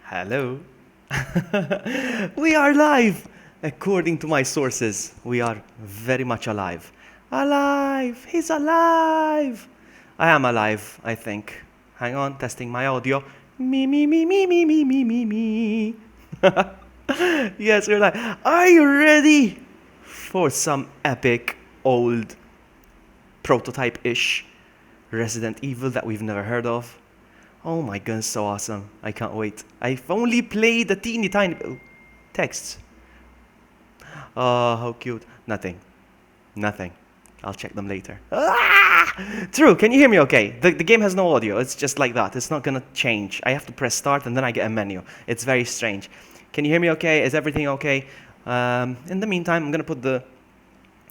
Hello. We are live! According to my sources, we are very much alive. Alive! He's alive! I am alive, I think. Hang on, testing my audio. Me, me, me, me, me, me, me, me, me. Yes, we're live. Are you ready for some epic, old, prototype-ish Resident Evil that we've never heard of? Oh my goodness, so awesome. I can't wait. I've only played the teeny tiny texts. Oh, how cute. Nothing. Nothing. I'll check them later. Ah! True, can you hear me okay? The game has no audio. It's just like that. It's not going to change. I have to press start and then I get a menu. It's very strange. Can you hear me okay? Is everything okay? In the meantime, I'm going to put the...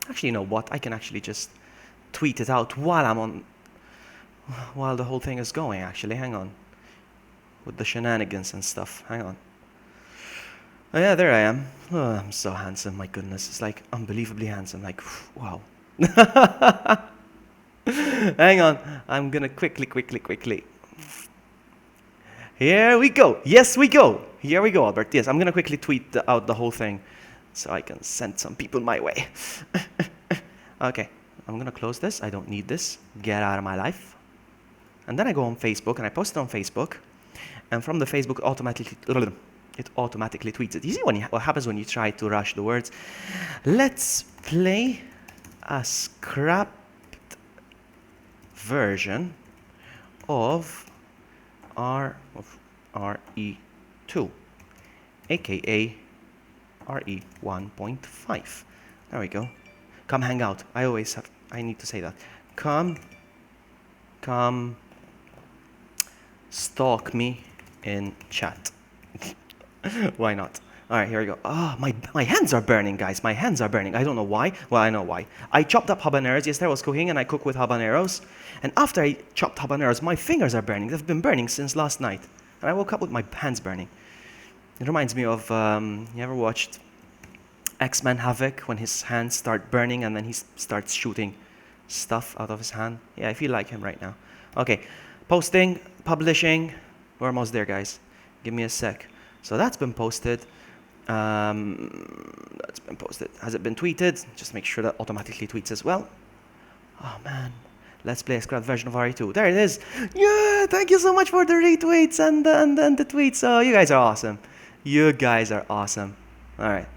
Actually, you know what? I can actually just tweet it out while the whole thing is going, actually. Hang on. With the shenanigans and stuff. Hang on. Oh yeah, there I am. Oh, I'm so handsome, my goodness. It's like unbelievably handsome. Like, wow. Hang on. I'm gonna quickly. Here we go. Yes, we go. Here we go, Albert. Yes, I'm gonna quickly tweet out the whole thing so I can send some people my way. Okay, I'm gonna close this. I don't need this. Get out of my life. And then I go on Facebook and I post it on Facebook. And from the Facebook, it automatically tweets it. You see what happens when you try to rush the words? Let's play a scrapped version of RE2, aka RE 1.5. There we go. Come hang out. I need to say that. Come stalk me in chat. Why not? All right, here we go. Oh, my hands are burning, guys. My hands are burning. I don't know why. Well, I know why. I chopped up habaneros. Yesterday I was cooking and I cook with habaneros. And after I chopped habaneros, my fingers are burning. They've been burning since last night. And I woke up with my hands burning. It reminds me of, you ever watched X-Men Havoc when his hands start burning and then he starts shooting stuff out of his hand? Yeah, I feel like him right now. Okay, posting, publishing. We're almost there, guys. Give me a sec. So that's been posted. Has it been tweeted? Just make sure that automatically tweets as well. Oh man, let's play a scrapped version of RE2. There it is. Yeah, thank you so much for the retweets and the tweets. Oh, you guys are awesome. You guys are awesome. All right.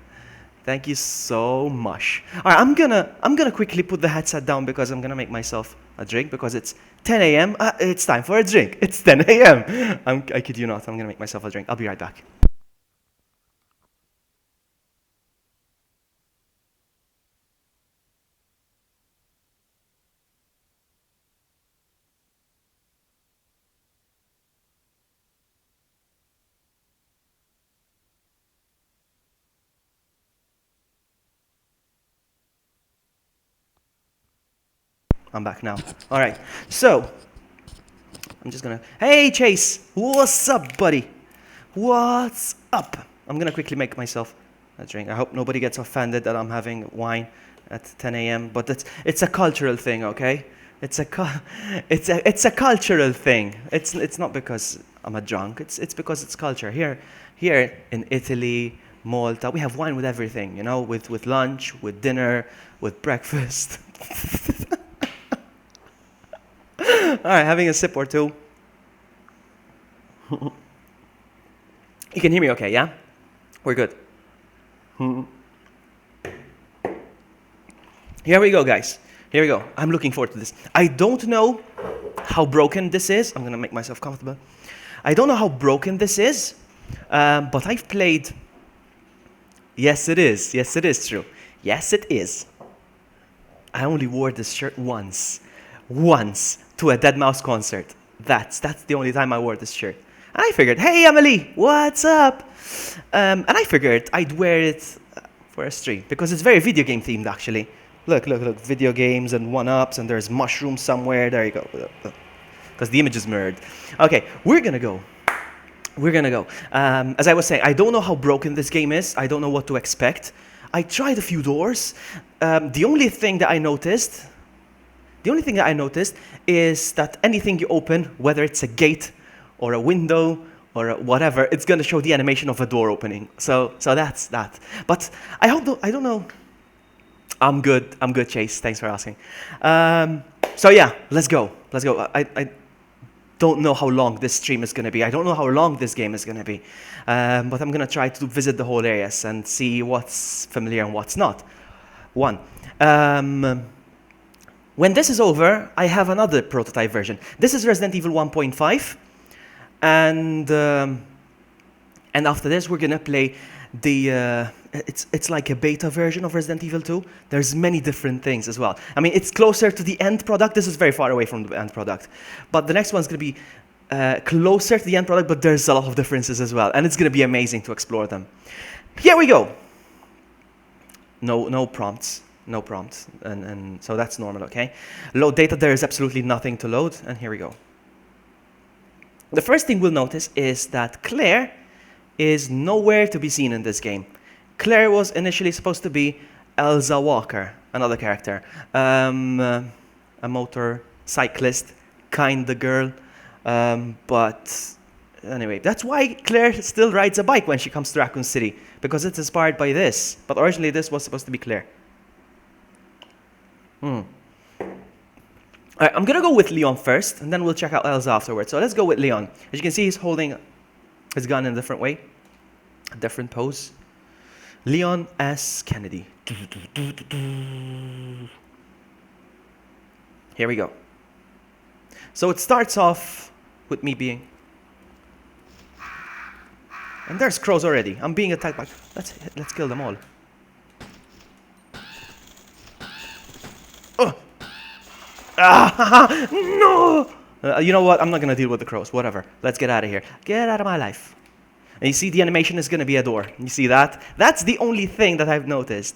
Thank you so much. All right, I'm gonna quickly put the headset down because I'm gonna make myself a drink because it's 10 a.m. It's time for a drink. It's 10 a.m. I kid you not. I'm gonna make myself a drink. I'll be right back. I'm back now. All right. So I'm just gonna. Hey, Chase. What's up, buddy? What's up? I'm gonna quickly make myself a drink. I hope nobody gets offended that I'm having wine at 10 a.m. But it's a cultural thing, okay? It's a cultural thing. It's not because I'm a drunk. It's because it's culture. Here in Italy, Malta, we have wine with everything. You know, with lunch, with dinner, with breakfast. All right, having a sip or two. You can hear me okay, yeah? We're good. Here we go, guys. Here we go. I'm looking forward to this. I don't know how broken this is. I'm going to make myself comfortable. I don't know how broken this is, but I've played... Yes, it is. Yes, it is true. Yes, it is. I only wore this shirt once to a deadmau5 concert. That's the only time I wore this shirt. And I figured, hey, Emily, what's up? And I figured I'd wear it for a stream because it's very video game themed, actually. Look, video games and one-ups, and there's mushrooms somewhere. There you go. Because the image is mirrored. Okay, we're gonna go. As I was saying, I don't know how broken this game is. I don't know what to expect. I tried a few doors. The only thing that I noticed is that anything you open, whether it's a gate or a window or whatever, it's going to show the animation of a door opening. So that's that. But I don't know. I'm good, Chase. Thanks for asking. So yeah, let's go. I don't know how long this stream is going to be. I don't know how long this game is going to be. But I'm going to try to visit the whole areas and see what's familiar and what's not. One. When this is over, I have another prototype version. This is Resident Evil 1.5. And after this, we're going to play the... it's like a beta version of Resident Evil 2. There's many different things as well. I mean, it's closer to the end product. This is very far away from the end product. But the next one's going to be closer to the end product, but there's a lot of differences as well. And it's going to be amazing to explore them. Here we go. No prompts. No prompts. And so that's normal, okay? Load data, there is absolutely nothing to load. And here we go. The first thing we'll notice is that Claire is nowhere to be seen in this game. Claire was initially supposed to be Elsa Walker, another character. A motorcyclist, kinda girl. But anyway, that's why Claire still rides a bike when she comes to Raccoon City, because it's inspired by this. But originally this was supposed to be Claire. Alright, I'm gonna go with Leon first, and then we'll check out Elsa afterwards. So let's go with Leon. As you can see, he's holding his gun in a different way, a different pose. Leon S. Kennedy. Here we go. So it starts off with me being... And there's crows already. I'm being attacked by... Let's kill them all. Oh! Ah, no! You know what? I'm not going to deal with the crows. Whatever. Let's get out of here. Get out of my life. And you see the animation is going to be a door. You see that? That's the only thing that I've noticed.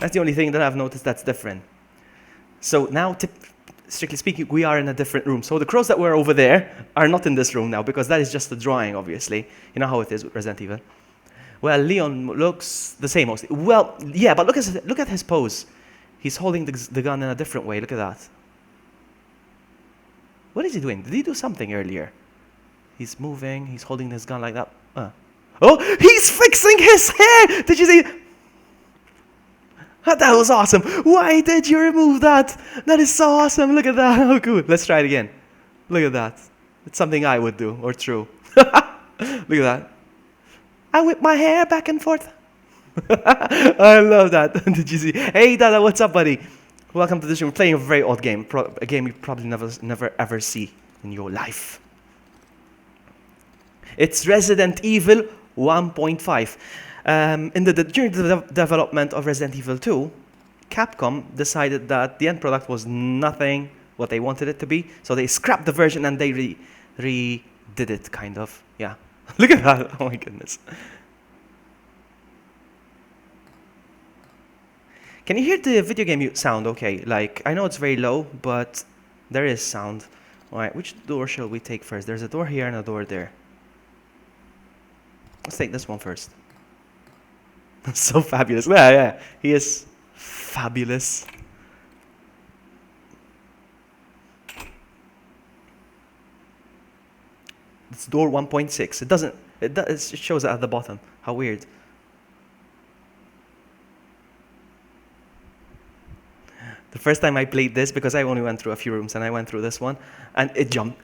That's the only thing that I've noticed that's different. So now, strictly speaking, we are in a different room. So the crows that were over there are not in this room now, because that is just a drawing, obviously. You know how it is with Resident Evil. Well, Leon looks the same mostly. Well, yeah, but look at his pose. He's holding the gun in a different way. Look at that. What is he doing? Did he do something earlier? He's moving. He's holding his gun like that. Oh, he's fixing his hair! Did you see? That was awesome. Why did you remove that? That is so awesome. Look at that. Oh, cool. Let's try it again. Look at that. It's something I would do, or true. Look at that. I whip my hair back and forth. I love that. Did you see? Hey, Dada, what's up, buddy? Welcome to the stream. We're playing a very odd game. A game you probably never ever see in your life. It's Resident Evil 1.5. During the development of Resident Evil 2, Capcom decided that the end product was nothing what they wanted it to be, so they scrapped the version and they redid it, kind of. Yeah. Look at that. Oh my goodness. Can you hear the video game sound okay? Like, I know it's very low, but there is sound. Alright, which door shall we take first? There's a door here and a door there. Let's take this one first. So fabulous. Yeah, he is fabulous. It's door 1.6. It shows it at the bottom. How weird. The first time I played this, because I only went through a few rooms, and I went through this one, and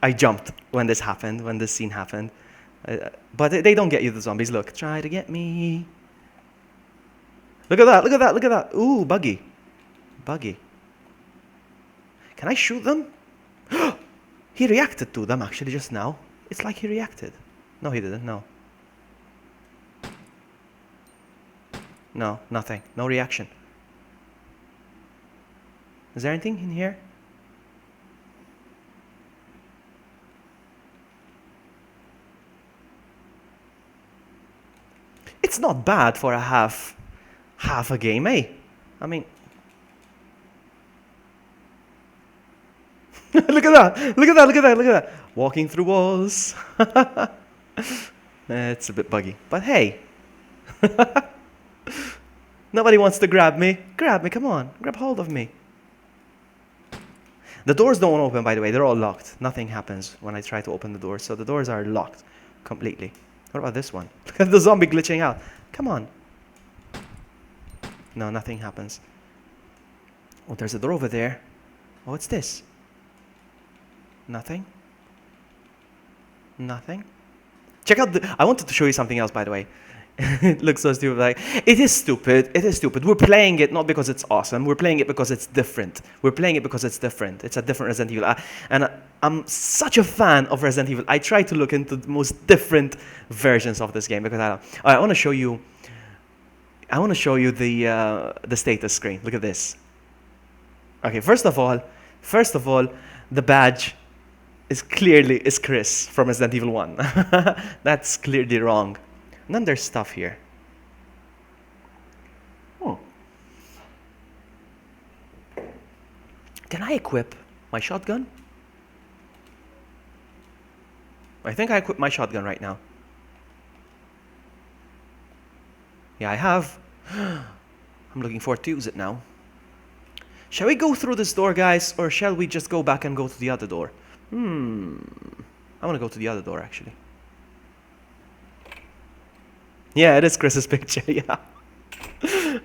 I jumped when this happened, when this scene happened. But they don't get you, the zombies. Look, try to get me. Look at that, look at that, look at that. Ooh, buggy. Buggy. Can I shoot them? He reacted to them, actually, just now. It's like he reacted. No, he didn't, no. No, nothing. No reaction. Is there anything in here? It's not bad for a half a game, eh? I mean, look at that! Look at that! Look at that! Look at that! Walking through walls. It's a bit buggy, but hey, nobody wants to grab me. Grab me! Come on, grab hold of me. The doors don't open, by the way. They're all locked. Nothing happens when I try to open the doors, so the doors are locked. completely. What about this one? Look at the zombie glitching out. Come on. No, nothing happens. Oh, there's a door over there. Oh, what's this? Nothing. Nothing. Check out the... I wanted to show you something else, by the way. It looks so stupid. Like, it is stupid. It is stupid. We're playing it not because it's awesome. We're playing it because it's different. We're playing it because it's different. It's a different Resident Evil. I'm such a fan of Resident Evil. I try to look into the most different versions of this game because I don't... All right, I want to show you... the status screen. Look at this. Okay, first of all, the badge is Chris from Resident Evil 1. That's clearly wrong. And then there's stuff here. Oh. Can I equip my shotgun? I think I equip my shotgun right now. Yeah, I have. I'm looking forward to use it now. Shall we go through this door, guys, or shall we just go back and go to the other door? I want to go to the other door, actually. Yeah, it is Chris's picture, yeah.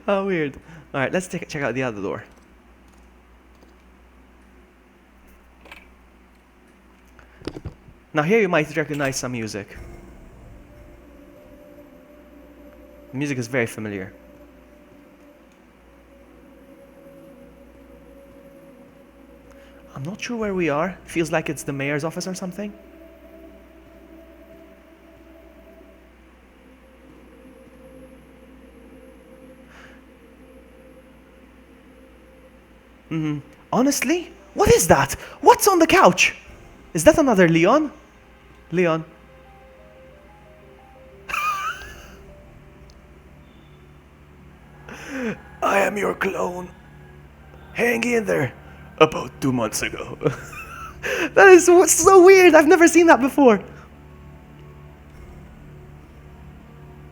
How weird. Alright, let's check out the other door. Now here you might recognize some music. The music is very familiar. I'm not sure where we are. Feels like it's the mayor's office or something. Honestly? What is that? What's on the couch? Is that another Leon? Leon. I am your clone. Hang in there. About 2 months ago. That is so weird. I've never seen that before.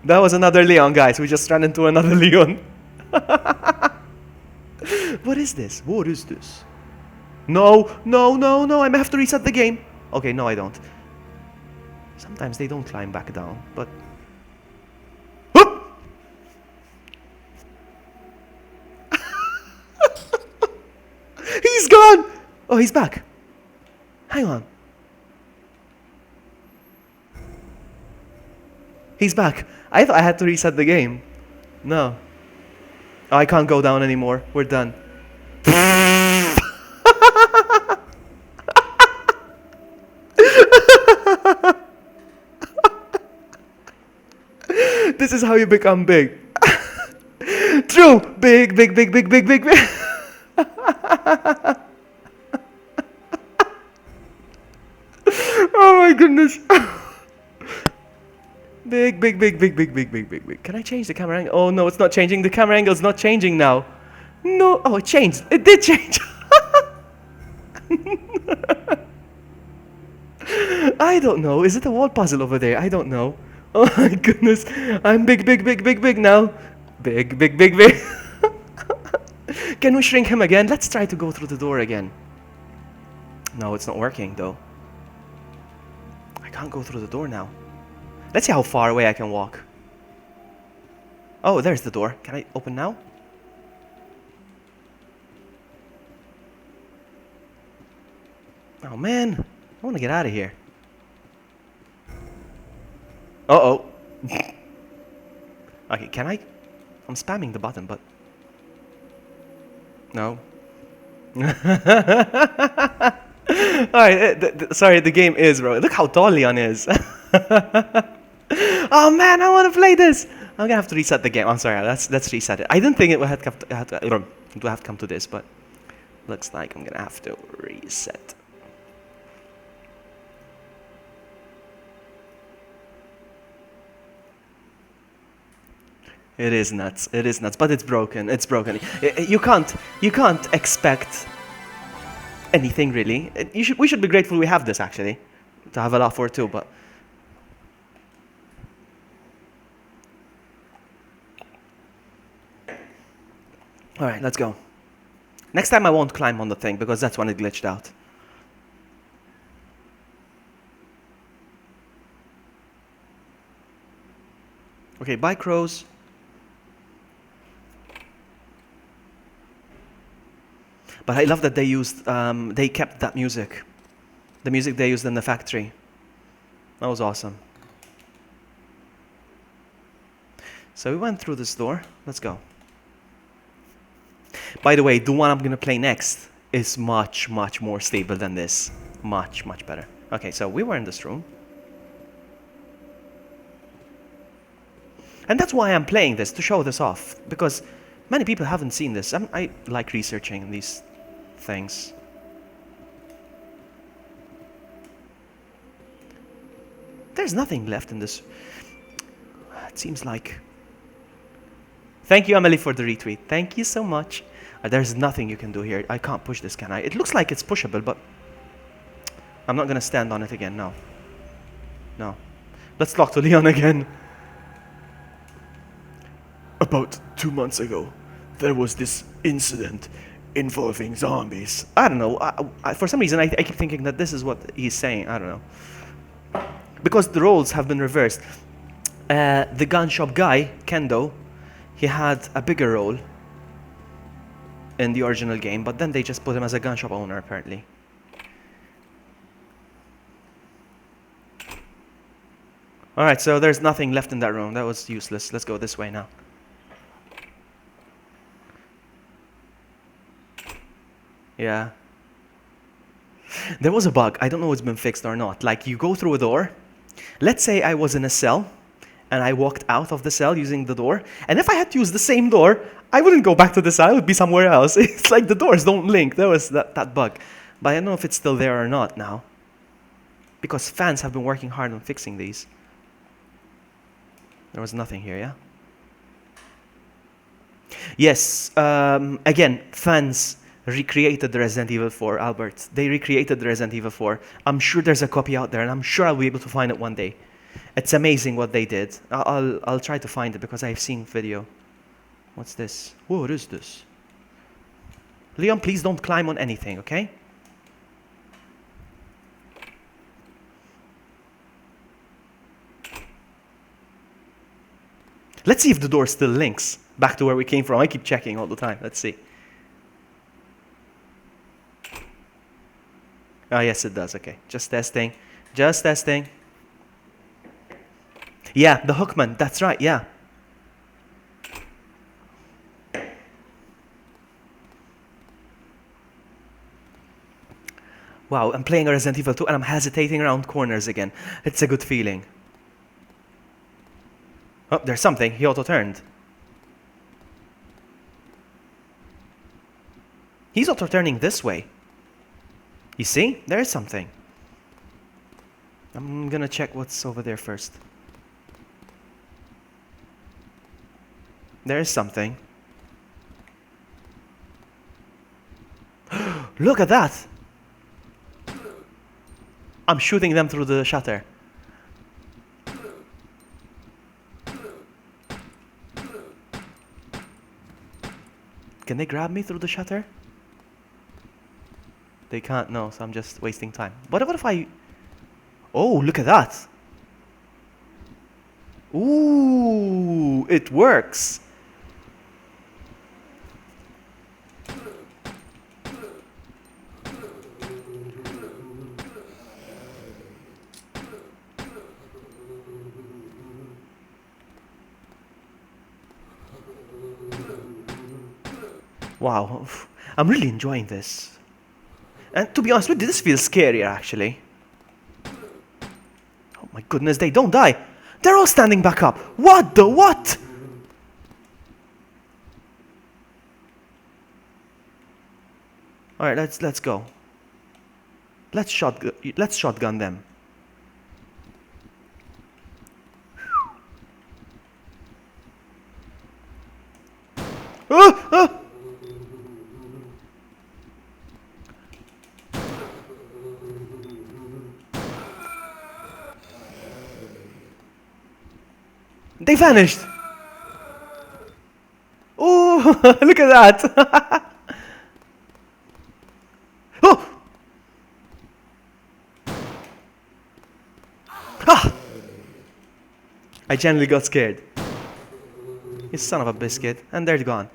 That was another Leon, guys. We just ran into another Leon. What is this? What is this? No. I may have to reset the game. Okay, no, I don't. Sometimes they don't climb back down, but... He's gone! Oh, he's back. Hang on. He's back. I thought I had to reset the game. No. Oh, I can't go down anymore. We're done. This is how you become big. True. Big. Oh my goodness. Big. Can I change the camera angle? Oh no, it's not changing. The camera angle is not changing now. No. Oh, it changed. It did change. I don't know. Is it a wall puzzle over there? I don't know. Oh my goodness. I'm big now. Big. Can we shrink him again? Let's try to go through the door again. No, it's not working though. I can't go through the door now. Let's see how far away I can walk. Oh, there's the door. Can I open now? Oh man, I want to get out of here. Uh-oh. Okay, can I? I'm spamming the button, but... No. Alright, sorry, the game is, bro. Look how tall Leon is. Oh man, I want to play this. I'm gonna have to reset the game. I'm sorry, let's reset it. I didn't think it would have to come to this, but looks like I'm gonna have to reset. It is nuts, but it's broken. You can't expect anything really. We should be grateful we have this actually, to have a laugh for too. But all right, let's go. Next time I won't climb on the thing because that's when it glitched out. Okay, bye crows. But I love that they used, they kept that music. The music they used in the factory. That was awesome. So we went through this door. Let's go. By the way, the one I'm going to play next is much, much more stable than this. Much, much better. Okay, so we were in this room. And that's why I'm playing this, to show this off. Because many people haven't seen this. I like researching these things. There's nothing left in this. It seems like... Thank you, Emily, for the retweet. Thank you so much. There's nothing you can do here. I can't push this, can I? It looks like it's pushable, but... I'm not going to stand on it again, no. No. Let's talk to Leon again. About 2 months ago, there was this incident involving zombies. I don't know. For some reason, I keep thinking that this is what he's saying. I don't know. Because the roles have been reversed. The gun shop guy, Kendo, he had a bigger role in the original game, but then they just put him as a gun shop owner, apparently. Alright, so there's nothing left in that room. That was useless. Let's go this way now. Yeah. There was a bug. I don't know if it's been fixed or not. Like, you go through a door. Let's say I was in a cell, and I walked out of the cell using the door. And if I had to use the same door, I wouldn't go back to the cell. I would be somewhere else. It's like the doors don't link. There was that bug. But I don't know if it's still there or not now. Because fans have been working hard on fixing these. There was nothing here, yeah? Yes, again, fans recreated the Resident Evil 4, Albert. They recreated the Resident Evil 4. I'm sure there's a copy out there, and I'm sure I'll be able to find it one day. It's amazing what they did. I'll try to find it because I've seen video. What's this? Whoa, what is this? Leon, please don't climb on anything, okay? Let's see if the door still links back to where we came from. I keep checking all the time. Let's see. Ah, yes, it does. Okay, just testing. Just testing. Yeah, the hookman. That's right, yeah. Wow, I'm playing a Resident Evil 2 and I'm hesitating around corners again. It's a good feeling. Oh, there's something. He auto-turned. He's auto-turning this way. You see? There is something. I'm gonna check what's over there first. There is something. Look at that! I'm shooting them through the shutter. Can they grab me through the shutter? They can't, no, so I'm just wasting time. What if I... Oh, look at that! Ooh, it works! Wow, I'm really enjoying this. And to be honest with you, this feels scarier actually. Oh my goodness, they don't die. They're all standing back up. What the what? All right, let's go. Let's shotgun them. Ah, ah. They vanished. Oh, look at that. Oh. Ah. I genuinely got scared. You son of a biscuit. And they're gone.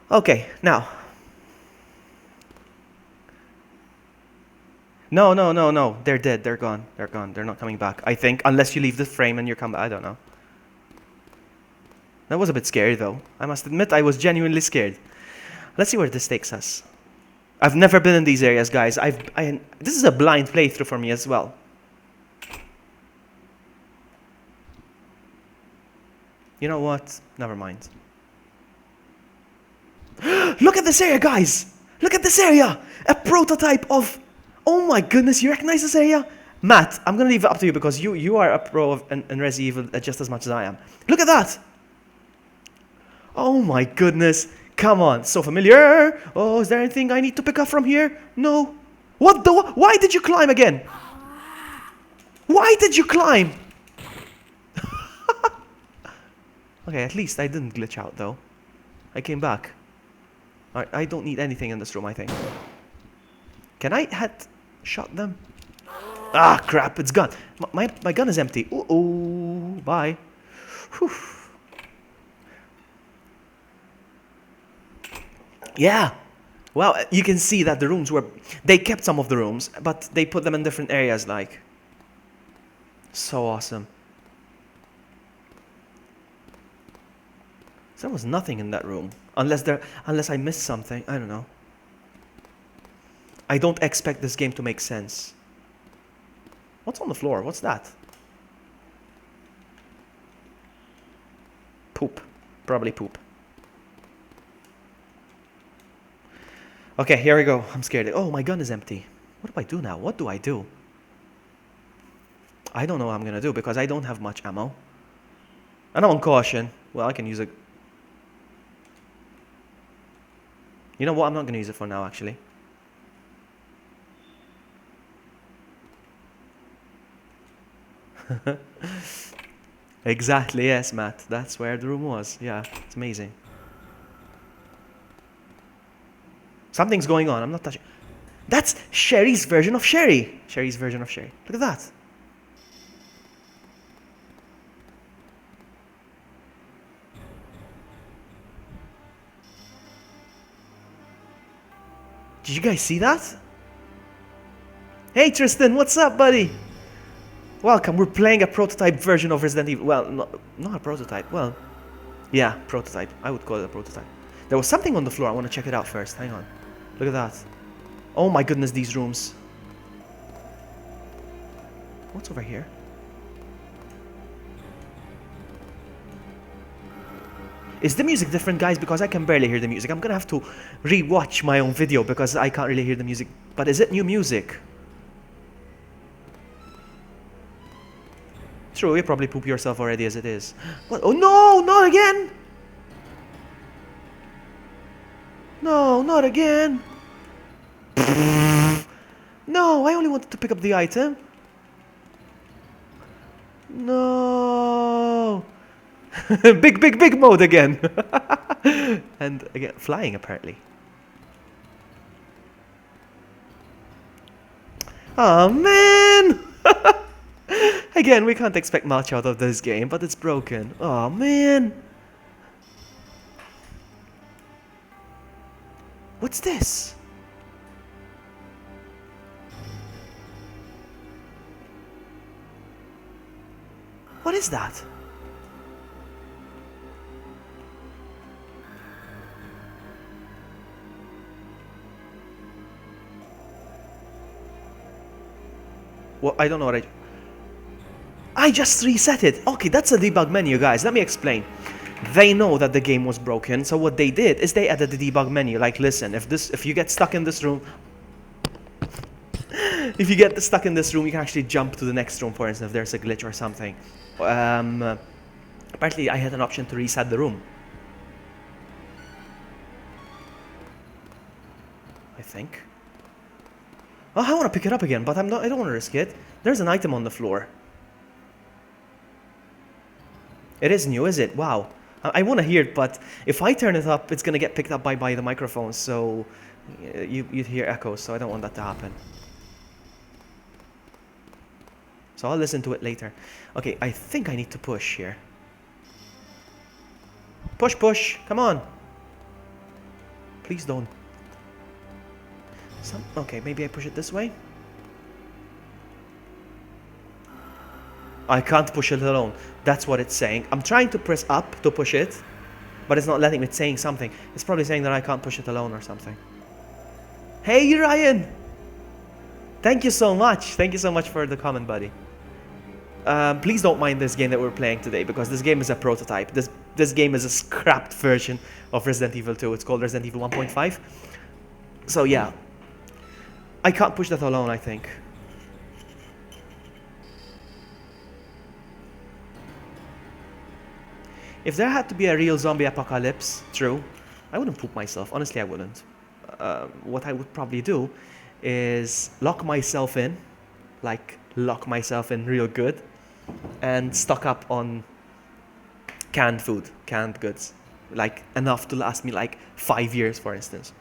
Okay, now. No, no, no, no. They're dead. They're gone. They're gone. They're not coming back. I think. Unless you leave the frame and you come back. I don't know. That was a bit scary, though. I must admit, I was genuinely scared. Let's see where this takes us. I've never been in these areas, guys. This is a blind playthrough for me as well. You know what? Never mind. Look at this area, guys! Look at this area! A prototype of... Oh my goodness, you recognize this area? Matt, I'm going to leave it up to you because you are a pro in Resident Evil just as much as I am. Look at that! Oh my goodness. Come on, so familiar. Oh, is there anything I need to pick up from here? No. What the... Why did you climb again? Why did you climb? Okay, at least I didn't glitch out though. I came back. Alright, I don't need anything in this room, I think. Can I shot them? Ah, crap, it's gone. My gun is empty. Ooh, bye. Whew. Yeah. Well, you can see that the rooms were... They kept some of the rooms, but they put them in different areas, like. So awesome. There was nothing in that room. Unless I missed something. I don't know. I don't expect this game to make sense. What's on the floor? What's that? Poop. Probably poop. Okay, here we go. I'm scared. Oh, my gun is empty. What do I do now? What do I do? I don't know what I'm going to do because I don't have much ammo. And I'm on caution. Well, I can use it. You know what? I'm not going to use it for now, actually. Exactly, yes, Matt. That's where the room was. Yeah, it's amazing. Something's going on. I'm not touching. That's Sherry's version of Sherry. Sherry's version of Sherry. Look at that. Did you guys see that? Hey Tristan, what's up, buddy? Welcome. We're playing a prototype version of Resident Evil. Well, not a prototype. Well, yeah, prototype. I would call it a prototype. There was something on the floor. I want to check it out first. Hang on. Look at that. Oh my goodness, these rooms. What's over here? Is the music different, guys? Because I can barely hear the music. I'm gonna have to re-watch my own video because I can't really hear the music. But is it new music? True, you probably poop yourself already as it is. What? Oh no, not again! No, not again! No, I only wanted to pick up the item. No! Big mode again! And again, flying apparently. Oh man! Again, we can't expect much out of this game, but it's broken. Oh man! What's this? What is that? Well, I don't know what I just reset it. Okay, that's a debug menu, guys. Let me explain. They know that the game was broken, so what they did is they added the debug menu. Like, listen, if you get stuck in this room, if you get stuck in this room, you can actually jump to the next room, for instance, if there's a glitch or something. Apparently, I had an option to reset the room. I think. Oh, I want to pick it up again, but I don't want to risk it. There's an item on the floor. It is new, is it? Wow. I want to hear it, but if I turn it up, it's going to get picked up by the microphone, so you'd hear echoes, so I don't want that to happen. So I'll listen to it later. Okay, I think I need to push here. Push, push. Come on. Please don't. Okay, maybe I push it this way. I can't push it alone. That's what it's saying. I'm trying to press up to push it, but it's not letting me. It's saying something. It's probably saying that I can't push it alone or something. Hey, Ryan! Thank you so much. Thank you so much for the comment, buddy. Please don't mind this game that we're playing today, because this game is a prototype. This game is a scrapped version of Resident Evil 2. It's called Resident Evil 1.5. So yeah. I can't push that alone, I think. If there had to be a real zombie apocalypse, true, I wouldn't poop myself. Honestly, I wouldn't. What I would probably do is lock myself in, like lock myself in real good, and stock up on canned food, canned goods, like enough to last me like 5 years, for instance.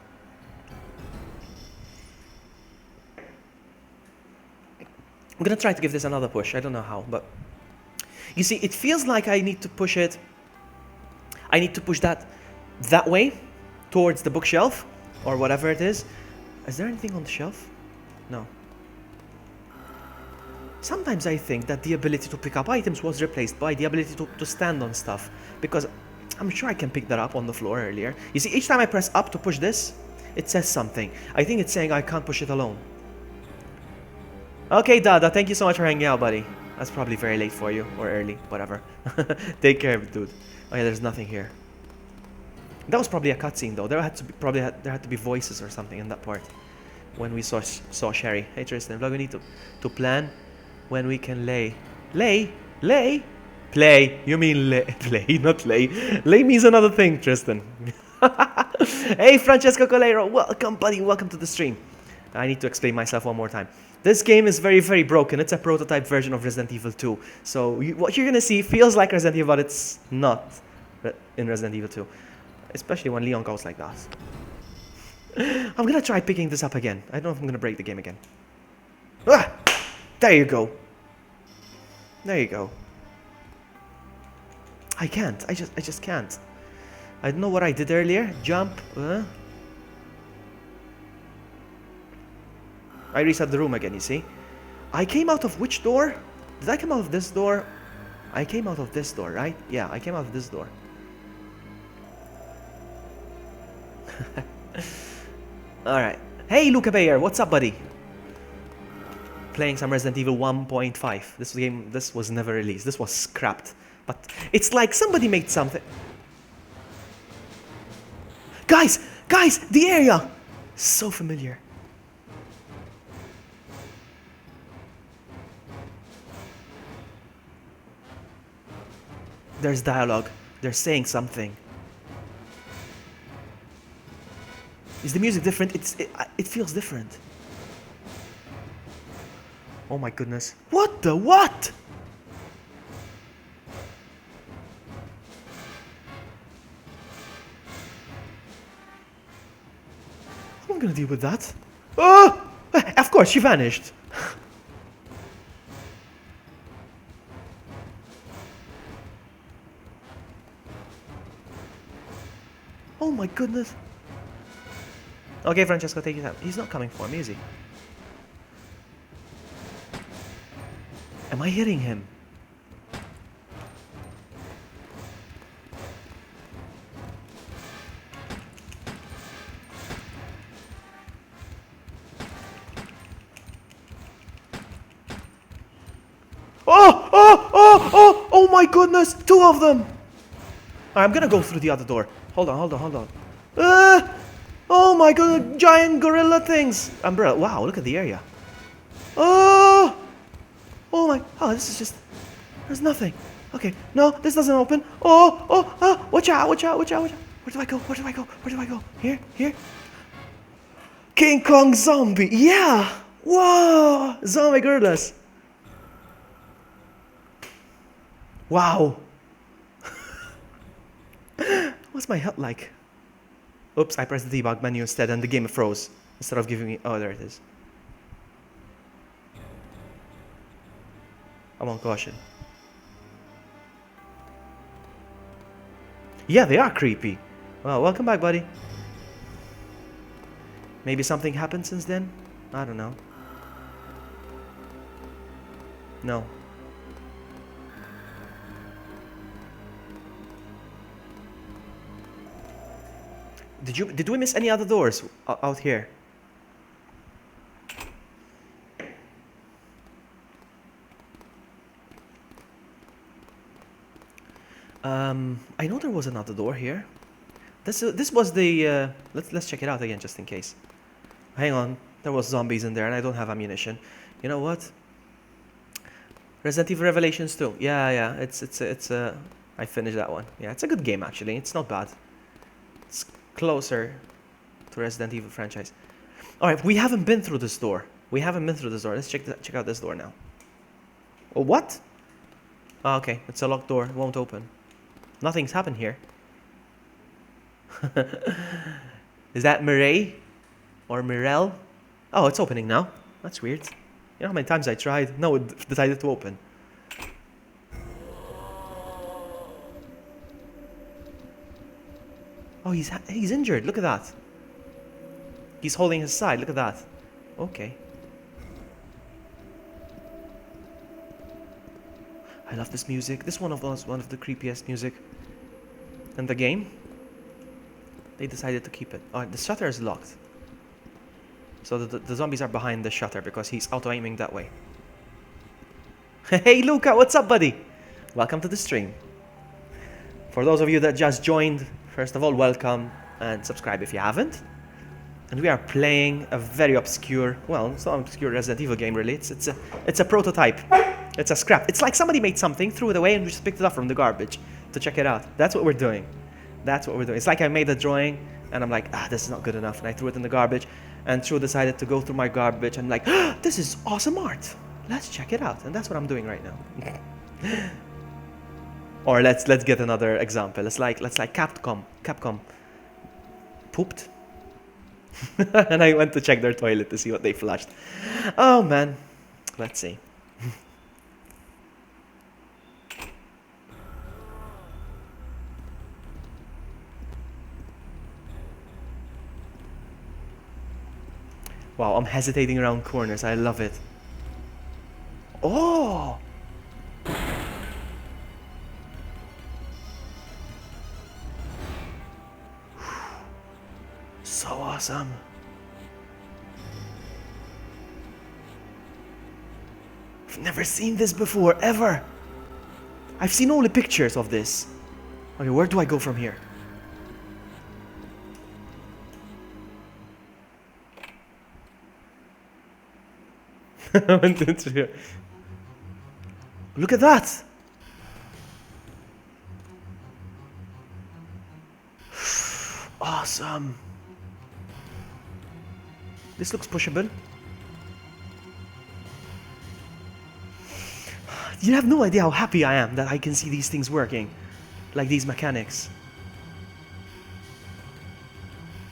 I'm gonna try to give this another push. I don't know how, but you see, it feels like I need to push it. I need to push that way towards the bookshelf or whatever it is. Is there anything on the shelf? No. Sometimes I think that the ability to pick up items was replaced by the ability to stand on stuff, because I'm sure I can pick that up on the floor earlier. You see, each time I press up to push this, it says something. I think it's saying I can't push it alone. Okay, Dada, thank you so much for hanging out, buddy. That's probably very late for you, or early, whatever. Take care of it, dude. Oh yeah, there's nothing here. That was probably a cutscene, though. There had to be voices or something in that part when we saw Sherry. Hey Tristan, vlog, we need to plan when we can play. You mean play, not lay. Lay means another thing, Tristan. Hey Francesco Colero, welcome, buddy. Welcome to the stream. I need to explain myself one more time. This game is very, very broken. It's a prototype version of Resident Evil 2. So what you're gonna see feels like Resident Evil, but it's not in Resident Evil 2. Especially when Leon goes like that. I'm gonna try picking this up again. I don't know if I'm gonna break the game again. Ah! There you go. There you go. I can't. I just can't. I don't know what I did earlier. Jump. I reset the room again, you see? I came out of which door? Did I come out of this door? I came out of this door, right? Yeah, I came out of this door. Alright. Hey, Luca Bayer, what's up, buddy? Playing some Resident Evil 1.5. This was never released. This was scrapped. But it's like somebody made something. Guys, the area! So familiar. There's dialogue. They're saying something. Is the music different? It feels different. Oh my goodness. What the what? I'm gonna deal with that. Oh! Of course, she vanished. Oh my goodness. Okay, Francesco, take it out. He's not coming for me, is he? Am I hitting him? Oh my goodness, 2 of them. Alright, I'm gonna go through the other door. Hold on. Oh my god, giant gorilla things. Umbrella. Wow, look at the area. Oh my. Oh, this is just. There's nothing. Okay, no, this doesn't open. Watch out. Where do I go? Here. King Kong zombie. Yeah. Whoa. Zombie gorillas. Wow. What's my health like? Oops, I pressed the debug menu instead and the game froze. Instead of giving me... Oh, there it is. I'm on caution. Yeah, they are creepy. Well, welcome back, buddy. Maybe something happened since then? I don't know. No. Did we miss any other doors out here? I know there was another door here. This was the let's check it out again just in case. Hang on, there was zombies in there and I don't have ammunition. You know what? Resident Evil Revelations 2. Yeah, it's I finished that one. Yeah, it's a good game actually. It's not bad. It's closer to Resident Evil franchise. All right, we haven't been through this door. Let's check out this door now. Oh, what? Oh, okay, it's a locked door. It won't open. Nothing's happened here. Is that Mireille? Or Mirelle? Oh, it's opening now. That's weird. You know how many times I tried? No, it decided to open. Oh, he's injured. Look at that. He's holding his side. Look at that. Okay. I love this music. This one of the creepiest music in the game. They decided to keep it. Oh, the shutter is locked. So the zombies are behind the shutter because he's auto-aiming that way. Hey Luca, what's up, buddy? Welcome to the stream. For those of you that just joined, first of all, welcome and subscribe if you haven't. And we are playing a very obscure, well, it's not an obscure Resident Evil game really. It's a prototype. It's a scrap. It's like somebody made something, threw it away, and we just picked it up from the garbage to check it out. That's what we're doing. That's what we're doing. It's like I made a drawing and I'm like, this is not good enough, and I threw it in the garbage. And True decided to go through my garbage and like, this is awesome art. Let's check it out. And that's what I'm doing right now. Or let's get another example. Let's like Capcom pooped. And I went to check their toilet to see what they flushed. Oh man. Let's see. Wow, I'm hesitating around corners. I love it. Oh! So awesome. I've never seen this before, ever. I've seen only pictures of this. Okay, where do I go from here? I went into here. Look at that! Awesome. This looks pushable. You have no idea how happy I am that I can see these things working. Like these mechanics.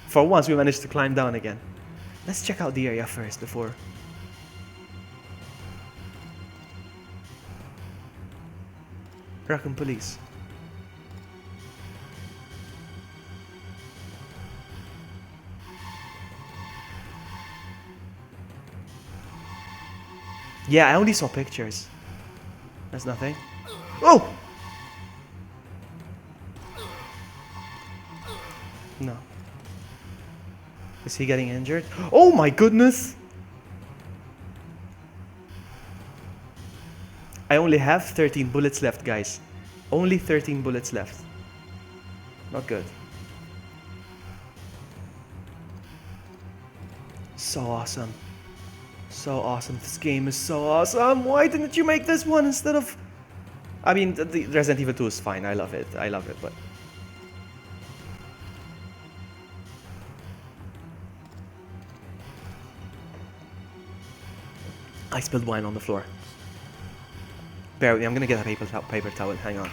For once we managed to climb down again. Let's check out the area first before. Raccoon police. Yeah, I only saw pictures. That's nothing. Oh! No. Is he getting injured? Oh my goodness! I only have 13 bullets left, guys. Only 13 bullets left. Not good. So awesome. So awesome. This game is so awesome. Why didn't you make this one instead of... I mean, the Resident Evil 2 is fine. I love it. I love it, but... I spilled wine on the floor. Bear with me, I'm gonna get a paper towel. Hang on.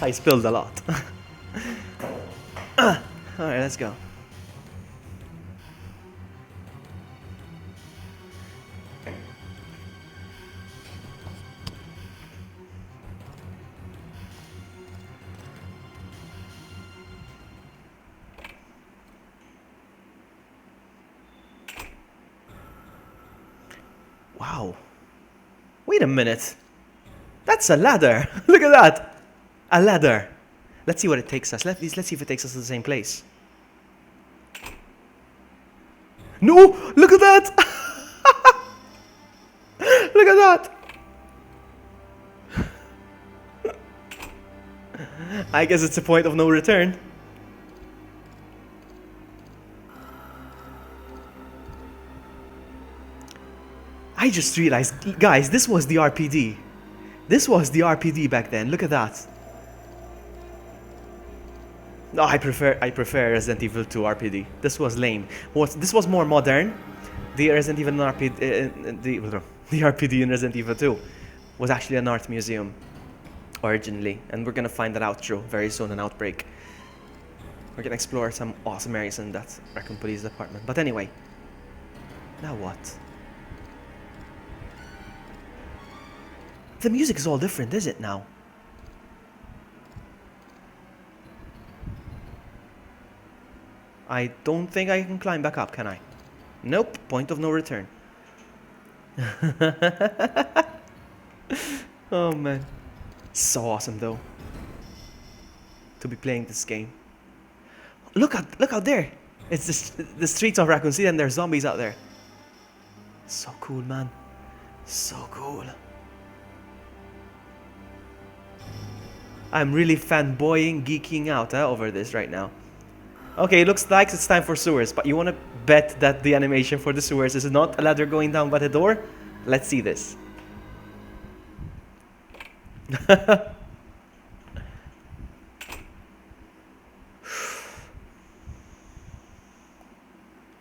I spilled a lot. Alright, let's go. Wow. Wait a minute. That's a ladder. Look at that. A ladder. Let's see what it takes us. Let's see if it takes us to the same place. No! Look at that! Look at that! I guess it's a point of no return. I just realized, guys, this was the RPD. This was the RPD back then. Look at that. No, I prefer Resident Evil 2 RPD. This was lame. This was more modern. The Resident Evil RPD, the RPD in Resident Evil 2 was actually an art museum originally, and we're gonna find that out very soon in Outbreak. We're gonna explore some awesome areas in that Raccoon Police Department. But anyway, now what? The music is all different, is it now? I don't think I can climb back up, can I? Nope, point of no return. Oh man. So awesome though. To be playing this game. Look out there! It's the streets of Raccoon City and there's zombies out there. So cool, man. So cool. I'm really fanboying, geeking out over this right now. Okay, it looks like it's time for sewers, but you want to bet that the animation for the sewers is not a ladder going down but a door? Let's see this.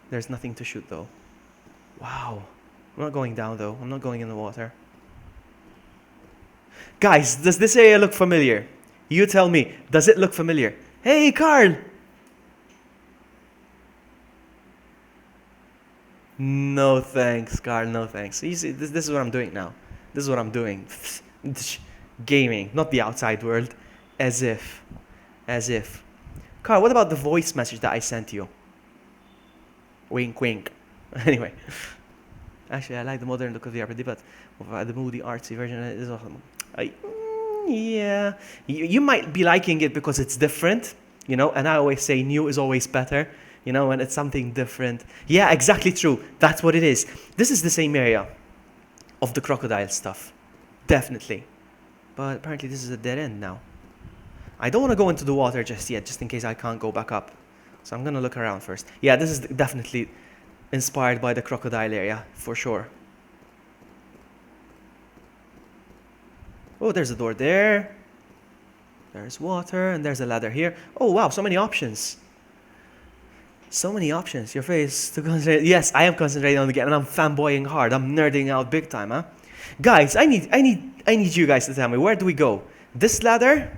There's nothing to shoot though. Wow. I'm not going down though. I'm not going in the water. Guys, does this area look familiar? You tell me. Does it look familiar? Hey, Carl! No thanks, Carl. No thanks. You see, this is what I'm doing now. This is what I'm doing. Gaming, not the outside world. As if. As if. Carl, what about the voice message that I sent you? Wink, wink. Anyway. Actually, I like the modern look of the RPD, but the moody, artsy version is awesome. Yeah. You might be liking it because it's different, you know, and I always say new is always better, you know, when it's something different. Yeah, exactly true. That's what it is. This is the same area of the crocodile stuff. Definitely. But apparently this is a dead end now. I don't want to go into the water just yet, just in case I can't go back up. So I'm going to look around first. Yeah, this is definitely inspired by the crocodile area, for sure. Oh, there's a door there. There's water, and there's a ladder here. Oh, wow, so many options. So many options. Your face to concentrate. Yes, I am concentrating on the game, and I'm fanboying hard. I'm nerding out big time, huh? Guys, I need you guys to tell me, where do we go? This ladder?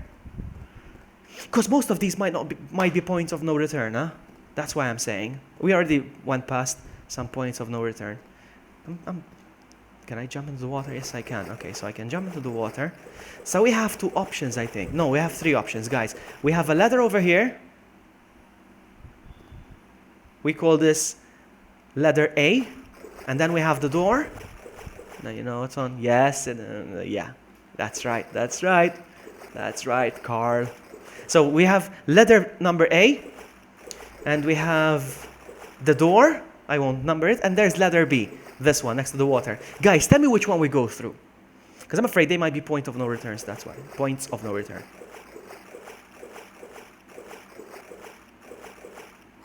Because most of these might be points of no return, huh? That's why I'm saying. We already went past some points of no return. Can I jump into the water? Yes, I can. Okay, so I can jump into the water. So we have 2 options, I think. No, we have 3 options, guys. We have a ladder over here. We call this ladder A. And then we have the door. Now you know what's on. Yes, and yeah. That's right, that's right. That's right, Carl. So we have ladder number A. And we have the door. I won't number it. And there's ladder B. This one, next to the water. Guys, tell me which one we go through. Because I'm afraid they might be point of no returns, that's why. Points of no return.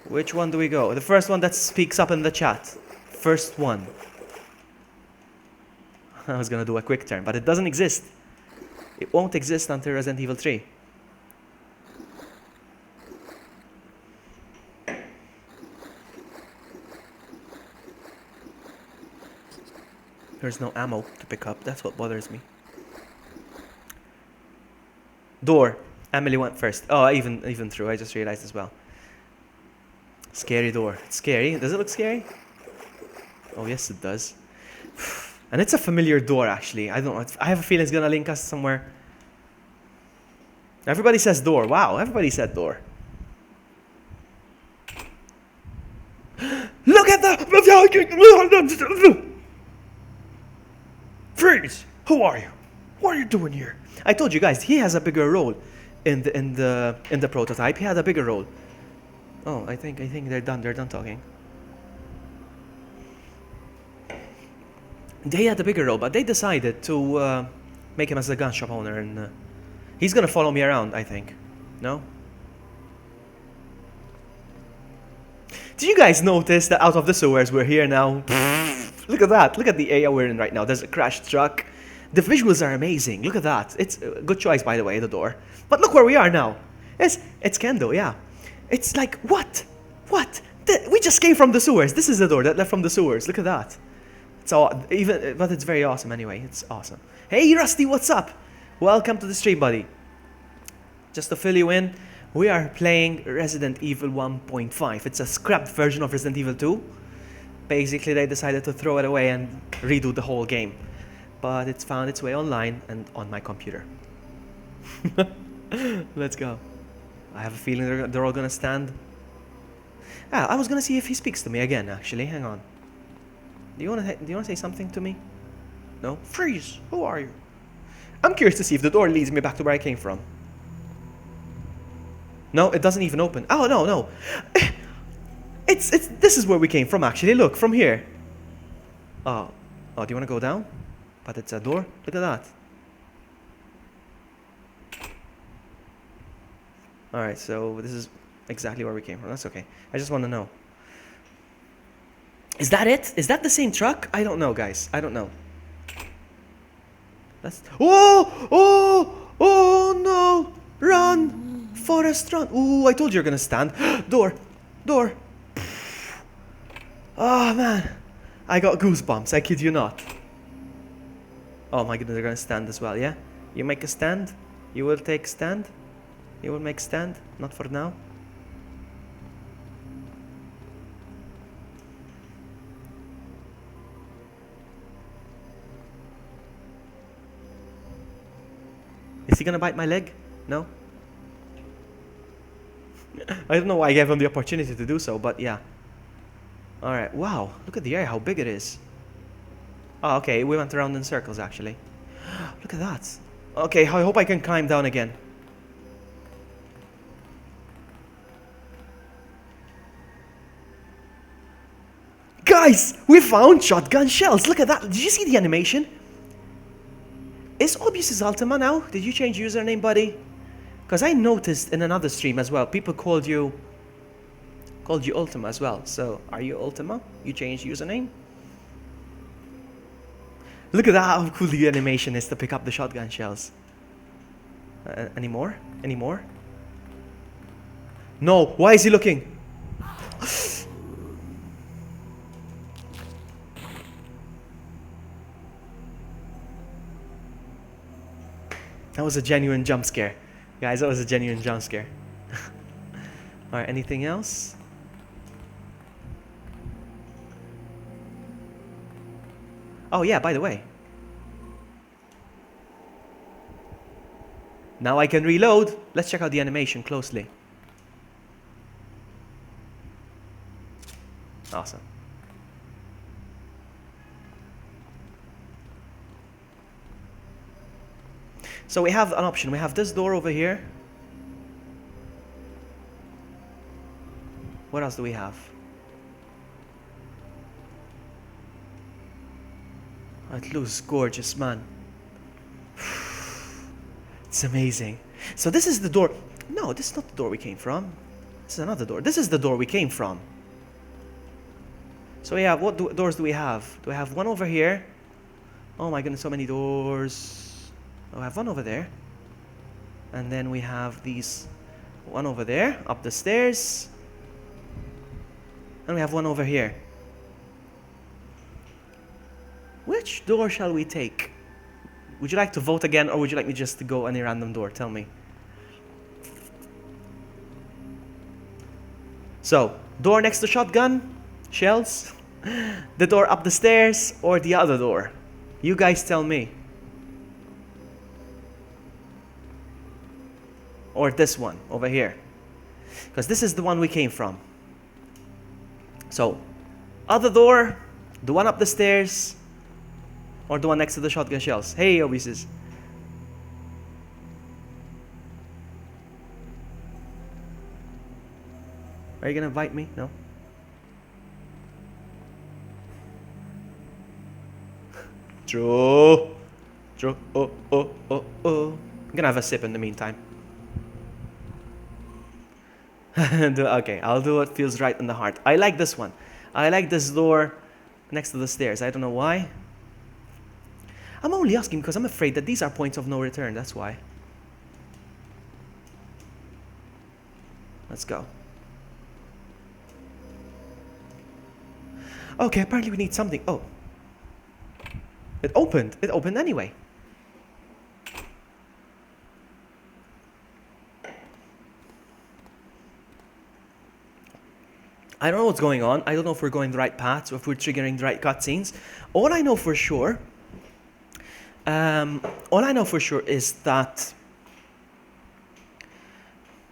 Which one do we go? The first one that speaks up in the chat. First one. I was going to do a quick turn, but it doesn't exist. It won't exist until Resident Evil 3. There's no ammo to pick up. That's what bothers me. Door. Emily went first. Oh, even through. I just realized as well. Scary door. It's scary. Does it look scary? Oh, yes, it does. And it's a familiar door, actually. I don't know. I have a feeling it's going to link us somewhere. Everybody says door. Wow, everybody said door. Look at the... Freeze! Who are you? What are you doing here? I told you guys, he has a bigger role in the prototype. He had a bigger role. Oh, I think they're done. They're done talking. They had a bigger role, but they decided to make him as the gun shop owner, and he's gonna follow me around, I think. No? Did you guys notice that out of the sewers we're here now? Look at that. Look at the area we're in right now. There's a crashed truck. The visuals are amazing. Look at that. It's a good choice, by the way, the door. But look where we are now. It's Kendo, yeah. It's like, what? What? We just came from the sewers. This is the door that left from the sewers. Look at that. It's all, but it's very awesome anyway. It's awesome. Hey, Rusty, what's up? Welcome to the stream, buddy. Just to fill you in, we are playing Resident Evil 1.5. It's a scrapped version of Resident Evil 2. Basically, they decided to throw it away and redo the whole game. But it's found its way online and on my computer. Let's go. I have a feeling they're all gonna stand. Ah, I was gonna see if he speaks to me again, actually. Hang on. Do you wanna say something to me? No? Freeze! Who are you? I'm curious to see if the door leads me back to where I came from. No, it doesn't even open. Oh, no. This is where we came from, actually. Look, from here. Oh, do you want to go down? But it's a door. Look at that. Alright, so this is exactly where we came from. That's okay. I just want to know. Is that it? Is that the same truck? I don't know, guys. I don't know. That's... Oh, no! Run! Forrest, run! Ooh, I told you you're gonna stand. Door! Oh, man. I got goosebumps. I kid you not. Oh my goodness, they're gonna stand as well, yeah? You make a stand? You will take stand? You will make stand? Not for now? Is he gonna bite my leg? No? I don't know why I gave him the opportunity to do so, but yeah. Alright, wow. Look at the area, how big it is. Oh, okay, we went around in circles, actually. Look at that. Okay, I hope I can climb down again. Guys, we found shotgun shells. Look at that. Did you see the animation? Is Obius' Ultima now? Did you change username, buddy? Because I noticed in another stream as well, people called you Ultima as well. So, are you Ultima? You changed username? Look at that, how cool the animation is to pick up the shotgun shells. Any more? Any more? No, why is he looking? That was a genuine jump scare. Guys, that was a genuine jump scare. Alright, anything else? Oh yeah, by the way. Now I can reload. Let's check out the animation closely. Awesome. So we have an option. We have this door over here. What else do we have? Oh, it looks gorgeous, man. It's amazing. So this is the door. No, this is not the door we came from. This is another door. This is the door we came from. So yeah, what doors do we have? Do we have one over here? Oh my goodness, so many doors. Oh, I have one over there. And then we have these. One over there, up the stairs. And we have one over here. Which door shall we take? Would you like to vote again, or would you like me just to go any random door? Tell me. So, door next to shotgun, shells, the door up the stairs, or the other door? You guys tell me. Or this one, over here. Because this is the one we came from. So, other door, the one up the stairs, or the one next to the shotgun shells. Hey, Obises. Are you gonna invite me? No? True. True. Oh. I'm gonna have a sip in the meantime. Okay, I'll do what feels right in the heart. I like this one. I like this door next to the stairs. I don't know why. I'm only asking because I'm afraid that these are points of no return. That's why. Let's go. Okay, apparently we need something. Oh. It opened. It opened anyway. I don't know what's going on. I don't know if we're going the right paths or if we're triggering the right cutscenes. All I know for sure is that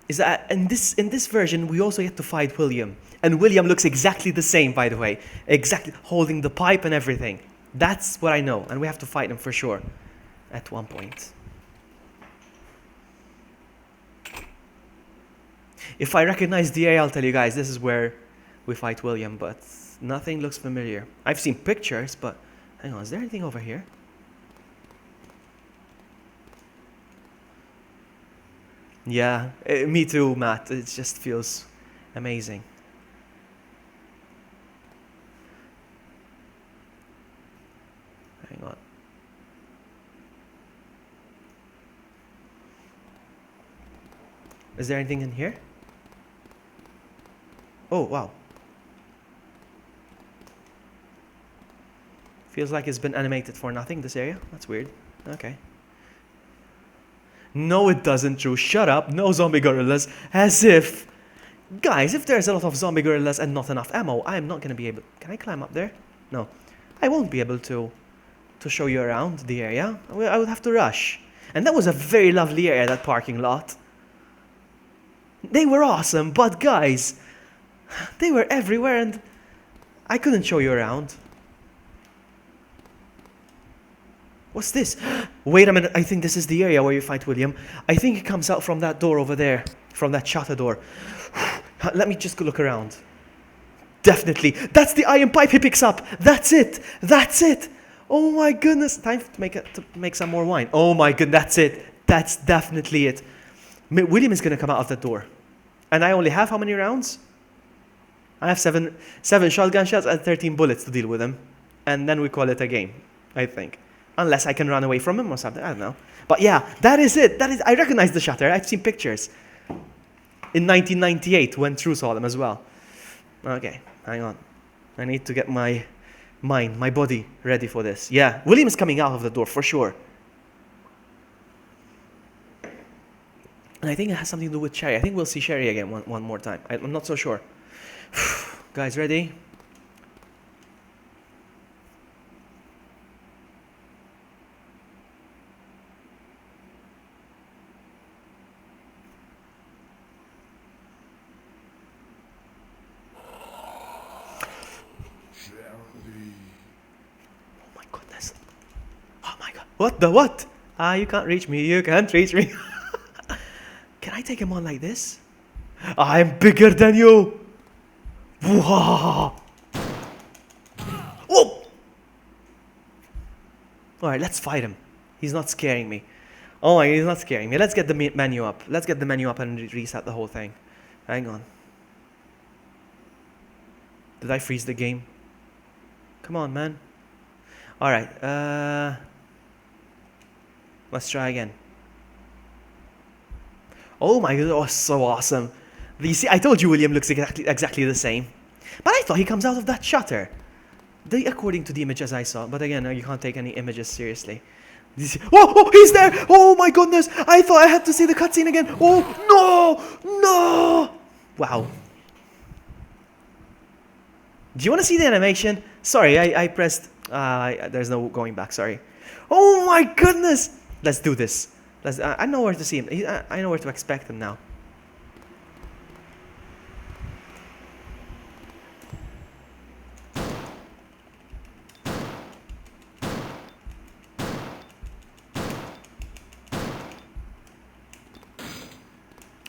in this version we also get to fight William. And William looks exactly the same, by the way. Exactly, holding the pipe and everything. That's what I know. And we have to fight him for sure at one point. If I recognize the area, I'll tell you guys, this is where we fight William, but nothing looks familiar. I've seen pictures, but hang on, is there anything over here? Yeah, me too, Matt. It just feels amazing. Hang on. Is there anything in here? Oh, wow. Feels like it's been animated for nothing, this area. That's weird. Okay. No, it doesn't, True. Shut up. No zombie gorillas. As if. Guys, if there's a lot of zombie gorillas and not enough ammo, I am not going to be able... Can I climb up there? No. I won't be able to show you around the area. I would have to rush. And that was a very lovely area, that parking lot. They were awesome, but guys, they were everywhere and I couldn't show you around. What's this? Wait a minute, I think this is the area where you fight William. I think it comes out from that door over there, from that shutter door. Let me just go look around. Definitely, that's the iron pipe he picks up. That's it, that's it. Oh my goodness, time to make some more wine. Oh my goodness, that's it. That's definitely it. William is gonna come out of that door. And I only have how many rounds? I have seven shotgun shots and 13 bullets to deal with him. And then we call it a game, I think. Unless I can run away from him or something, I don't know. But yeah, that is it. I recognize the shutter. I've seen pictures. In 1998, when True saw them as well. Okay, hang on. I need to get my mind, my body ready for this. Yeah, William is coming out of the door for sure. And I think it has something to do with Sherry. I think we'll see Sherry again one more time. I'm not so sure. Guys, ready? Oh my goodness. Oh my god. What the what? You can't reach me. You can't reach me. Can I take him on like this? I'm bigger than you. Whoa. Whoa. Alright, let's fight him. He's not scaring me. Oh my, he's not scaring me. Let's get the menu up. Let's get the menu up and reset the whole thing. Hang on. Did I freeze the game? Come on, man. Alright, let's try again. Oh my god, that was so awesome. You see, I told you William looks exactly the same. But I thought he comes out of that shutter. According to the images I saw. But again, you can't take any images seriously. Oh, he's there! Oh my goodness! I thought I had to see the cutscene again. Oh, no! No! Wow. Do you want to see the animation? Sorry, I pressed... there's no going back, sorry. Oh my goodness! Let's do this. I know where to see him. I know where to expect him now.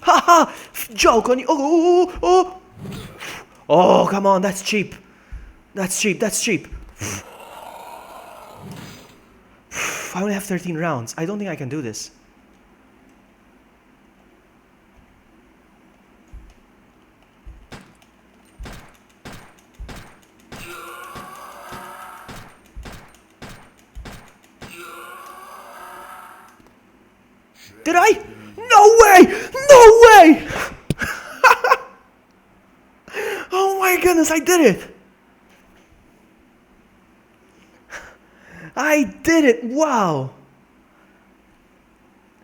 Haha! Joke on you! Oh! Oh, come on, that's cheap. That's cheap, that's cheap. I only have 13 rounds. I don't think I can do this. Did I? No way! No way! Oh my goodness, I did it! I did it! Wow!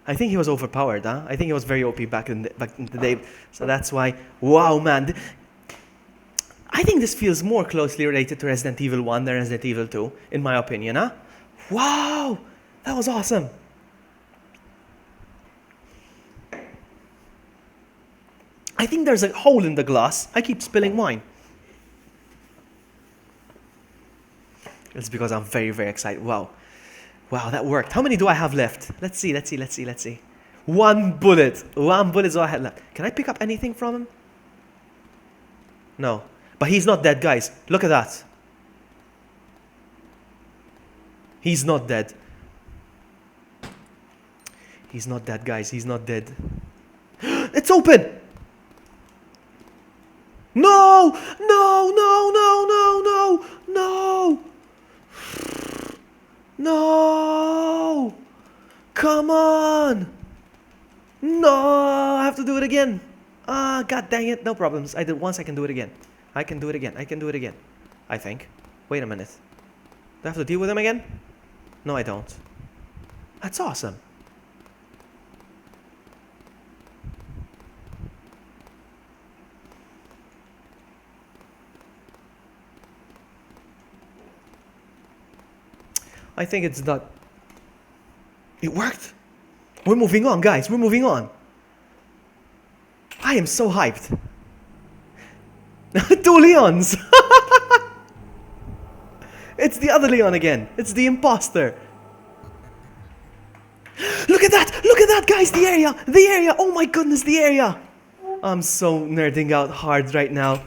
I think he was overpowered, huh? I think he was very OP back in the day. So that's why... Wow, man. I think this feels more closely related to Resident Evil 1 than Resident Evil 2, in my opinion, huh? Wow! That was awesome! I think there's a hole in the glass. I keep spilling wine. It's because I'm very, very excited. Wow. Wow, that worked. How many do I have left? Let's see. One bullet. One bullet is all I had left. Can I pick up anything from him? No. But he's not dead, guys. Look at that. He's not dead. He's not dead, guys. He's not dead. It's open! No! No! No! No! No! No! No! No! Come on! No! I have to do it again. Ah, god dang it. No problems. I did once, I can do it again. I can do it again. I think. Wait a minute. Do I have to deal with him again? No, I don't. That's awesome. I think it's not... It worked! We're moving on, guys. We're moving on. I am so hyped. 2 Leons! It's the other Leon again. It's the imposter. Look at that! Look at that, guys! The area! The area! Oh my goodness, the area! I'm so nerding out hard right now.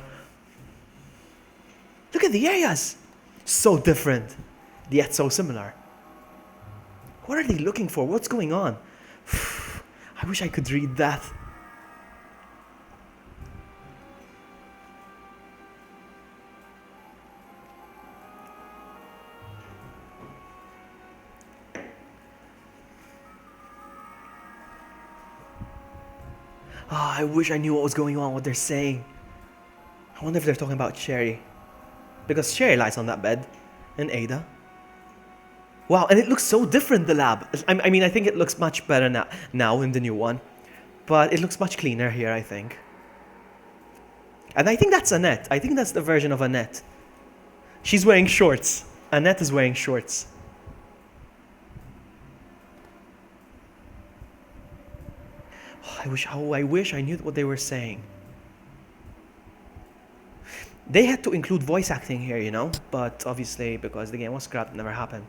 Look at the areas! So different, yet so similar. What are they looking for? What's going on? I wish I could read that. I wish I knew what was going on, what they're saying. I wonder if they're talking about Sherry. Because Sherry lies on that bed. And Ada. Wow, and it looks so different, the lab. I mean, I think it looks much better now in the new one. But it looks much cleaner here, I think. And I think that's Annette. I think that's the version of Annette. She's wearing shorts. Annette is wearing shorts. I wish I knew what they were saying. They had to include voice acting here, you know, but obviously because the game was scrapped, it never happened.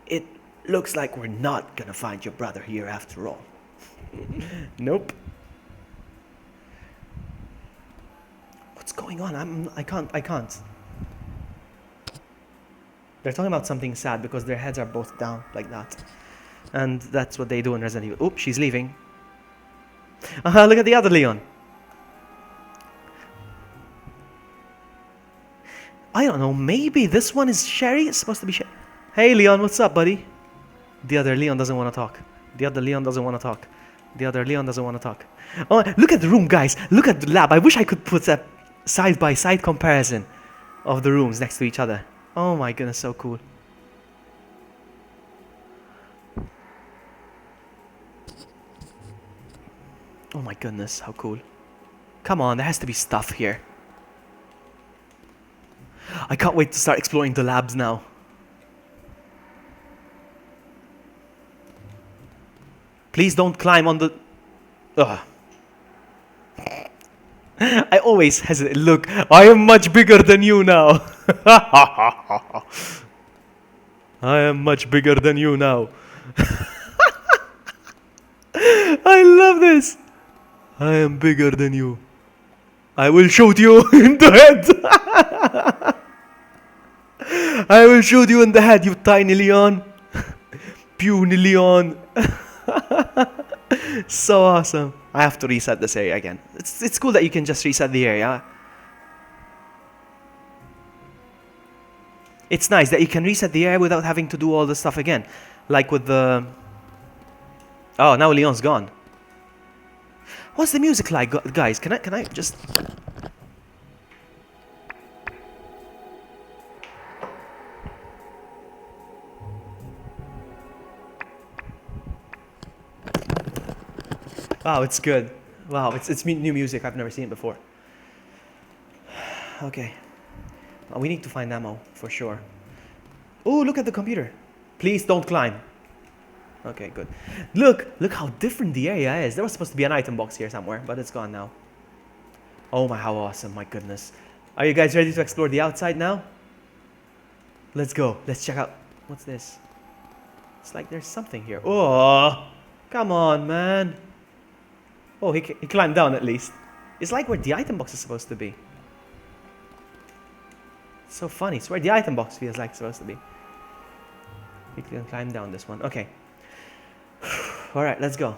It looks like we're not gonna find your brother here after all. Nope. What's going on? I can't. They're talking about something sad because their heads are both down like that. And that's what they do in Resident Evil. Oops, she's leaving. Look at the other Leon. I don't know, maybe this one is Sherry? It's supposed to be Sherry. Hey Leon, what's up, buddy? The other Leon doesn't want to talk. The other Leon doesn't want to talk. The other Leon doesn't want to talk. Oh, look at the room, guys. Look at the lab. I wish I could put a side-by-side comparison of the rooms next to each other. Oh my goodness, so cool. Oh my goodness, how cool. Come on, there has to be stuff here. I can't wait to start exploring the labs now. Please don't climb on the... Ugh. I always hesitate. Look, I am much bigger than you now. I am much bigger than you now. I love this. I am bigger than you. I will shoot you in the head. I will shoot you in the head, you tiny Leon. Puny Leon. So awesome. I have to reset this area again. It's cool that you can just reset the area. It's nice that you can reset the area without having to do all the stuff again. Like with the... Oh, now Leon's gone. What's the music like, guys? Can I just... Wow, it's good. Wow, it's new music. I've never seen it before. Okay. Oh, we need to find ammo, for sure. Oh, look at the computer. Please don't climb. Okay, good. Look how different the area is. There was supposed to be an item box here somewhere, but it's gone now. Oh my, how awesome, my goodness. Are you guys ready to explore the outside now? Let's go. Let's check out. What's this? It's like there's something here. Oh, come on, man. Oh, he climbed down at least. It's like where the item box is supposed to be. It's so funny. It's where the item box feels like it's supposed to be. We can climb down this one. Okay. Alright, let's go.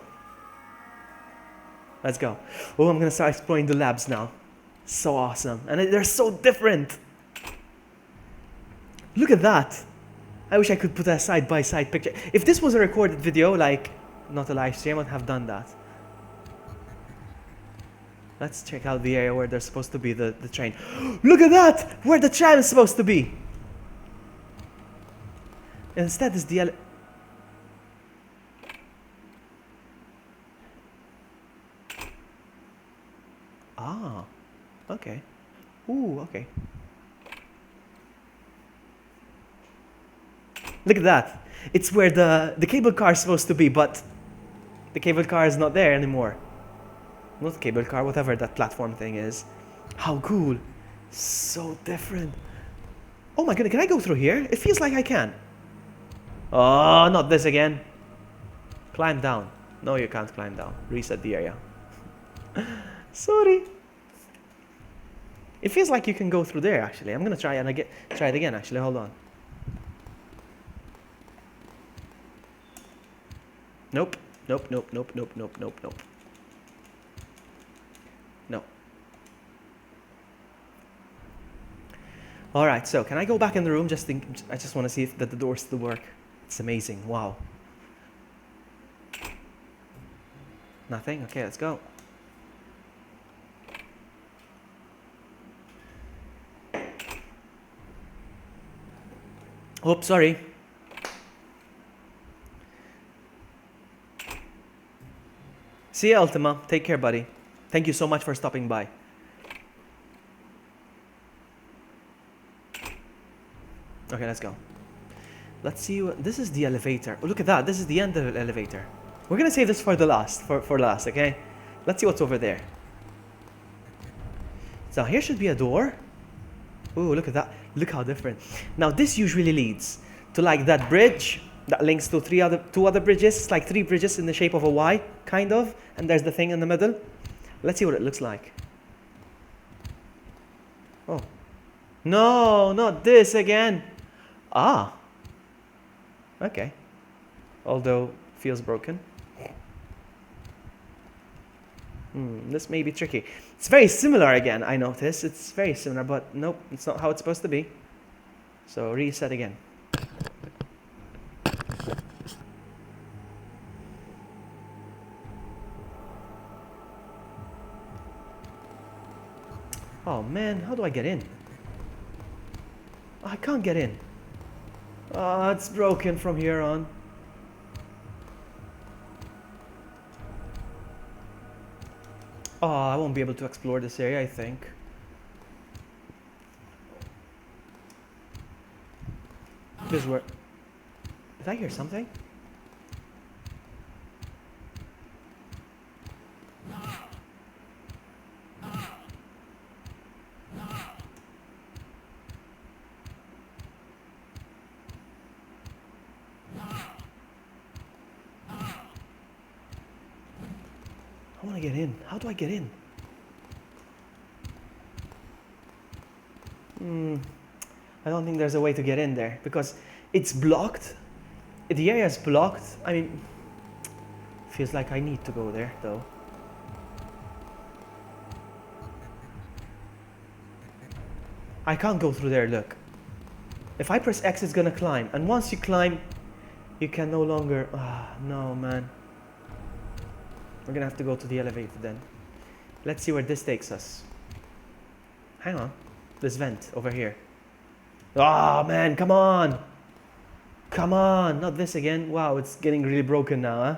Let's go. Oh, I'm gonna start exploring the labs now. So awesome. And they're so different. Look at that. I wish I could put a side-by-side picture. If this was a recorded video, like, not a live stream, I'd have done that. Let's check out the area where there's supposed to be the train. Look at that! Where the tram is supposed to be! Instead is the... Ah, okay. Ooh, okay. Look at that. It's where the cable car is supposed to be, but the cable car is not there anymore. Not cable car, whatever that platform thing is. How cool. So different. Oh my goodness, can I go through here? It feels like I can. Oh, not this again. Climb down. No, you can't climb down. Reset the area. Sorry. It feels like you can go through there, actually. I'm gonna try it again, actually. Hold on. Nope. Nope, nope, nope, nope, nope, nope, nope. No. Alright, so can I go back in the room? I just want to see if the doors still work. It's amazing. Wow. Nothing? Okay, let's go. Oops, sorry. See you, Ultima. Take care, buddy. Thank you so much for stopping by. Okay, let's go. Let's see what... This is the elevator. Oh, look at that. This is the end of the elevator. We're going to save this for the last, for last, okay? Let's see what's over there. So here should be a door. Ooh, look at that. Look how different. Now, this usually leads to like that bridge that links to two other bridges. It's like 3 bridges in the shape of a Y, kind of. And there's the thing in the middle. Let's see what it looks like. Oh. No, not this again. Ah. Okay. Although, feels broken. This may be tricky. It's very similar again, I notice. It's very similar, but nope, it's not how it's supposed to be. So, reset again. Oh man, how do I get in? I can't get in. Oh, it's broken from here on. Oh, I won't be able to explore this area, I think. is where... Did I hear something? I want to get in. How do I get in? I don't think there's a way to get in there because it's blocked. The area is blocked. I mean, feels like I need to go there though. I can't go through there, look. If I press X, it's gonna climb. And once you climb, you can no longer... Ah, no, man. We're gonna have to go to the elevator then. Let's see where this takes us. Hang on. This vent over here. Oh, man, come on. Come on, not this again. Wow, it's getting really broken now, huh?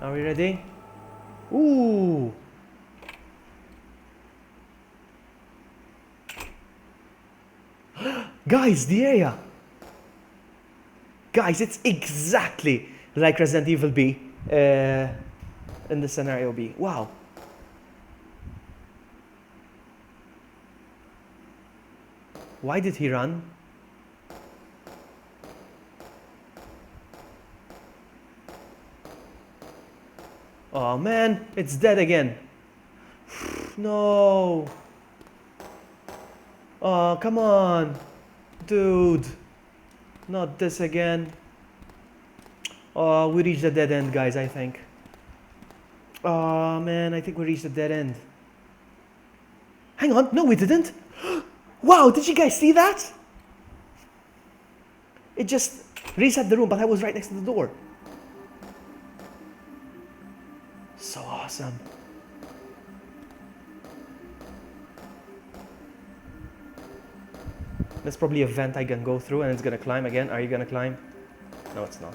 Are we ready? Ooh. Guys, the area. Guys, it's exactly like Resident Evil B in the scenario B. Wow. Why did he run? Oh man, it's dead again. No. Oh, come on. Dude. Not this again. Oh, we reached the dead end, guys, I think. Oh man, I think we reached the dead end. Hang on, no we didn't. Wow, did you guys see that? It just reset the room, but I was right next to the door. So awesome. There's probably a vent I can go through and it's gonna climb again. Are you gonna climb? No, it's not.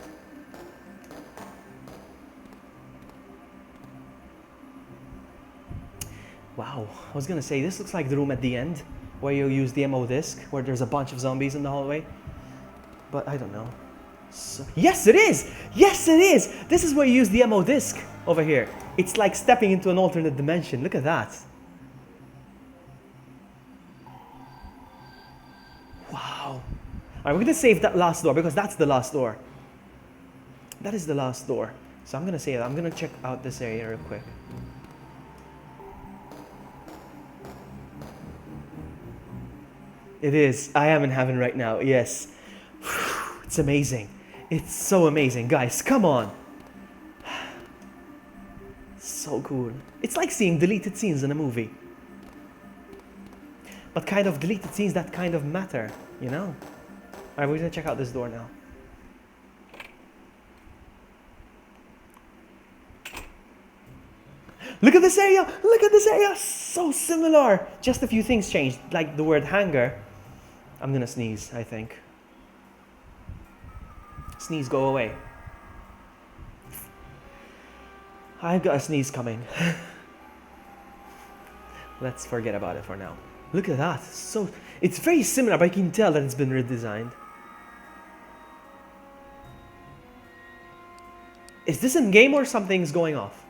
Wow, I was gonna say, this looks like the room at the end where you use the ammo disc, where there's a bunch of zombies in the hallway. But I don't know. So, yes, it is! Yes, it is! This is where you use the ammo disc over here. It's like stepping into an alternate dimension. Look at that. Wow. Alright, we're gonna save that last door because that's the last door. That is the last door. So I'm gonna save that. I'm gonna check out this area real quick. It is. I am in heaven right now. Yes. It's amazing. It's so amazing. Guys, come on. So cool. It's like seeing deleted scenes in a movie. But kind of deleted scenes that kind of matter, you know? Alright, we're gonna check out this door now. Look at this area! Look at this area! So similar! Just a few things changed, like the word hangar. I'm gonna sneeze, I think. Sneeze, go away. I've got a sneeze coming. Let's forget about it for now. Look at that. So it's very similar, but you can tell that it's been redesigned. Is this in game or something's going off?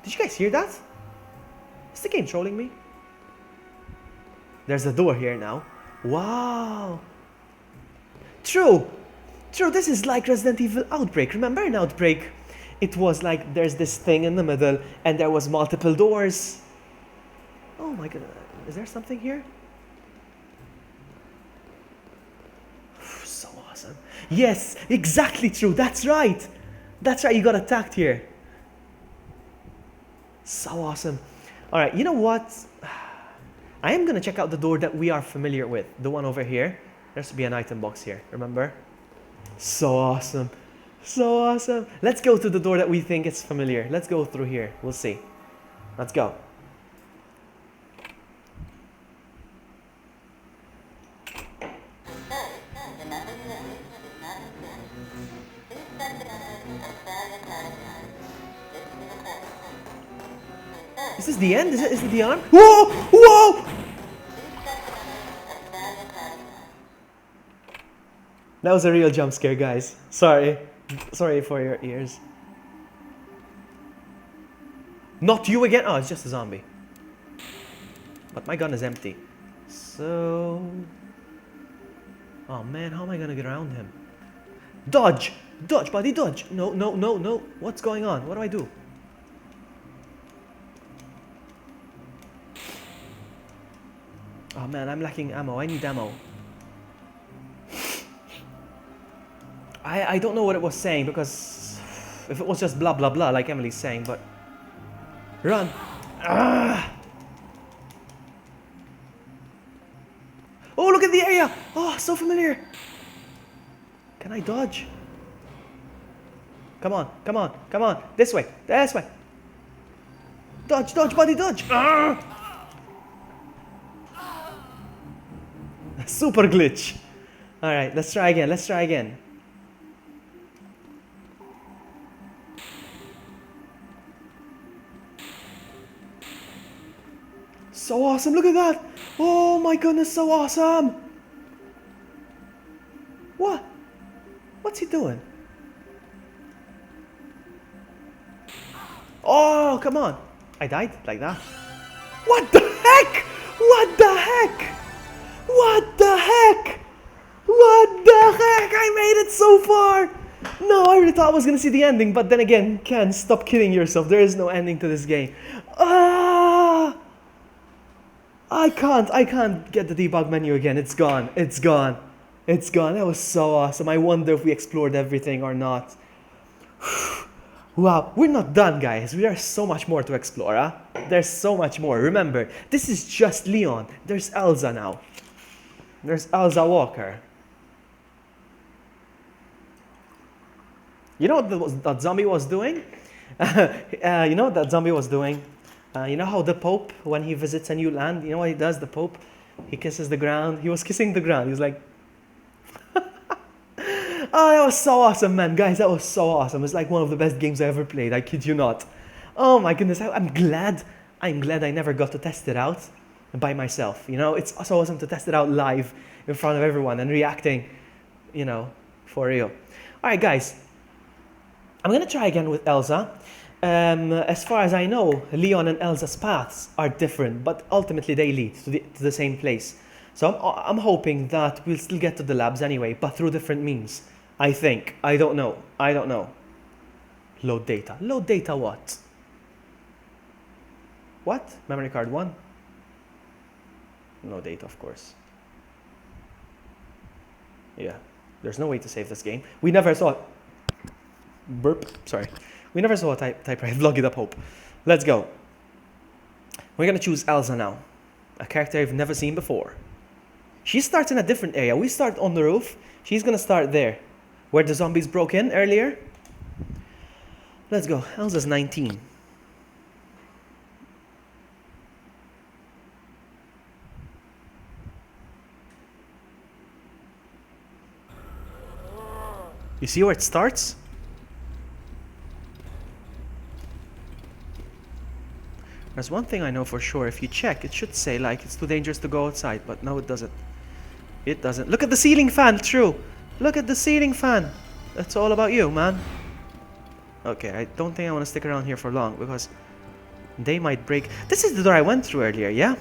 Did you guys hear that? Is the game trolling me? There's a door here now. Wow. True. True, this is like Resident Evil Outbreak. Remember in Outbreak? It was like there's this thing in the middle and there was multiple doors. Oh my god. Is there something here? So awesome. Yes, exactly true. That's right. That's right. You got attacked here. So awesome. All right. You know what? I am going to check out the door that we are familiar with. The one over here. There should be an item box here. Remember? So awesome. So awesome. Let's go to the door that we think is familiar. Let's go through here. We'll see. Let's go. Is this the end? Is it the arm? Whoa! Whoa! That was a real jump scare, guys. Sorry. Sorry for your ears. Not you again? Oh, it's just a zombie. But my gun is empty. So... Oh man, how am I gonna get around him? Dodge! Dodge, buddy, dodge! No, no, no, no. What's going on? What do I do? Oh man, I'm lacking ammo. I need ammo. I don't know what it was saying, because if it was just blah blah blah like Emily's saying, but... Run! Ah! Oh, look at the area! Oh, so familiar! Can I dodge? Come on, come on, come on! This way, this way! Dodge, dodge, buddy, dodge! Ah! Super glitch! Alright, let's try again, let's try again. So awesome, look at that! Oh my goodness, so awesome! What? What's he doing? Oh, come on! I died like that. What the heck? What the heck? What the heck? What the heck? I made it so far! No, I really thought I was gonna see the ending, but then again, Ken, stop kidding yourself. There is no ending to this game. Ah! I can't get the debug menu again. It's gone. It's gone. It's gone. That was so awesome. I wonder if we explored everything or not. Wow, we're not done, guys. There's so much more to explore, huh? There's so much more. Remember, this is just Leon. There's Elsa now. There's Elsa Walker. You know what that zombie was doing? You know what that zombie was doing? You know how the Pope, when he visits a new land, you know what he does, the Pope? He kisses the ground. He was kissing the ground. He was like... Oh, that was so awesome, man. Guys, that was so awesome. It's like one of the best games I ever played. I kid you not. Oh my goodness, I'm glad I never got to test it out by myself. You know, it's so awesome to test it out live in front of everyone and reacting, you know, for real. All right, guys. I'm going to try again with Elsa. As far as I know, Leon and Elsa's paths are different, but ultimately they lead to the same place. So I'm hoping that we'll still get to the labs anyway, but through different means. I think. I don't know. I don't know. Load data. Load data what? What? Memory card 1? No data, of course. Yeah. There's no way to save this game. We never saw... Burp. Sorry. We never saw a typewriter. Vlog it up, hope. Let's go. We're going to choose Elsa now. A character I've never seen before. She starts in a different area. We start on the roof. She's going to start there. Where the zombies broke in earlier. Let's go. Elsa's 19. You see where it starts? There's one thing I know for sure. If you check, it should say like it's too dangerous to go outside, but no, it doesn't. It doesn't. Look at the ceiling fan, true. Look at the ceiling fan. That's all about you, man. Okay, I don't think I want to stick around here for long because they might break. This is the door I went through earlier, yeah?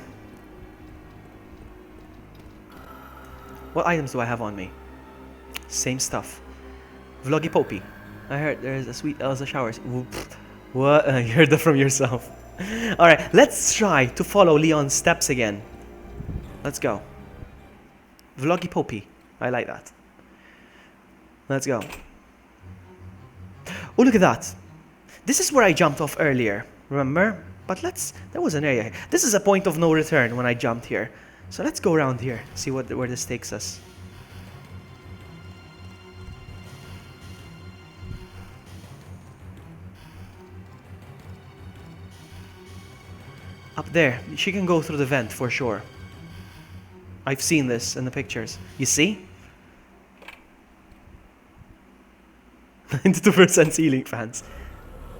What items do I have on me? Same stuff. Vloggy Popey. I heard there's a sweet Elsa showers. What? You heard that from yourself. Alright, let's try to follow Leon's steps again. Let's go. Vloggy Popey. I like that. Let's go. Oh, look at that. This is where I jumped off earlier. Remember? But there was an area here. This is a point of no return when I jumped here. So let's go around here. See where this takes us. Up there. She can go through the vent for sure. I've seen this in the pictures. You see? 92% ceiling fans.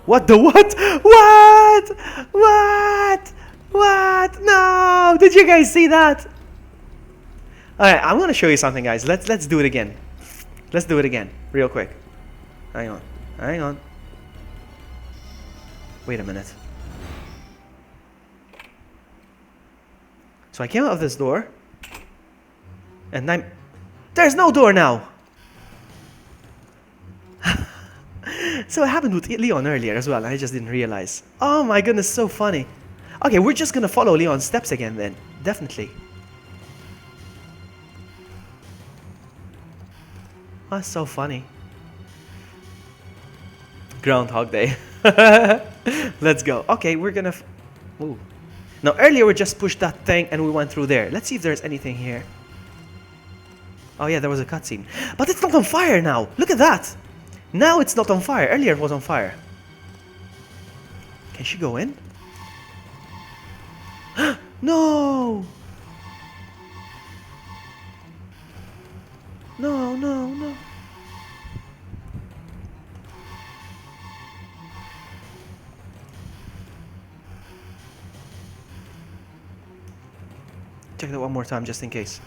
What the what? What? What? What? No! Did you guys see that? Alright, I'm gonna show you something, guys. Let's do it again. Let's do it again, real quick. Hang on. Hang on. Wait a minute. So I came out of this door. And there's no door now! So it happened with Leon earlier as well, and I just didn't realize. Oh my goodness, so funny. Okay, we're just gonna follow Leon's steps again then. Definitely. That's so funny. Groundhog Day. Let's go. Okay, we're gonna... Ooh. Now, earlier we just pushed that thing and we went through there. Let's see if there's anything here. Oh yeah, there was a cutscene. But it's not on fire now. Look at that. Now it's not on fire. Earlier it was on fire. Can she go in? No! No, no, no. Check that one more time just in case.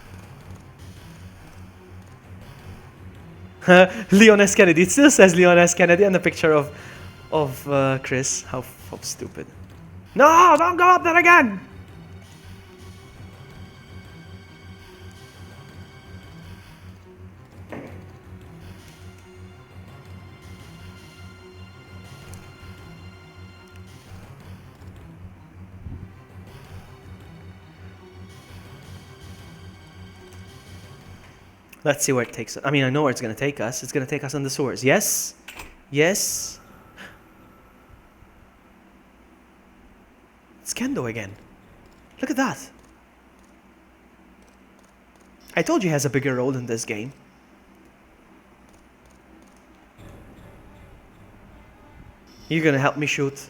Leon S. Kennedy. It still says Leon S. Kennedy on the picture of Chris. How stupid. No, don't go up there again! Let's see where it takes us. I mean, I know where it's going to take us. It's going to take us on the sewers. Yes? Yes? It's Kendo again. Look at that. I told you he has a bigger role in this game. You're going to help me shoot.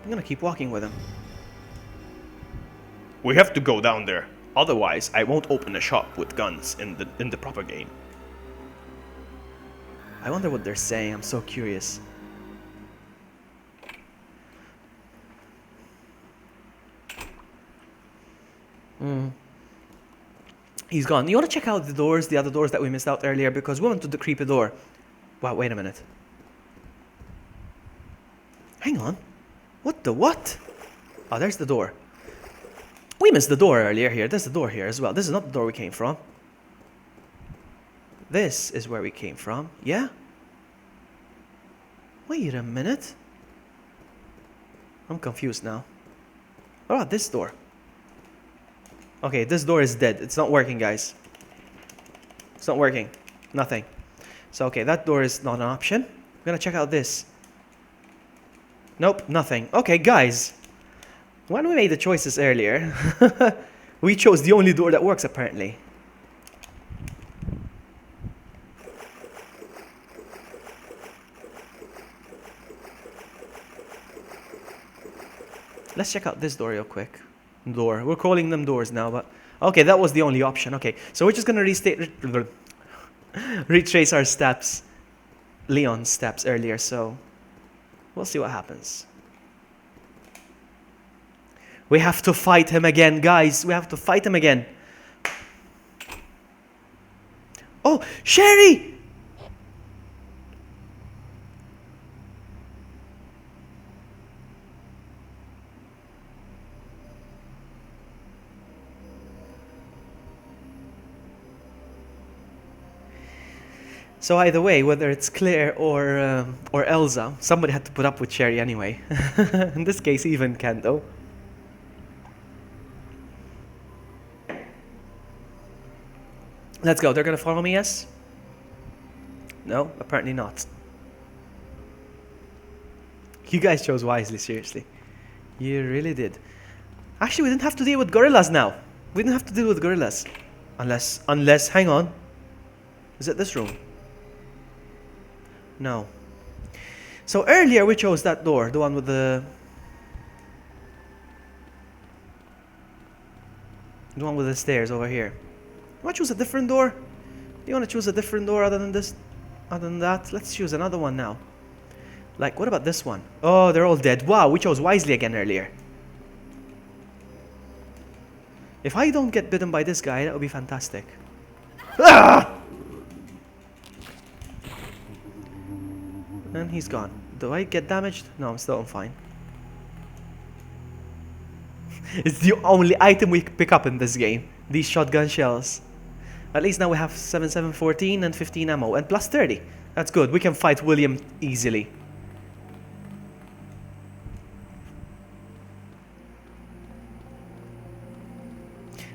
I'm going to keep walking with him. We have to go down there. Otherwise, I won't open a shop with guns in the proper game. I wonder what they're saying. I'm so curious. He's gone. You want to check out the doors, the other doors that we missed out earlier, because we went to the creepy door. Wow, wait a minute. Hang on. What the what? Oh, there's the door. We missed the door earlier here. There's the door here as well. This is not the door we came from. This is where we came from. Yeah? Wait a minute. I'm confused now. What about this door? Okay, this door is dead. It's not working, guys. It's not working. Nothing. So, okay, that door is not an option. We're gonna check out this. Nope, nothing. Okay, guys. When we made the choices earlier, we chose the only door that works, apparently. Let's check out this door real quick. Door. We're calling them doors now, but... Okay, that was the only option. Okay, so we're just going to retrace our steps. Leon's steps earlier, so... We'll see what happens. We have to fight him again, guys. We have to fight him again. Oh, Sherry! So either way, whether it's Claire or Elsa, somebody had to put up with Sherry anyway. In this case, even Kendo. Let's go. They're going to follow me, yes? No? Apparently not. You guys chose wisely, seriously. You really did. Actually, we didn't have to deal with gorillas now. We didn't have to deal with gorillas. Unless, hang on. Is it this room? No. So earlier we chose that door, the one with the stairs over here. You want to choose a different door? Do you want to choose a different door other than this? Other than that, let's choose another one now. Like, what about this one? Oh, they're all dead. Wow, we chose wisely again earlier. If I don't get bitten by this guy, that would be fantastic. Ah! And he's gone. Do I get damaged? No, I'm still fine. It's the only item we pick up in this game. These shotgun shells. At least now we have 7, 14 and 15 ammo. And plus 30. That's good. We can fight William easily.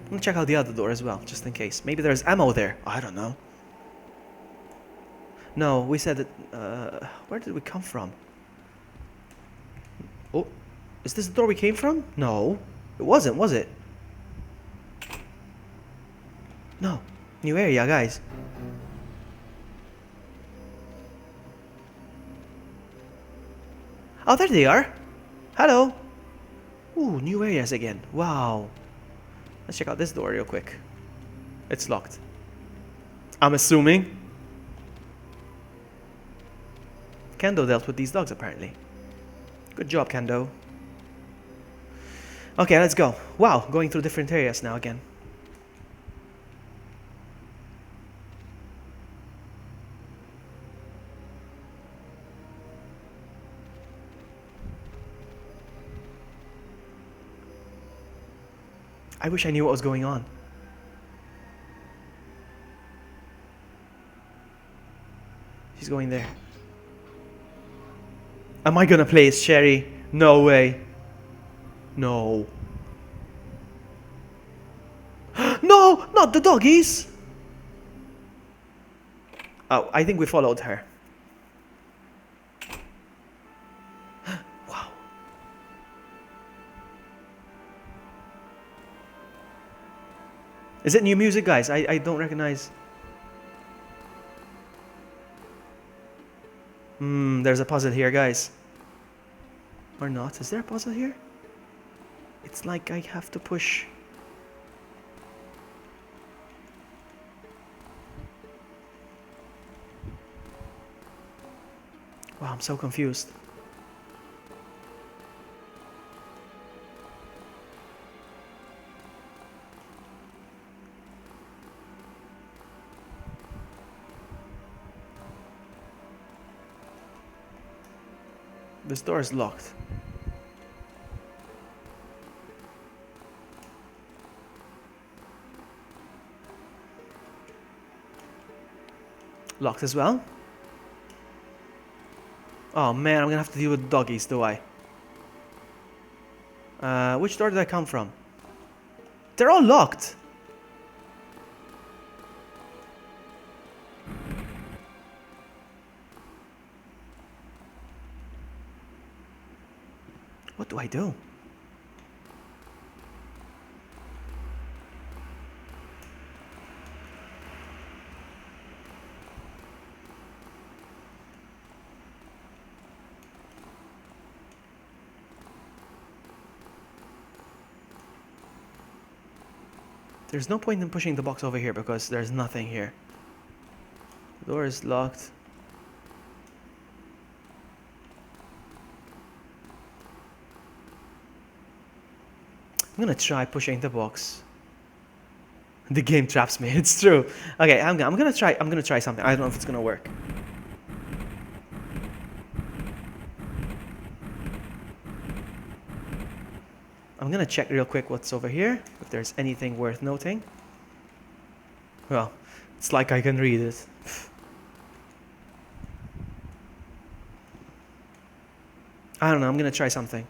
I'm gonna check out the other door as well, just in case. Maybe there's ammo there. I don't know. No, we said that... where did we come from? Oh, is this the door we came from? No, it wasn't, was it? No, new area, guys. Oh, there they are. Hello. Ooh, new areas again. Wow. Let's check out this door real quick. It's locked. I'm assuming. Kendo dealt with these dogs, apparently. Good job, Kendo. Okay, let's go. Wow, going through different areas now again. I wish I knew what was going on. She's going there. Am I gonna play as Sherry? No way. No. No, not the doggies. Oh, I think we followed her. Wow. Is it new music, guys? I don't recognize. There's a puzzle here, guys. Or not. Is there a puzzle here? It's like I have to push. Wow, I'm so confused. This door is locked. Locked as well. Oh man, I'm gonna have to deal with doggies, do I? Which door did I come from? They're all locked. What do I do? There's no point in pushing the box over here because there's nothing here. The door is locked. I'm gonna try pushing the box. The game traps me. It's true. Okay, I'm gonna try something. I don't know if it's gonna work. I'm gonna check real quick what's over here, if there's anything worth noting. Well, it's like I can read it. I don't know, I'm gonna try something.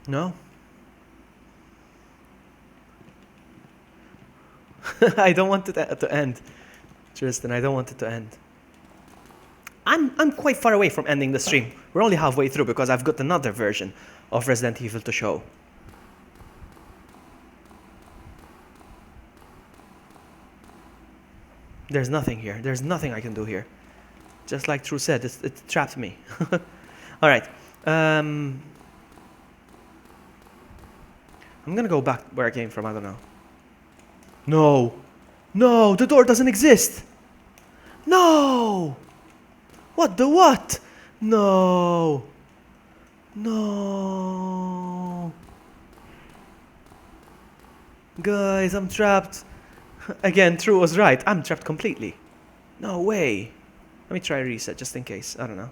No? I don't want it to end. Tristan, I don't want it to end. I'm quite far away from ending the stream. We're only halfway through because I've got another version of Resident Evil to show. There's nothing here. There's nothing I can do here. Just like True said, it trapped me. All right. I'm gonna go back where I came from. I don't know. No. No, the door doesn't exist. No. What the what? No. No. Guys, I'm trapped. Again, True was right. I'm trapped completely. No way. Let me try reset just in case. I don't know.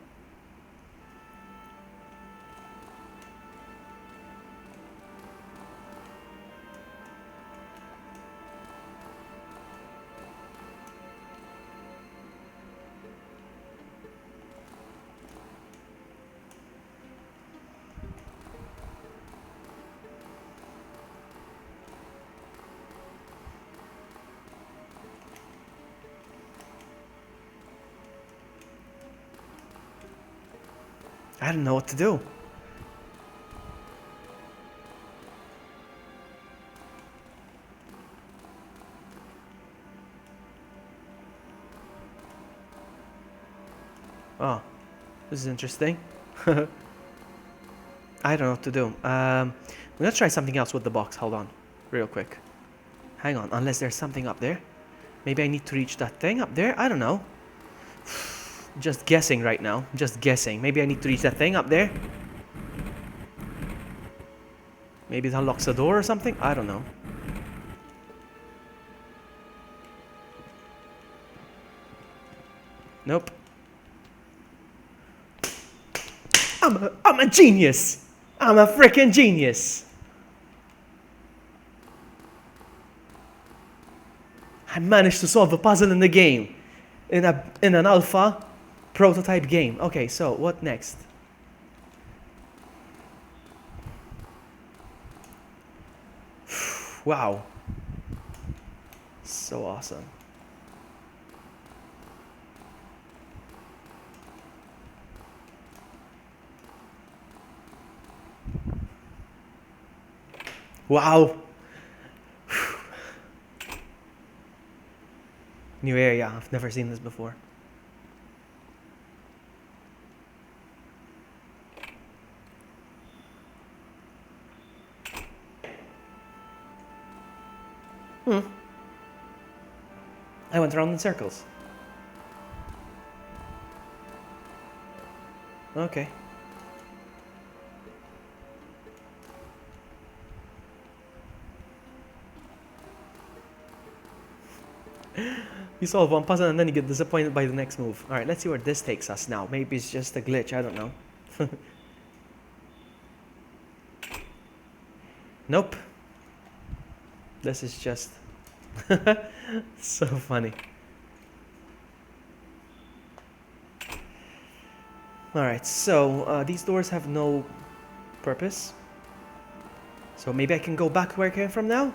I don't know what to do. Oh, this is interesting. I don't know what to do. I'm gonna try something else with the box. Hold on, real quick. Hang on, unless there's something up there. Maybe I need to reach that thing up there. I don't know. Just guessing right now. Just guessing. Maybe I need to reach that thing up there. Maybe it unlocks a door or something. I don't know. Nope. I'm a genius. I'm a freaking genius. I managed to solve a puzzle in the game. In an alpha prototype game. Okay, so what next? Wow. So awesome. Wow. New area. I've never seen this before. I went around in circles. Okay. You solve one puzzle and then you get disappointed by the next move. Alright, let's see where this takes us now. Maybe it's just a glitch, I don't know. Nope. This is just so funny. Alright, so these doors have no purpose. So maybe I can go back where I came from now?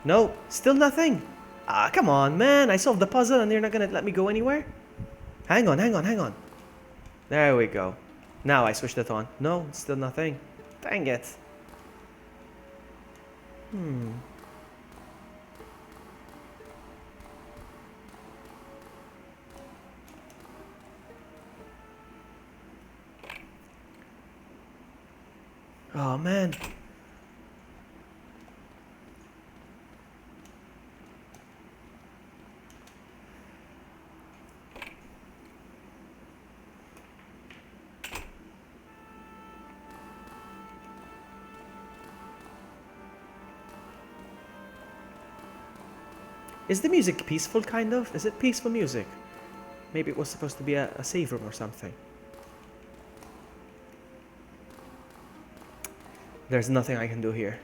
No, still nothing. Ah, come on, man. I solved the puzzle and you're not gonna let me go anywhere? Hang on, hang on, hang on. There we go. Now I switched it on. No, still nothing. Dang it. Oh, man. Is the music peaceful, kind of? Is it peaceful music? Maybe it was supposed to be a save room or something. There's nothing I can do here.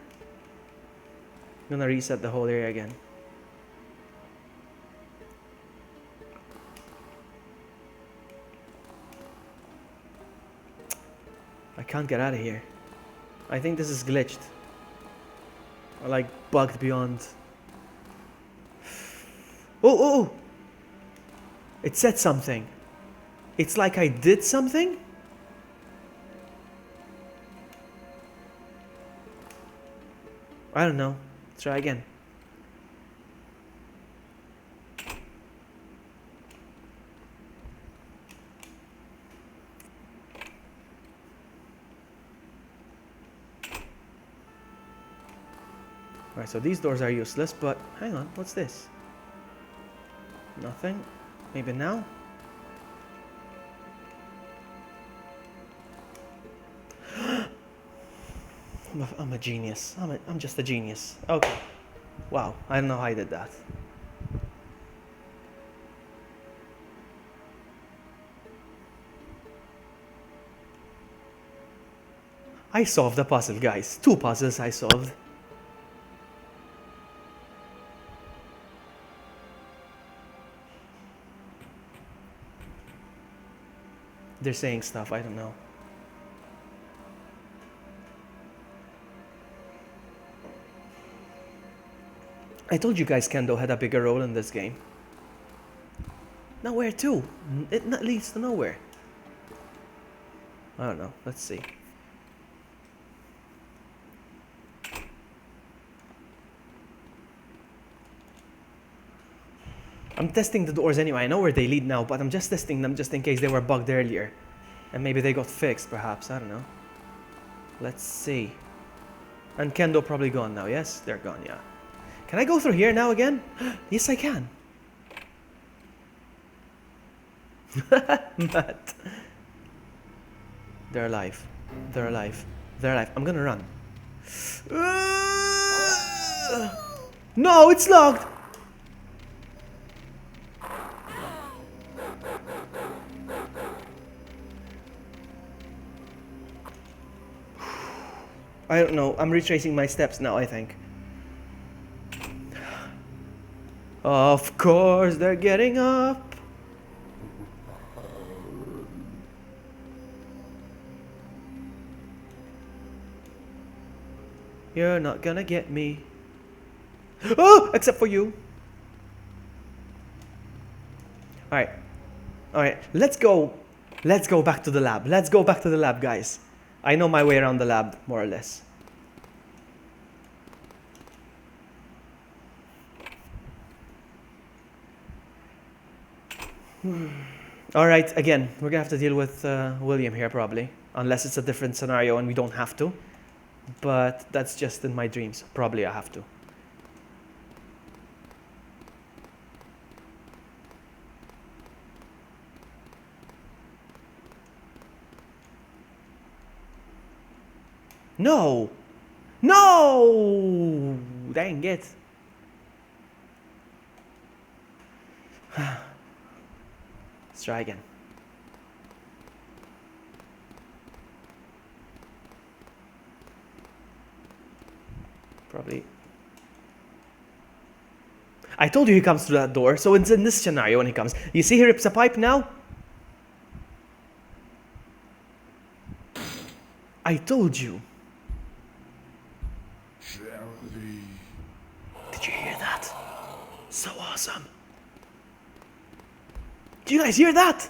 I'm gonna reset the whole area again. I can't get out of here. I think this is glitched. Or like bugged beyond. Oh, oh, oh! It said something. It's like I did something. I don't know. Let's try again. Alright, so these doors are useless, but hang on, what's this? Nothing. Maybe now? I'm a genius. I'm just a genius. Okay. Wow, I don't know how I did that. I solved a puzzle, guys. 2 puzzles I solved. They're saying stuff, I don't know. I told you guys Kendo had a bigger role in this game. Nowhere to? It leads to nowhere. I don't know, let's see. I'm testing the doors anyway. I know where they lead now, but I'm just testing them just in case they were bugged earlier. And maybe they got fixed, perhaps. I don't know. Let's see. And Kendo probably gone now, yes? They're gone, yeah. Can I go through here now again? Yes, I can. Matt. They're alive. They're alive. They're alive. I'm gonna run. No, it's locked! I don't know. I'm retracing my steps now, I think. Of course, they're getting up. You're not gonna get me. Oh, except for you. Alright. Alright, let's go. Let's go back to the lab. Let's go back to the lab, guys. I know my way around the lab, more or less. Alright, again, we're gonna have to deal with William here, probably. Unless it's a different scenario and we don't have to. But that's just in my dreams. Probably I have to. No! No! Dang it. Let's try again. Probably. I told you he comes through that door, so it's in this scenario when he comes. You see he rips a pipe now? I told you. Did you hear that? So awesome. Do you guys hear that?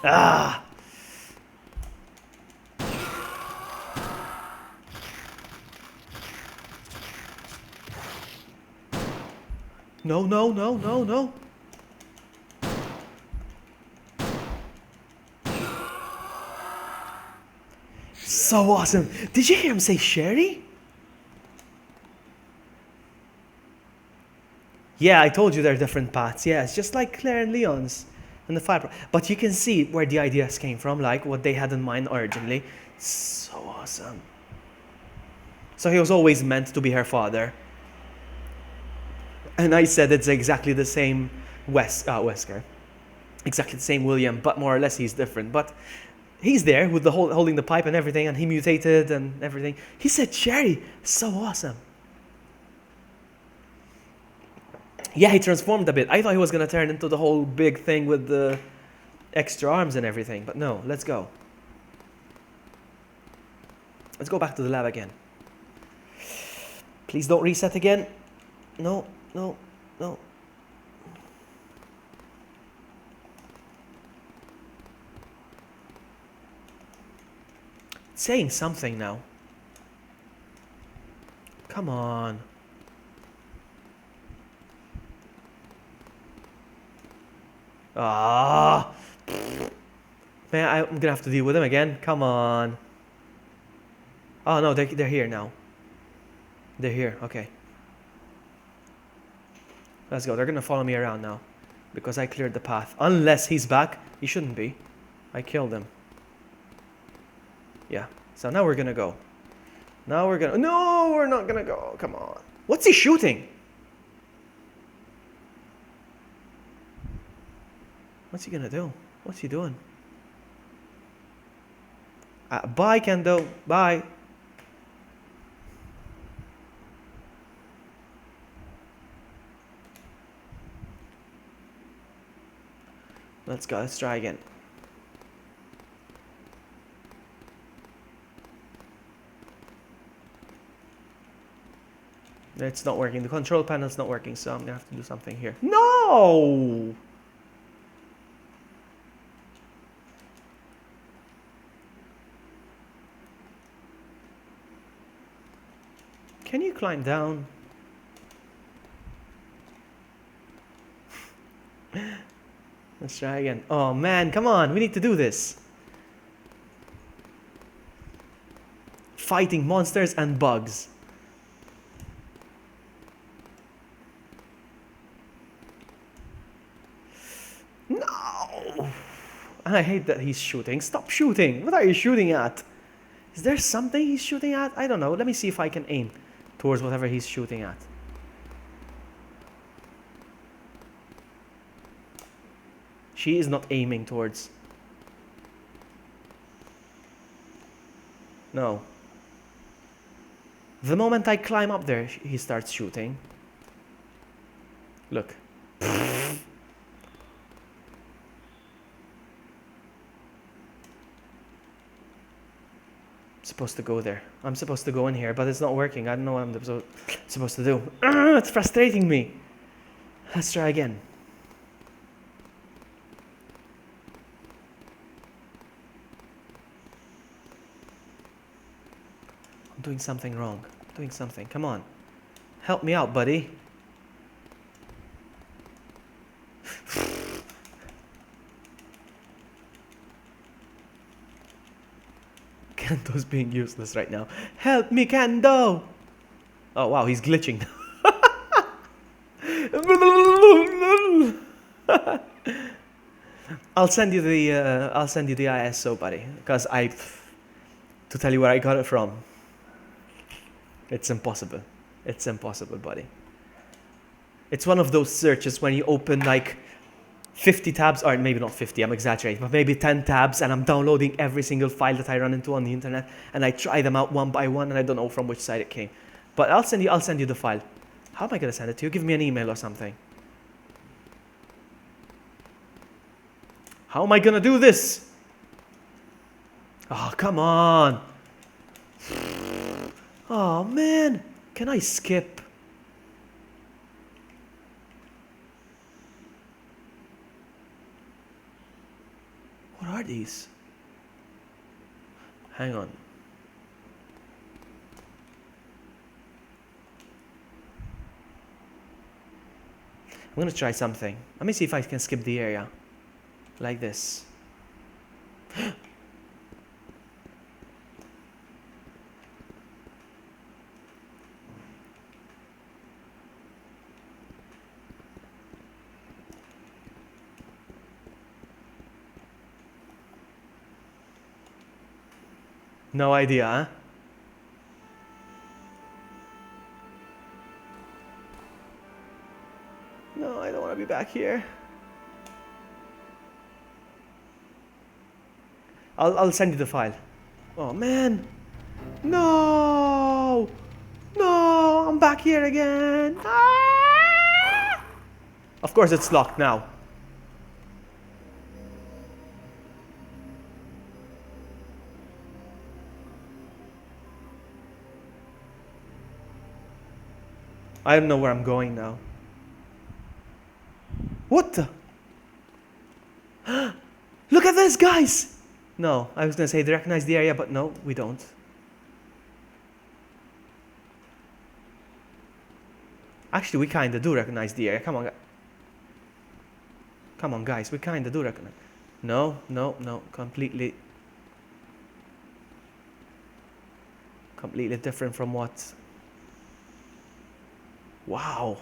Ah! No, no, no, no, no. So awesome. Did you hear him say Sherry? Yeah, I told you they're different paths. Yeah, it's just like Claire and Leon's and the fire. But you can see where the ideas came from, like what they had in mind originally. So awesome. So he was always meant to be her father. And I said it's exactly the same Wesker. Exactly the same William, but more or less he's different. But he's there with the holding the pipe and everything, and he mutated and everything. He said Sherry. So awesome. Yeah, he transformed a bit. I thought he was going to turn into the whole big thing with the extra arms and everything. But no, let's go. Let's go back to the lab again. Please don't reset again. No, no, no. It's saying something now. Come on. Ah. Man, I'm gonna have to deal with him again. Come on. Oh no, they're here now. They're here. Okay. Let's go. They're gonna follow me around now, because I cleared the path. Unless he's back. He shouldn't be. I killed him. Yeah. So now we're gonna go. Now we're gonna. No, we're not gonna go. Come on. What's he shooting? What's he gonna do? What's he doing? Bye, Kendo. Bye. Let's go. Let's try again. It's not working. The control panel's not working, so I'm gonna have to do something here. No! Can you climb down? Let's try again. Oh man, come on, we need to do this. Fighting monsters and bugs. No! And I hate that he's shooting. Stop shooting! What are you shooting at? Is there something he's shooting at? I don't know. Let me see if I can aim towards whatever he's shooting at. She is not aiming towards. No. The moment I climb up there, he starts shooting. Look. Supposed to go there. I'm supposed to go in here, but it's not working. I don't know what I'm supposed to do. It's frustrating me. Let's try again. I'm doing something wrong. I'm doing something. Come on. Help me out, buddy. Kendo's being useless right now. Help me, Kendo! Oh wow, he's glitching. I'll send you the ISO, buddy, because to tell you where I got it from. It's impossible. It's impossible, buddy. It's one of those searches when you open like 50 tabs, or maybe not 50, I'm exaggerating, but maybe 10 tabs, and I'm downloading every single file that I run into on the internet, and I try them out one by one, and I don't know from which side it came. But I'll send you the file. How am I gonna send it to you? Give me an email or something. How am I gonna do this? Oh, come on. Oh man, can I skip? What are these? Hang on. I'm gonna try something. Let me see if I can skip the area. Like this. No idea, huh? No, I don't want to be back here. I'll send you the file. Oh man. No! No! I'm back here again. Ah! Of course it's locked now. I don't know where I'm going now. What the? Look at this, guys! No, I was gonna say they recognize the area, but no, we don't. Actually, we kinda do recognize the area. Come on, come on, guys. We kinda do recognize. No, no, no. Completely different from what? Wow.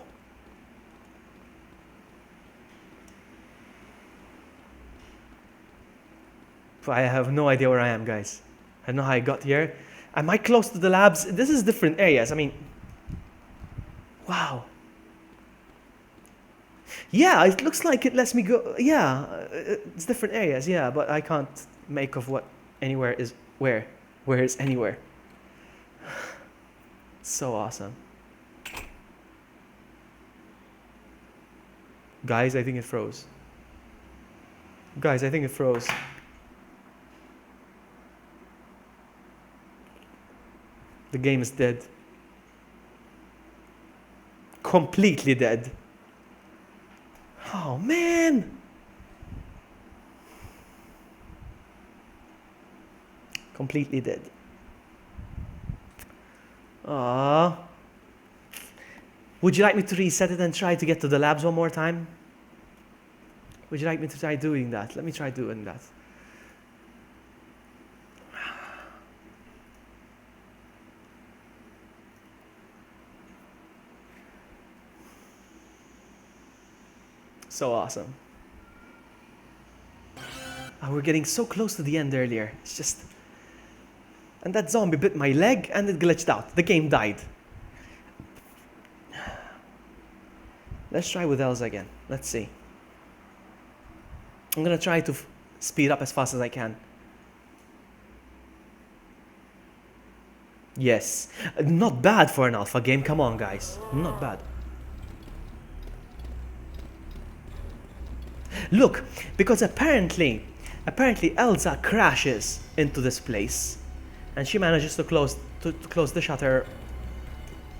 I have no idea where I am, guys. I don't know how I got here. Am I close to the labs? This is different areas. I mean, wow. Yeah, it looks like it lets me go. Yeah, it's different areas. Yeah, but I can't make of what anywhere is where. Where is anywhere? So awesome. Guys, I think it froze. Guys, I think it froze. The game is dead. Completely dead. Oh, man. Completely dead. Ah. Would you like me to reset it and try to get to the labs one more time? Would you like me to try doing that? Let me try doing that. So awesome. Oh, we're getting so close to the end earlier. It's just... And that zombie bit my leg and it glitched out. The game died. Let's try with Elsa again. Let's see. I'm gonna try to speed up as fast as I can. Yes. Not bad for an alpha game. Come on, guys. Not bad. Look, because apparently Elsa crashes into this place, and she manages to close the shutter.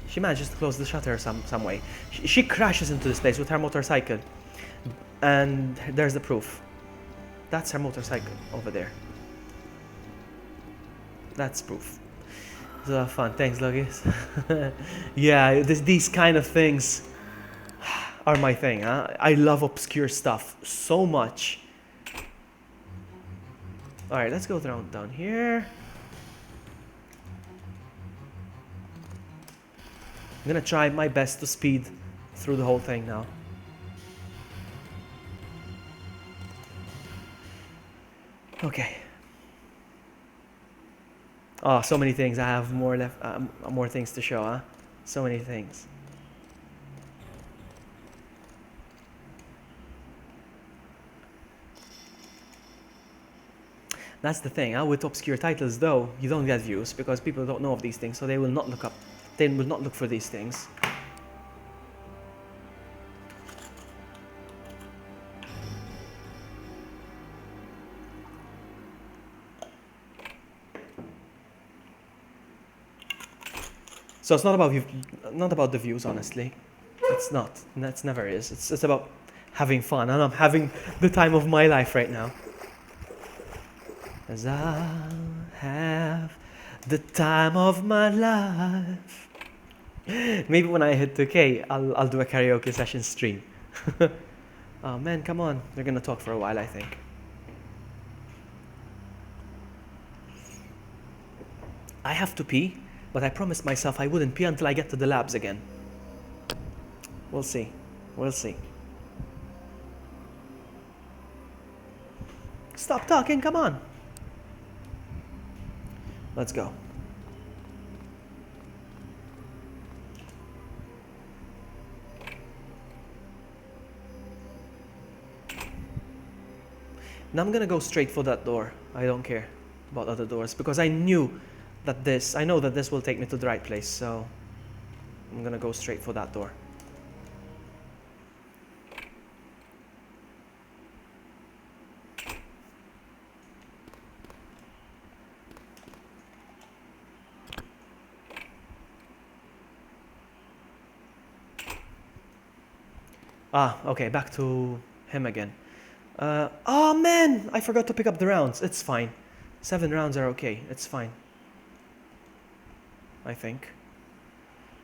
She manages to close the shutter some way. She crashes into this place with her motorcycle, and there's the proof. That's her motorcycle over there. That's proof. So fun. Thanks, Logis. Yeah, these kind of things are my thing. Huh? I love obscure stuff so much. All right, let's go down here. I'm gonna try my best to speed through the whole thing now. Okay. Oh, so many things. I have more left. More things to show. Huh? So many things. That's the thing. Huh? With obscure titles, though, you don't get views because people don't know of these things, so they will not look up. They will not look for these things. So it's not about the views, honestly. It's not. That's never is. It's about having fun, and I'm having the time of my life right now. As I'll have the time of my life. Maybe when I hit 2K, I'll do a karaoke session stream. Oh man, come on. They're gonna talk for a while, I think. I have to pee, but I promised myself I wouldn't pee until I get to the labs again. We'll see. We'll see. Stop talking, come on. Let's go. Now I'm gonna go straight for that door. I don't care about other doors because I know that this will take me to the right place, so I'm gonna go straight for that door. Ah, okay, back to him again. Oh man, I forgot to pick up the rounds. It's fine. 7 rounds are okay. It's fine. I think.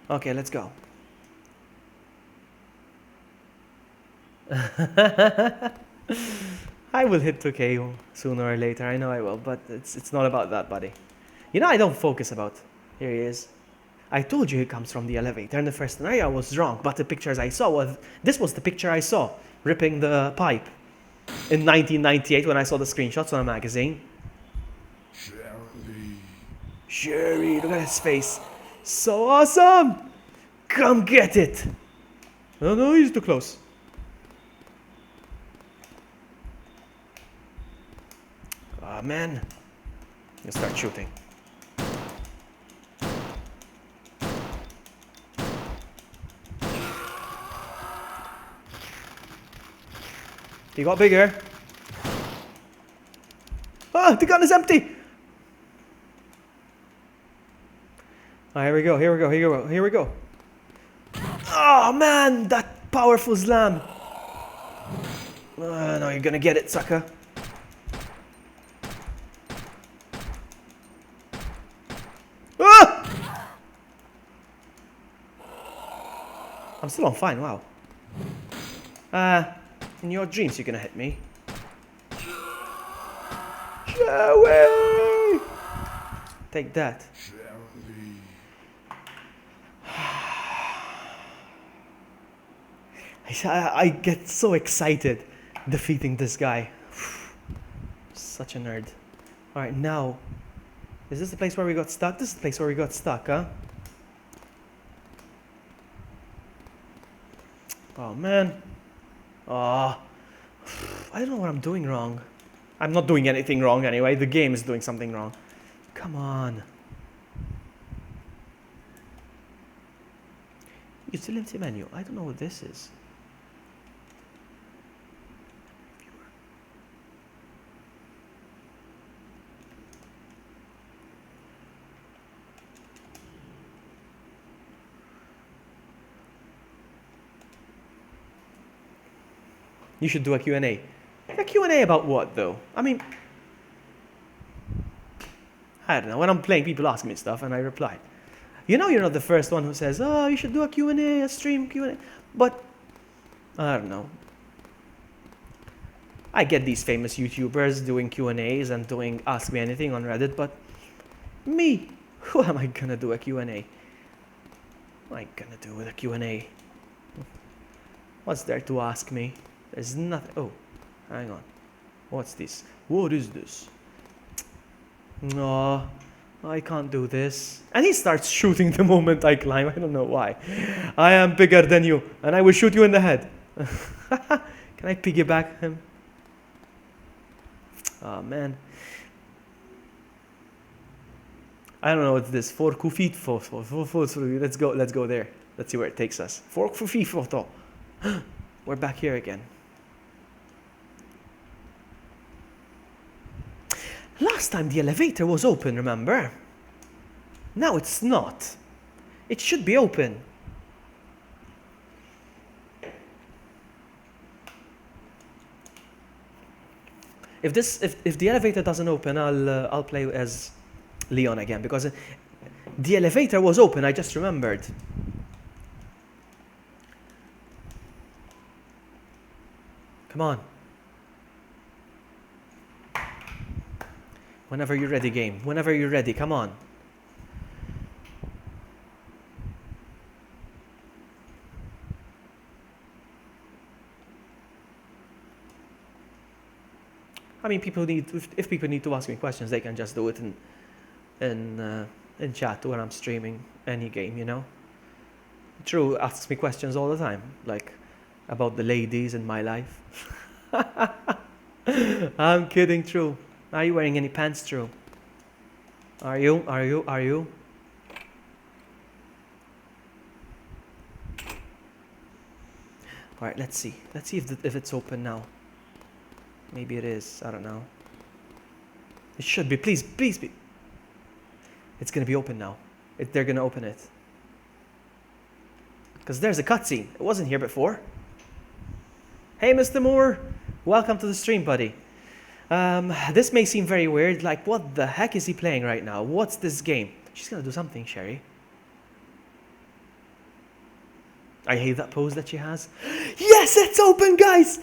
Okay, let's go. I will hit 2K sooner or later. I know I will, but it's not about that, buddy. You know, I don't focus about. Here he is. I told you he comes from the elevator in the first scenario. I was wrong, but the pictures I saw was this was the picture I saw ripping the pipe in 1998 when I saw the screenshots on a magazine. Sherry, look at his face. So awesome! Come get it! No, no, he's too close. Ah, man. You start shooting. He got bigger. Ah, the gun is empty! Ah, here we go, here we go, here we go, here we go. Oh man, that powerful slam. No, you're gonna get it, sucker. Ah! I'm still on fine, wow. In your dreams you're gonna hit me. Joey! Take that. I get so excited defeating this guy. Such a nerd. Alright, now. Is this the place where we got stuck? This is the place where we got stuck, huh? Oh, man. Oh. I don't know what I'm doing wrong. I'm not doing anything wrong anyway. The game is doing something wrong. Come on. Utility menu. I don't know what this is. You should do a Q&A. A Q&A about what, though? I mean, I don't know. When I'm playing, people ask me stuff, and I reply. You know you're not the first one who says, oh, you should do a Q&A, a stream Q&A. But, I don't know. I get these famous YouTubers doing Q&As and doing Ask Me Anything on Reddit, but me, who am I gonna do a Q&A? What am I gonna do with a Q&A? What's there to ask me? There's nothing. Oh, hang on. What's this? What is this? No, I can't do this. And he starts shooting the moment I climb. I don't know why. I am bigger than you, and I will shoot you in the head. Can I piggyback him? Oh, man. I don't know what's this. 4 feet. Let's go there. Let's see where it takes us. 4 feet. We're back here again. Last time the elevator was open, remember? Now it's not. It should be open. If the elevator doesn't open, I'll play as Leon again, because the elevator was open. I just remembered. Come on. Whenever you're ready, game. Whenever you're ready, come on. I mean, people need, if people need to ask me questions, they can just do it in chat when I'm streaming any game, you know. True asks me questions all the time, like about the ladies in my life. I'm kidding, True. Are you wearing any pants, True? Are you? All right, let's see. Let's see if it's open now. Maybe it is. I don't know. It should be. Please be. It's gonna be open now. They're gonna open it. Because there's a cutscene. It wasn't here before. Hey, Mr. Moore. Welcome to the stream, buddy. This may seem very weird. Like, what the heck is he playing right now? What's this game? She's gonna do something, Sherry. I hate that pose that she has. Yes, it's open, guys!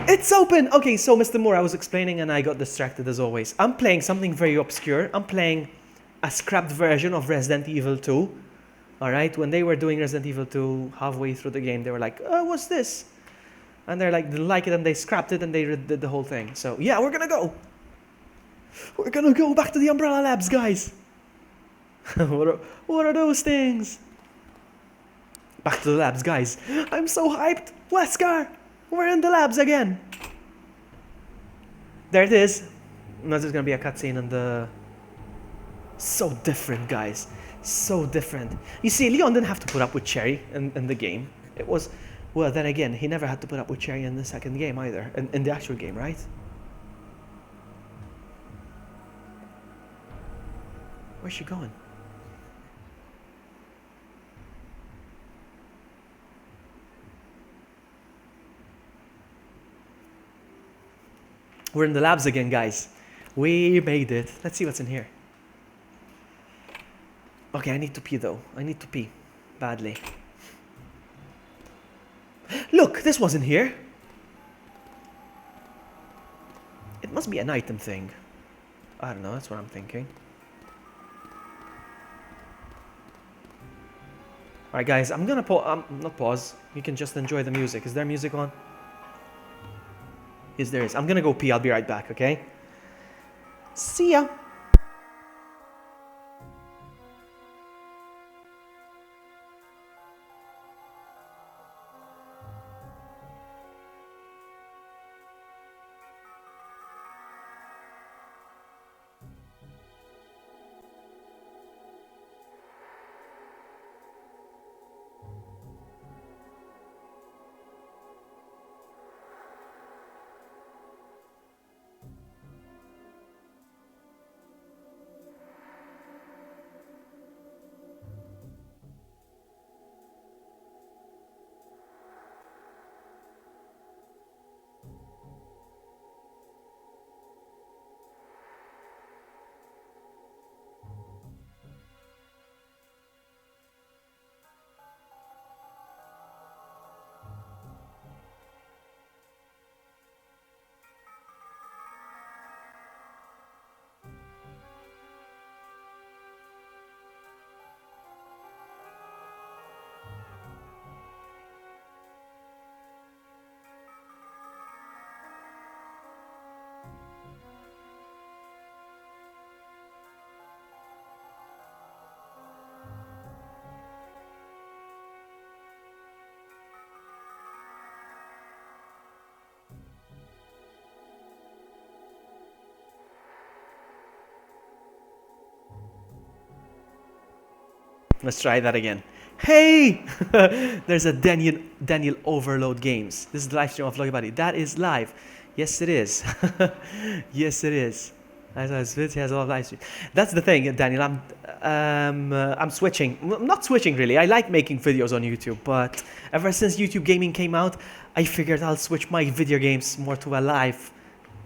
It's open! Okay, so Mr. Moore, I was explaining and I got distracted as always. I'm playing something very obscure. I'm playing a scrapped version of Resident Evil 2. Alright, when they were doing Resident Evil 2 halfway through the game, they were like, oh, what's this? And they're like, they didn't like it and they scrapped it and they did the whole thing. So yeah, we're gonna go. We're gonna go back to the Umbrella Labs, guys. what are those things? Back to the labs, guys. I'm so hyped. Wesker, we're in the labs again. There it is. Now there's gonna be a cutscene and the... So different, guys. So different. You see, Leon didn't have to put up with Cherry in the game. It was... Well, then again, he never had to put up with Cherry in the second game either. In the actual game, right? Where's she going? We're in the labs again, guys. We made it. Let's see what's in here. Okay, I need to pee though. I need to pee. Badly. Look, this wasn't here. It must be an item thing. I don't know, that's what I'm thinking. Alright guys, I'm gonna not pause. You can just enjoy the music. Is there music on? Yes, there is. I'm gonna go pee. I'll be right back, okay? See ya! Let's try that again. Hey! There's a Daniel Overload Games. This is the live stream of Lucky Buddy. That is live. Yes, it is. Yes, it is. He has a lot of live streams. That's the thing, Daniel. I'm switching. I'm not switching really. I like making videos on YouTube, but ever since YouTube Gaming came out, I figured I'll switch my video games more to a live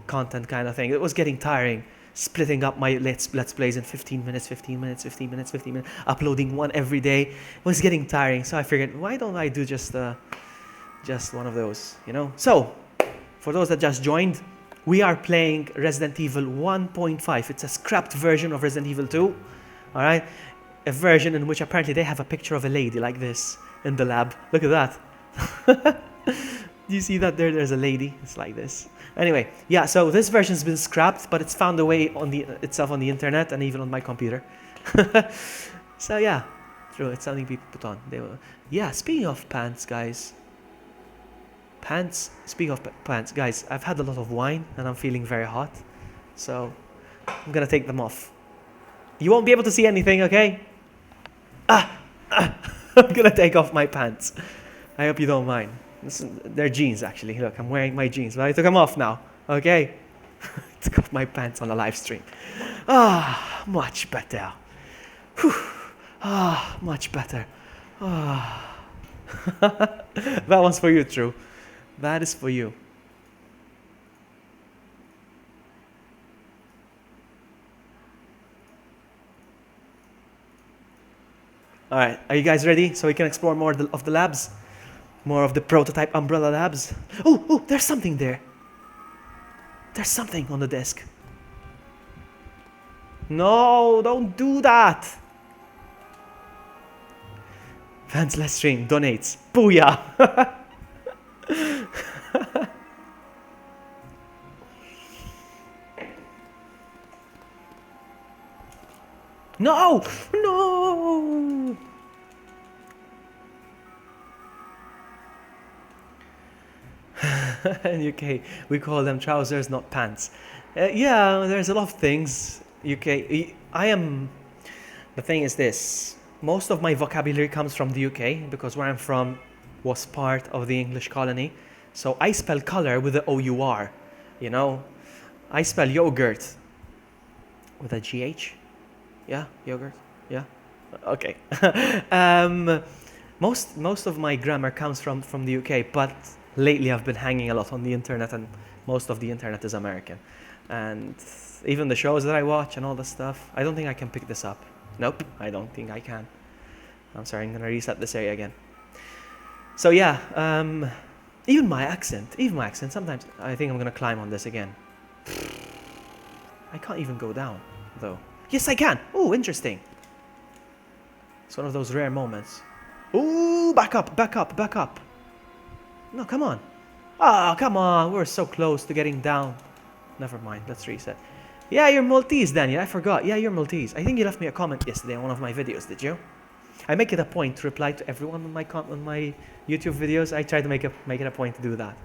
content kind of thing. It was getting tiring. Splitting up my let's plays in 15 minutes, 15 minutes, 15 minutes, 15 minutes, uploading one every day. It was getting tiring, so I figured, why don't I do just one of those, you know? So, for those that just joined, we are playing Resident Evil 1.5. It's a scrapped version of Resident Evil 2, all right? A version in which apparently they have a picture of a lady like this in the lab. Look at that. Do you see that there? There's a lady. It's like this. Anyway, yeah, so this version's been scrapped, but it's found a way on itself on the internet and even on my computer. So yeah, true, it's something people put on. Yeah, speaking of pants, guys. Speaking of pants, guys, I've had a lot of wine and I'm feeling very hot. So I'm gonna take them off. You won't be able to see anything, okay? I'm gonna take off my pants. I hope you don't mind. They're jeans, actually. Look, I'm wearing my jeans, but I took them off now, okay? I took off my pants on the live stream. Much better. Whew. Much better. That one's for you, True. That is for you. All right, are you guys ready so we can explore more of the labs? More of the prototype umbrella labs? Oh, there's something there. There's something on the desk. No, don't do that. Fans, let's stream. Donates. Booyah. No! No! In UK, we call them trousers, not pants. Yeah, there's a lot of things. UK, the thing is this. Most of my vocabulary comes from the UK because where I'm from was part of the English colony. So I spell color with the O-U-R, you know? I spell yogurt with a G-H. Yeah, yogurt. Yeah, okay. Most of my grammar comes from the UK, but lately I've been hanging a lot on the internet, and most of the internet is American. And even the shows that I watch and all this stuff, I don't think I can pick this up. Nope, I don't think I can. I'm sorry, I'm gonna reset this area again. So yeah, even my accent, sometimes I think I'm gonna climb on this again. I can't even go down, though. Yes, I can. Oh, interesting. It's one of those rare moments. Ooh, back up. No, come on. Ah, come on. We're so close to getting down. Never mind. Let's reset. Yeah, you're Maltese, Daniel. I forgot. Yeah, you're Maltese. I think you left me a comment yesterday on one of my videos, did you? I make it a point to reply to everyone on my YouTube videos. I try to make it a point to do that.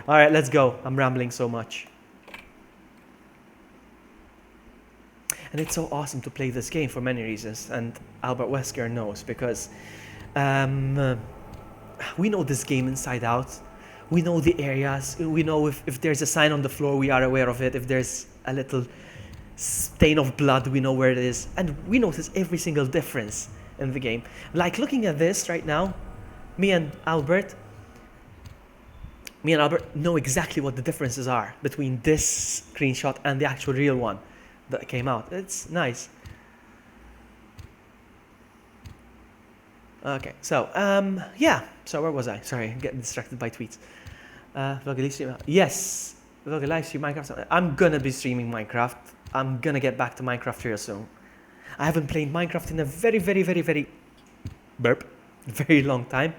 All right, let's go. I'm rambling so much. And it's so awesome to play this game for many reasons, and Albert Wesker knows, because we know this game inside out. We know the areas. We know if there's a sign on the floor, we are aware of it. If there's a little stain of blood, we know where it is. And we notice every single difference in the game. Like looking at this right now, me and Albert know exactly what the differences are between this screenshot and the actual real one that came out. It's nice. Okay, so yeah. So where was I? Sorry, I'm getting distracted by tweets. Yes, live stream Minecraft. I'm gonna be streaming Minecraft. I'm gonna get back to Minecraft real soon. I haven't played Minecraft in a very long time.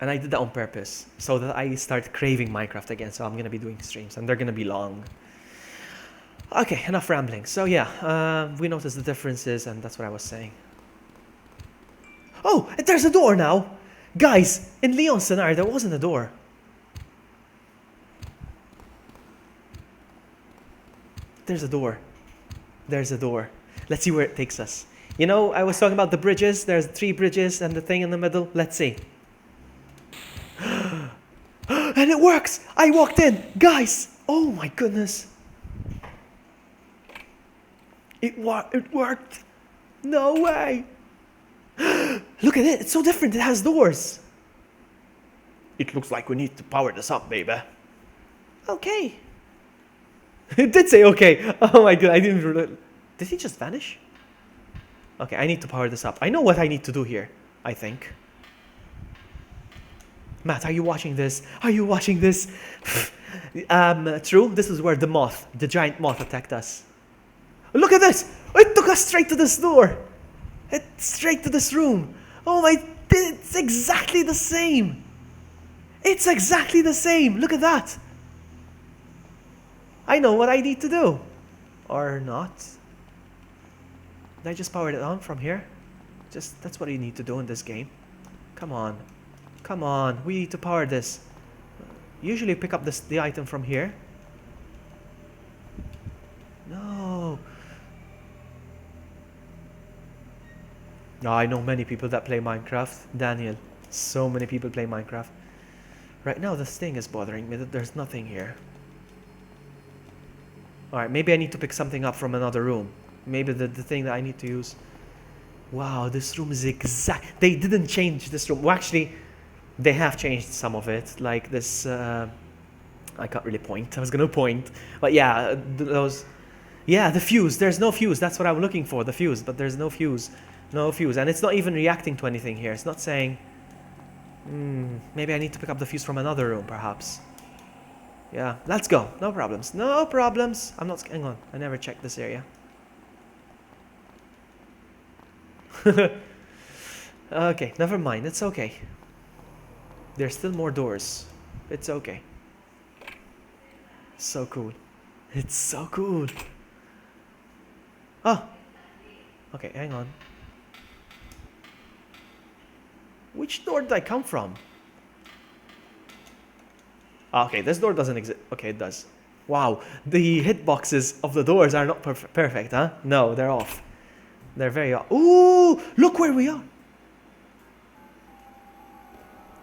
And I did that on purpose so that I start craving Minecraft again. So I'm gonna be doing streams, and they're gonna be long. Okay, enough rambling. So yeah, we noticed the differences, and that's what I was saying. Oh, there's a door now! Guys, in Leon's scenario, there wasn't a door. There's a door. There's a door. Let's see where it takes us. You know, I was talking about the bridges. There's 3 bridges and the thing in the middle. Let's see. And it works! I walked in! Guys! Oh my goodness! It worked! No way! Look at it! It's so different! It has doors! It looks like we need to power this up, baby. Okay. It did say okay! Oh my god, I didn't really... Did he just vanish? Okay, I need to power this up. I know what I need to do here, I think. Matt, are you watching this? Are you watching this? True, this is where the giant moth attacked us. Look at this! It took us straight to this door! It's straight to this room! Oh my, it's exactly the same! It's exactly the same! Look at that! I know what I need to do. Or not. Did I just power it on from here? That's what you need to do in this game. Come on. Come on, we need to power this. Usually pick up the item from here. No. No, I know many people that play Minecraft. Daniel, so many people play Minecraft. Right now this thing is bothering me that there's nothing here. Alright, maybe I need to pick something up from another room. Maybe the thing that I need to use. Wow, this room is exact. They didn't change this room. Well, actually, They have changed some of it, like this. I can't really point. I was gonna point, but yeah, those. Yeah, the fuse. There's no fuse. That's what I'm looking for. The fuse, but there's no fuse. No fuse, and it's not even reacting to anything here. It's not saying. Maybe I need to pick up the fuse from another room, perhaps. Yeah, let's go. No problems. No problems. I'm not. Hang on. I never checked this area. Okay, never mind. It's okay. There's still more doors. It's okay. So cool. It's so cool. Oh. Okay, hang on. Which door did I come from? Okay, this door doesn't exist. Okay, it does. Wow, the hitboxes of the doors are not perfect, huh? No, they're off. They're very off. Ooh, look where we are.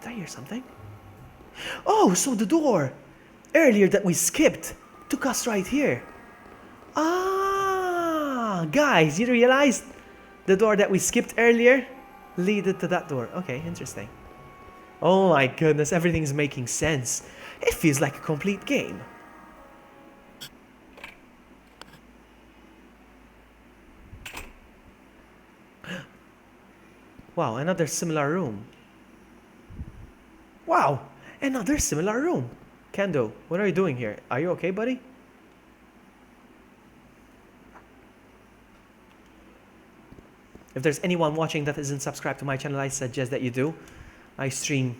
Did I hear something? Oh, so the door earlier that we skipped took us right here. Ah, guys, you realized the door that we skipped earlier leaded to that door. Okay, interesting. Oh my goodness, everything's making sense. It feels like a complete game. Wow, another similar room. Wow, another similar room. Kendo, what are you doing here? Are you okay, buddy? If there's anyone watching that isn't subscribed to my channel, I suggest that you do. I stream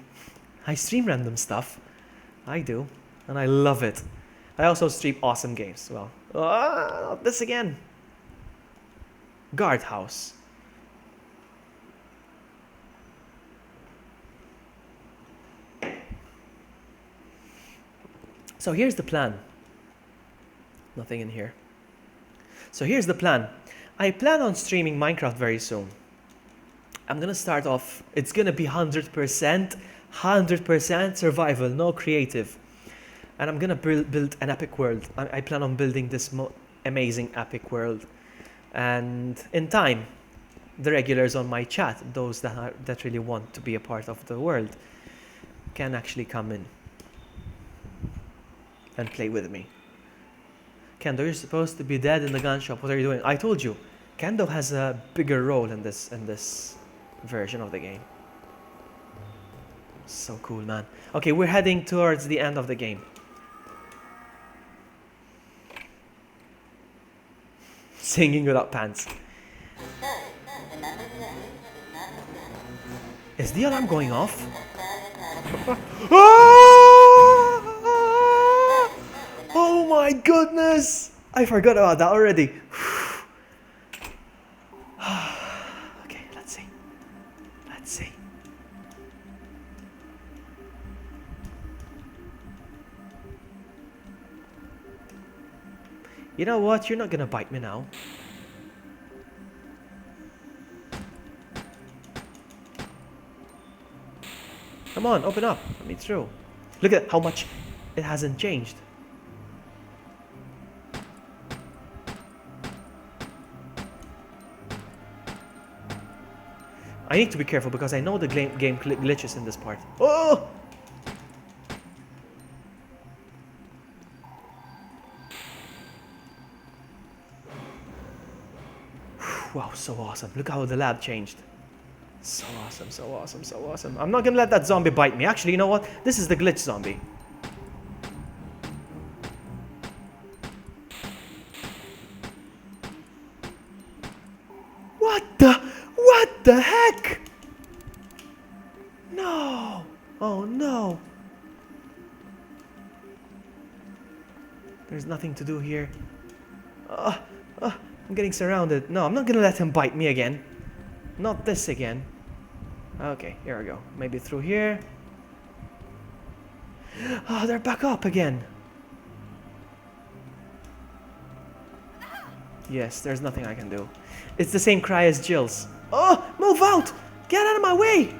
random stuff. I do, and I love it. I also stream awesome games. Well, not this again. Guardhouse. So here's the plan. Nothing in here. So here's the plan. I plan on streaming Minecraft very soon. I'm gonna start off, it's gonna be 100% survival, no creative. And I'm gonna build an epic world. I plan on building this amazing epic world. And in time, the regulars on my chat, those that really want to be a part of the world, can actually come in and play with me. Kendo, you're supposed to be dead in the gun shop. What are you doing? I told you, Kendo has a bigger role in this version of the game. So cool, man. Okay, we're heading towards the end of the game. Singing without pants. Is the alarm going off? Oh my goodness! I forgot about that already. Okay, let's see. Let's see. You know what? You're not gonna bite me now. Come on, open up. Let me through. Look at how much it hasn't changed. I need to be careful because I know the game glitches in this part. Oh! Wow, so awesome. Look how the lab changed. So awesome, so awesome, so awesome. I'm not gonna let that zombie bite me. Actually, you know what? This is the glitch zombie. What the heck? No. Oh no. There's nothing to do here. I'm getting surrounded. No, I'm not gonna let him bite me again. Not this again. Okay, here we go. Maybe through here. Oh, they're back up again. Yes, there's nothing I can do. It's the same cry as Jill's. Oh, move out! Get out of my way!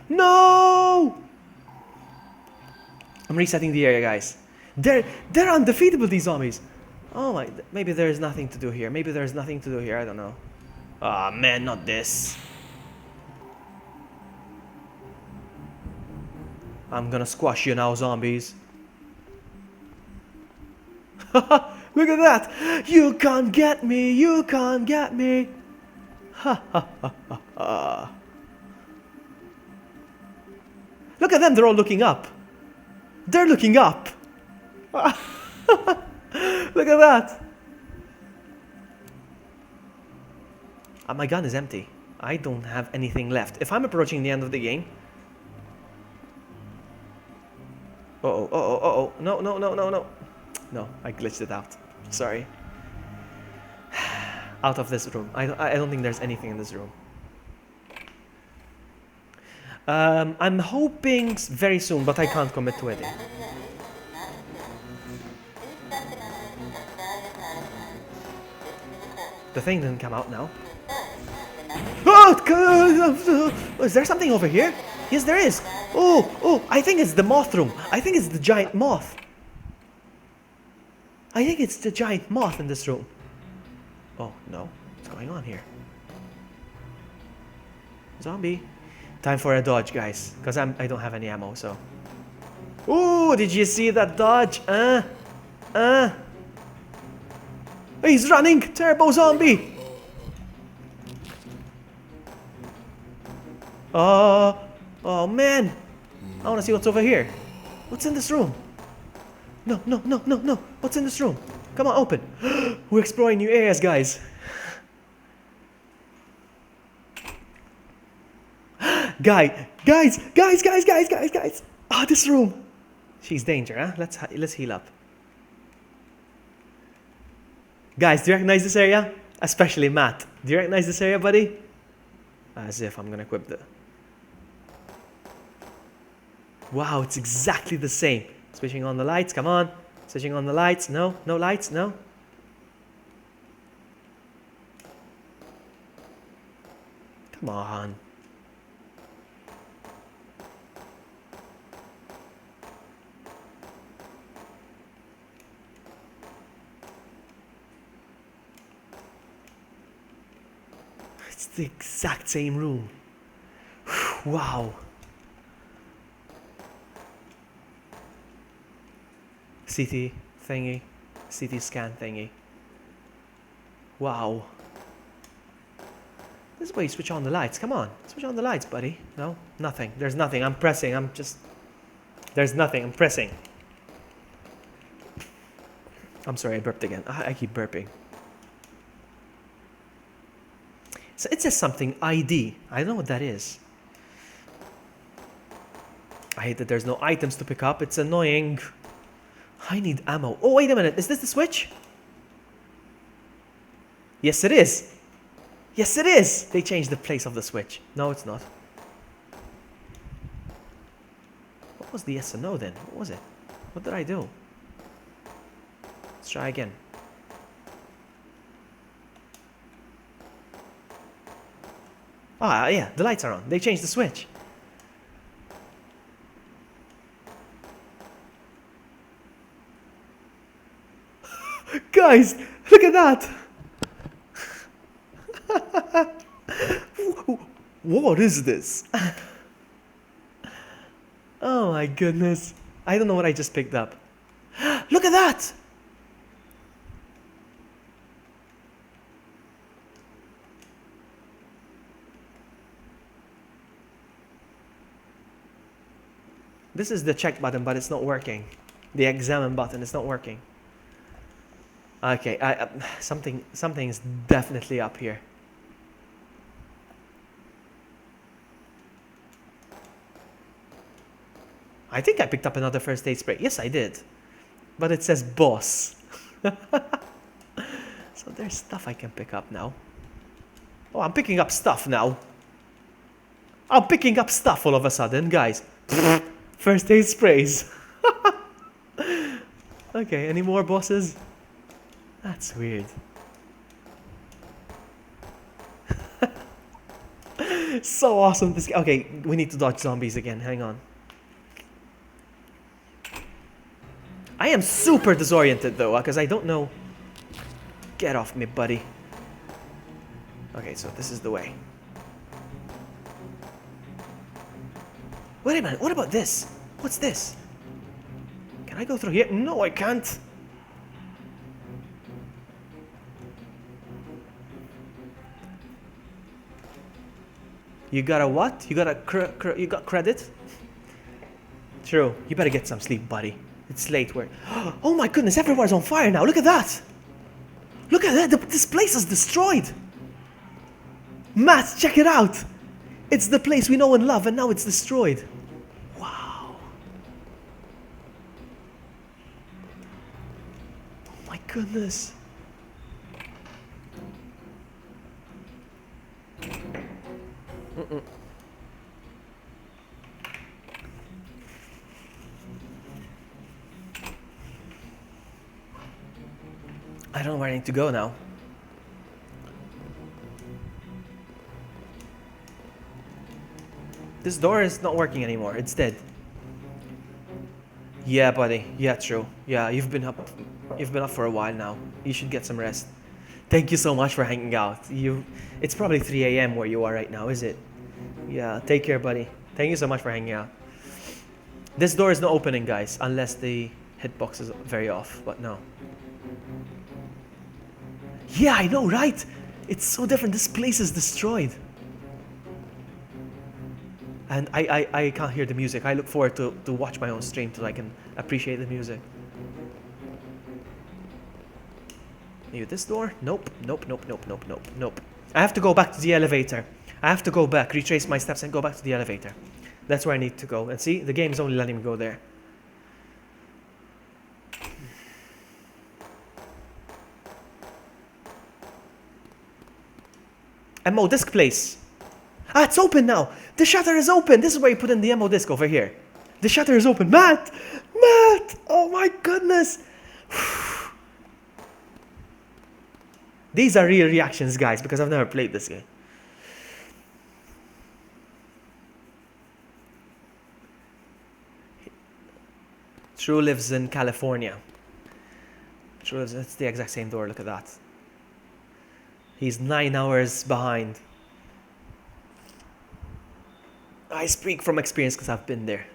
No! I'm resetting the area, guys. They're undefeatable, these zombies. Oh my, maybe there's nothing to do here. Maybe there's nothing to do here, I don't know. Ah, man, not this. I'm gonna squash you now, zombies. Look at that! You can't get me! You can't get me! Look at them, they're all looking up. They're looking up! Look at that! My gun is empty. I don't have anything left. If I'm approaching the end of the game... Uh-oh, uh-oh, uh-oh. No, no, no, no, no. No, I glitched it out. Sorry. Out of this room. I don't think there's anything in this room. I'm hoping very soon, but I can't commit to it. The thing didn't come out now. Oh, is there something over here? Yes, there is. Oh, I think it's the moth room. I think it's the giant moth. I think it's the giant moth in this room. Oh, no. What's going on here? Zombie. Time for a dodge, guys. Because I don't have any ammo, so... Ooh, did you see that dodge? He's running! Turbo zombie! Oh man! I want to see what's over here. What's in this room? No, no, no, no, no. What's in this room? Come on, open. We're exploring new areas, guys. Guys! Ah, this room. She's danger, huh? Let's heal up. Guys, do you recognize this area? Especially Matt. Do you recognize this area, buddy? As if I'm gonna equip the... Wow, it's exactly the same. Switching on the lights, come on. Switching on the lights. No, no lights, no. Come on. It's the exact same room. Wow. CT thingy. CT scan thingy. Wow. This is where you switch on the lights. Come on. Switch on the lights, buddy. No? Nothing. There's nothing. I'm pressing. There's nothing. I'm pressing. I'm sorry, I burped again. I keep burping. So it says something ID. I don't know what that is. I hate that there's no items to pick up. It's annoying. I need ammo. Oh, wait a minute. Is this the switch? Yes, it is. Yes, it is. They changed the place of the switch. No, it's not. What was the yes or no then? What was it? What did I do? Let's try again. Ah, yeah, the lights are on. They changed the switch. Guys, look at that. What is this? Oh my goodness. I don't know what I just picked up. Look at that. This is the check button, but it's not working. The examine button is not working. Okay, something is definitely up here. I think I picked up another first aid spray. Yes, I did. But it says boss. So there's stuff I can pick up now. Oh, I'm picking up stuff now. I'm picking up stuff all of a sudden, guys. First aid sprays. Okay, any more bosses? That's weird. So awesome. This. Okay, we need to dodge zombies again. Hang on. I am super disoriented though, because I don't know. Get off me, buddy. Okay, so this is the way. Wait a minute, what about this? What's this? Can I go through here? No, I can't. You got a what? You got a you got credit? True. You better get some sleep, buddy. It's late. Where? Oh my goodness! Everywhere's on fire now. Look at that. Look at that. This place is destroyed. Matt, check it out. It's the place we know and love, and now it's destroyed. Wow. Oh my goodness. I don't know where I need to go now. This door is not working anymore. It's dead. Yeah, buddy. Yeah, true. Yeah, you've been up for a while now. You should get some rest. Thank you so much for hanging out. It's probably 3 a.m. where you are right now, is it? Yeah, take care, buddy. Thank you so much for hanging out. This door is not opening, guys, unless the hitbox is very off, but no. Yeah, I know, right? It's so different. This place is destroyed. And I can't hear the music. I look forward to watch my own stream so I can appreciate the music. Maybe this door? Nope. Nope. I have to go back to the elevator. I have to go back, retrace my steps and go back to the elevator. That's where I need to go. And see, the game's only letting me go there. Ammo disc place. Ah, it's open now. The shutter is open. This is where you put in the ammo disc over here. The shutter is open. Matt! Oh my goodness! These are real reactions, guys, because I've never played this game. True lives in California. It's the exact same door. Look at that. He's 9 hours behind. I speak from experience because I've been there.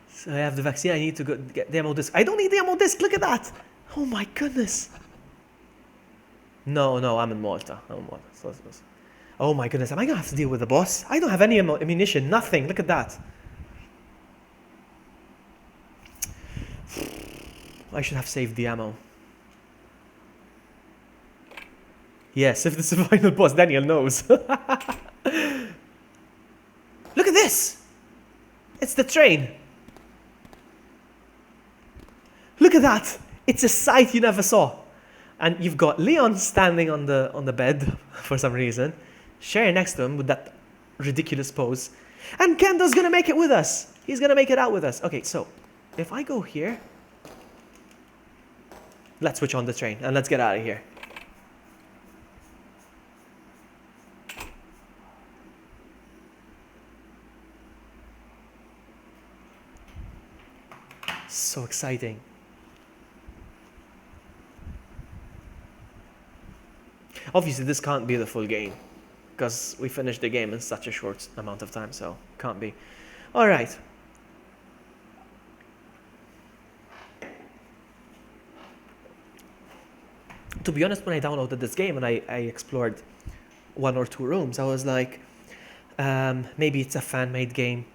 So I have the vaccine. I need to go get the ammo disc. I don't need the ammo disc. Look at that. Oh my goodness. No, I'm in Malta. Oh my goodness. Am I going to have to deal with the boss? I don't have any ammunition. Nothing. Look at that. I should have saved the ammo. Yes, if this is the final boss, Daniel knows. Look at this! It's the train. Look at that! It's a sight you never saw. And you've got Leon standing on the bed for some reason, Sherry next to him with that ridiculous pose, and Kendo's gonna make it with us. He's gonna make it out with us. Okay, so if I go here, let's switch on the train and let's get out of here. So exciting. Obviously this can't be the full game because we finished the game in such a short amount of time, so can't be. All right. To be honest, when I downloaded this game and I explored 1 or 2 rooms, I was like, maybe it's a fan-made game.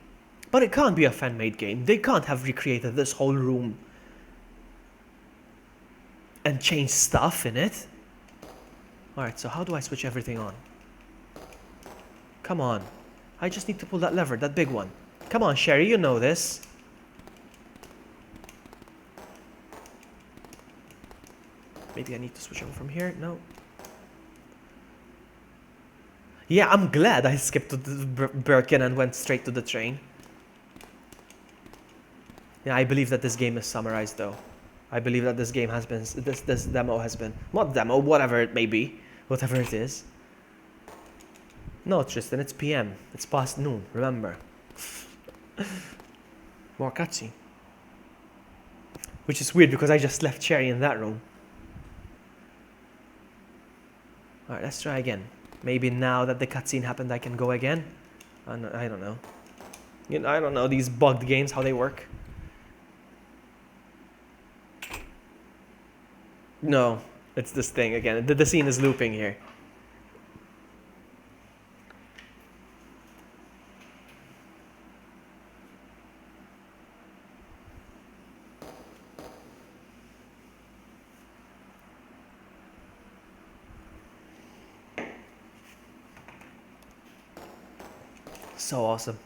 But it can't be a fan-made game. They can't have recreated this whole room and changed stuff in it. Alright, so how do I switch everything on? Come on. I just need to pull that lever, that big one. Come on, Sherry, you know this. Maybe I need to switch over from here? No. Yeah, I'm glad I skipped to the Birkin and went straight to the train. Yeah, I believe that this game is summarized though. I believe that this game has been, this demo has been, not demo, whatever it may be, whatever it is. No, Tristan, it's PM. It's past noon, remember. More cutscene. Which is weird because I just left Cherry in that room. Alright, let's try again. Maybe now that the cutscene happened I can go again? I don't know. You know, I don't know these bugged games, how they work. No, it's this thing again. The scene is looping here. So awesome.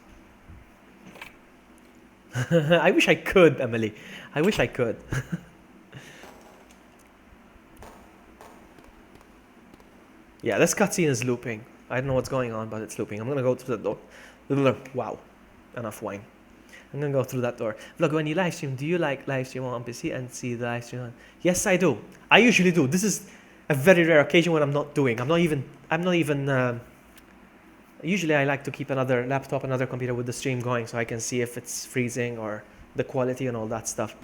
I wish I could, Emily. I wish I could. Yeah, this cutscene is looping. I don't know what's going on, but it's looping. I'm gonna go through the door. Wow, enough wine. I'm gonna go through that door. Look, when you live stream, do you like live stream on PC and see the live stream on? Yes, I do. I usually do. This is a very rare occasion when I'm not doing. I'm not even. Usually, I like to keep another laptop, another computer with the stream going, so I can see if it's freezing or the quality and all that stuff.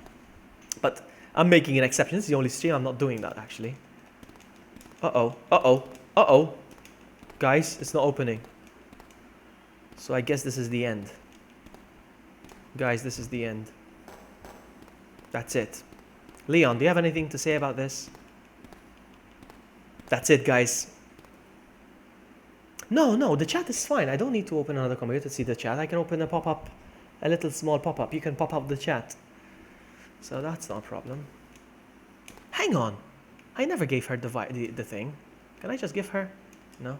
But I'm making an exception. This is the only stream I'm not doing that actually. Uh-oh. Guys, it's not opening. So I guess this is the end. Guys, this is the end. That's it. Leon, do you have anything to say about this? That's it, guys. No, the chat is fine. I don't need to open another computer to see the chat. I can open a pop-up, a little small pop-up. You can pop up the chat. So that's not a problem. Hang on. I never gave her the thing. Can I just give her? No.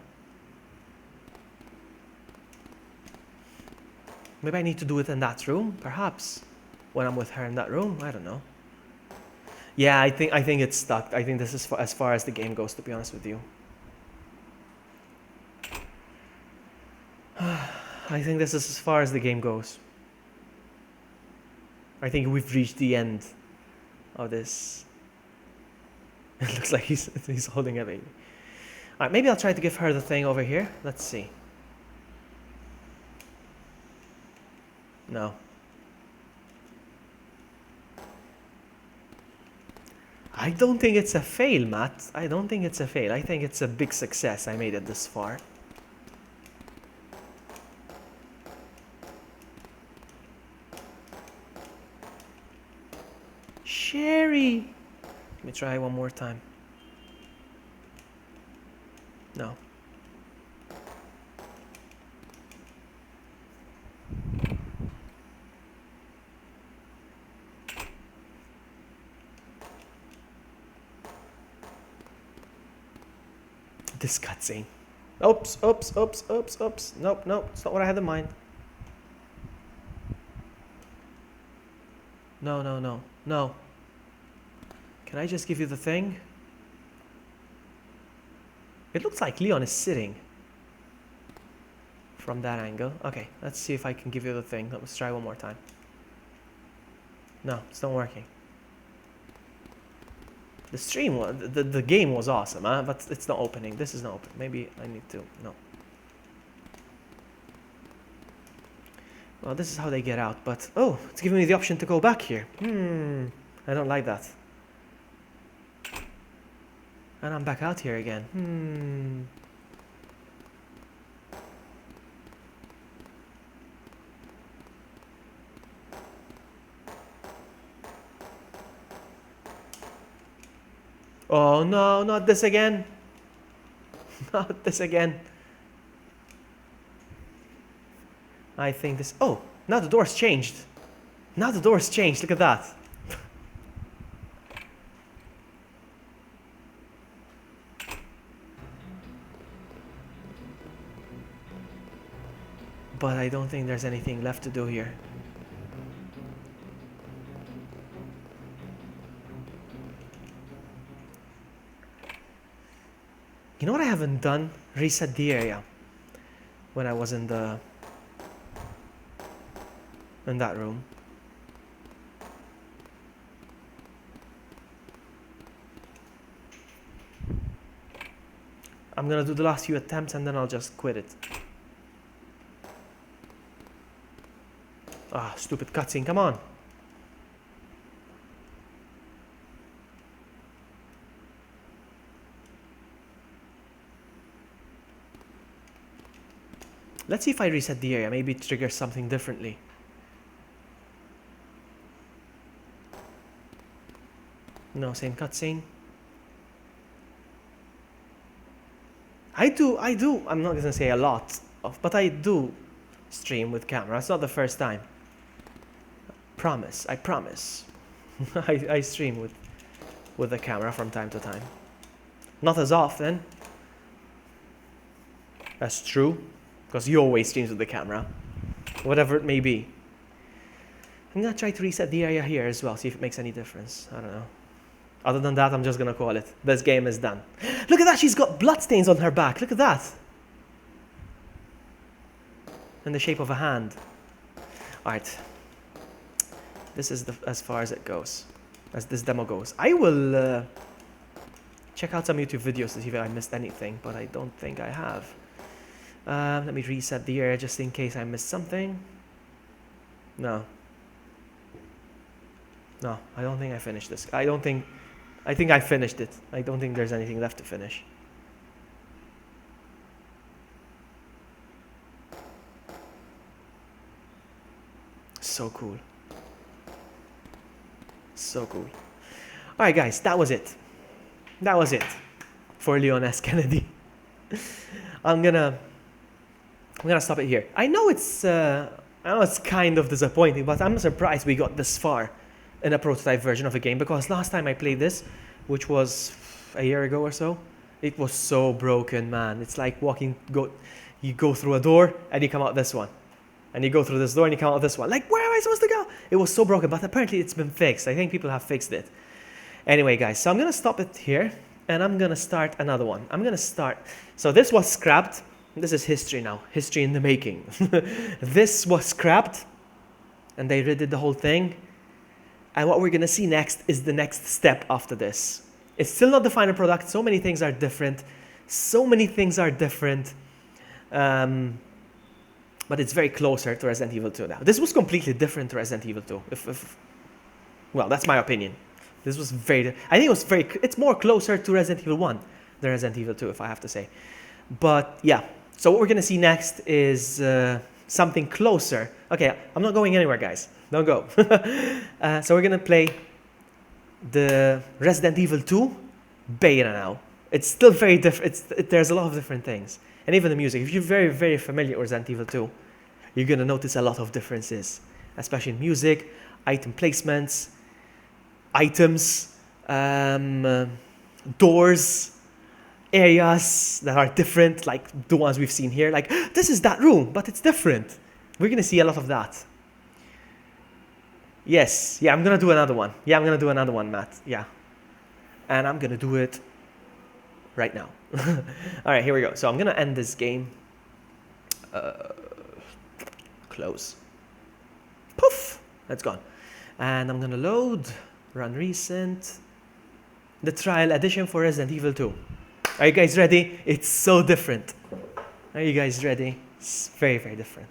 Maybe I need to do it in that room, perhaps. When I'm with her in that room, I don't know. Yeah, I think it's stuck. I think this is as far as the game goes, to be honest with you. I think this is as far as the game goes. I think we've reached the end of this. It looks like he's holding a baby. Alright, maybe I'll try to give her the thing over here. Let's see. No. I don't think it's a fail, Matt. I don't think it's a fail. I think it's a big success. I made it this far. Sherry! Let me try one more time. No. This cutscene. Oops. Nope, it's not what I had in mind. No. Can I just give you the thing? It looks like Leon is sitting from that angle. Okay, let's see if I can give you the thing. Let's try one more time. No, it's not working. The stream was, the game was awesome, huh? But it's not opening. This is not open. Maybe I need to, no. Well, this is how they get out, but, oh, it's giving me the option to go back here. I don't like that. And I'm back out here again. Oh no, not this again. Not this again. I think this, oh, now the door's changed. Now the door's changed, look at that. But I don't think there's anything left to do here. You know what I haven't done? Reset the area. When I was in that room. I'm gonna do the last few attempts and then I'll just quit it. Ah, stupid cutscene, come on. Let's see if I reset the area. Maybe it triggers something differently. No, same cutscene. I do, I'm not gonna say a lot, but I do stream with camera. It's not the first time. I promise. I stream with the camera from time to time. Not as often. That's true, because you always streams with the camera, whatever it may be. I'm gonna try to reset the area here as well, see if it makes any difference. I don't know. Other than that, I'm just gonna call it. This game is done. Look at that, she's got bloodstains on her back. Look at that. In the shape of a hand. Alright. This is as far as it goes. As this demo goes. I will check out some YouTube videos to see if I missed anything, but I don't think I have. Let me reset the area just in case I missed something. No. No, I don't think I finished this. I think I finished it. I don't think there's anything left to finish. So cool. So cool. Alright guys, that was it. That was it for Leon S. Kennedy. I'm gonna stop it here. I know it's kind of disappointing, but I'm surprised we got this far in a prototype version of a game, because last time I played this, which was a year ago or so, it was so broken, man. It's like you go through a door and you come out this one. And you go through this door and you come out this one. Like, where am I supposed to go? It was so broken, but apparently it's been fixed. I think people have fixed it. Anyway, guys, so I'm going to stop it here and I'm going to start another one. So this was scrapped. This is history now. History in the making. This was scrapped and they redid the whole thing. And what we're going to see next is the next step after this. It's still not the final product. So many things are different. But it's very closer to Resident Evil 2 now. This was completely different to Resident Evil 2. Well, that's my opinion. This was it's more closer to Resident Evil 1 than Resident Evil 2, if I have to say. But yeah, so what we're going to see next is something closer. Okay, I'm not going anywhere, guys. Don't go. So we're going to play the Resident Evil 2 beta now. It's still very different. There's a lot of different things. And even the music. If you're very, very familiar with Resident Evil 2, you're going to notice a lot of differences, especially in music, item placements, items, doors, areas that are different, like the ones we've seen here. Like, this is that room, but it's different. We're going to see a lot of that. Yes, yeah, I'm going to do another one. Yeah, I'm going to do another one, Matt. Yeah. And I'm going to do it right now. All right, here we go. So I'm going to end this game. Close. Poof, that's gone. And I'm going to load, run recent, the trial edition for Resident Evil 2. Are you guys ready? It's so different. Are you guys ready? It's very, very different.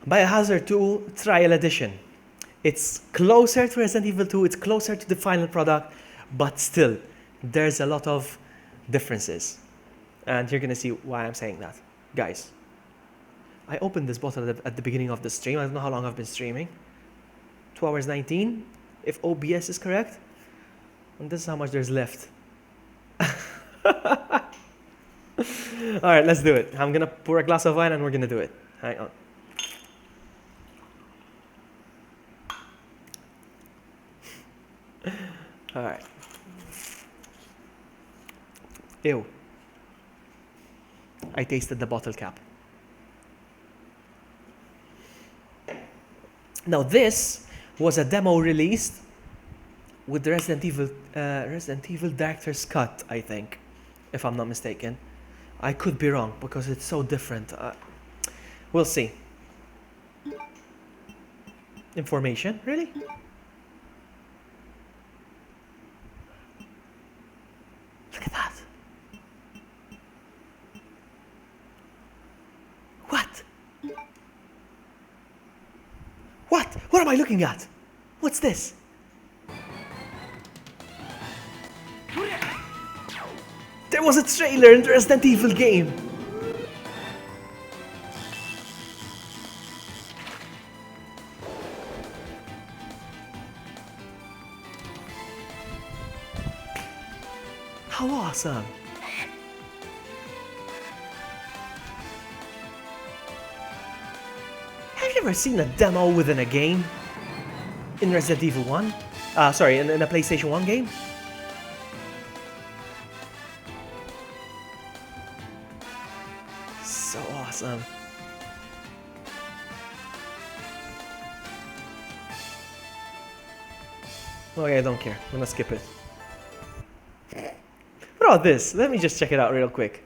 Biohazard 2 Trial Edition. It's closer to Resident Evil 2, it's closer to the final product, but still, there's a lot of differences. And you're gonna see why I'm saying that. Guys, I opened this bottle at the beginning of the stream. I don't know how long I've been streaming. 2 hours 19, if OBS is correct. And this is how much there's left. Alright, let's do it. I'm gonna pour a glass of wine and we're gonna do it. Hang on. All right. Ew. I tasted the bottle cap. Now this was a demo released with the Resident Evil Director's Cut, I think, if I'm not mistaken. I could be wrong because it's so different. We'll see. Information, really? Look at that. What? What? What am I looking at? What's this? There was a trailer in the Resident Evil game. How awesome. Have you ever seen a demo within a game? In Resident Evil 1? Sorry, in a PlayStation 1 game? So awesome. Okay, I don't care. I'm gonna skip it. What about this? Let me just check it out real quick.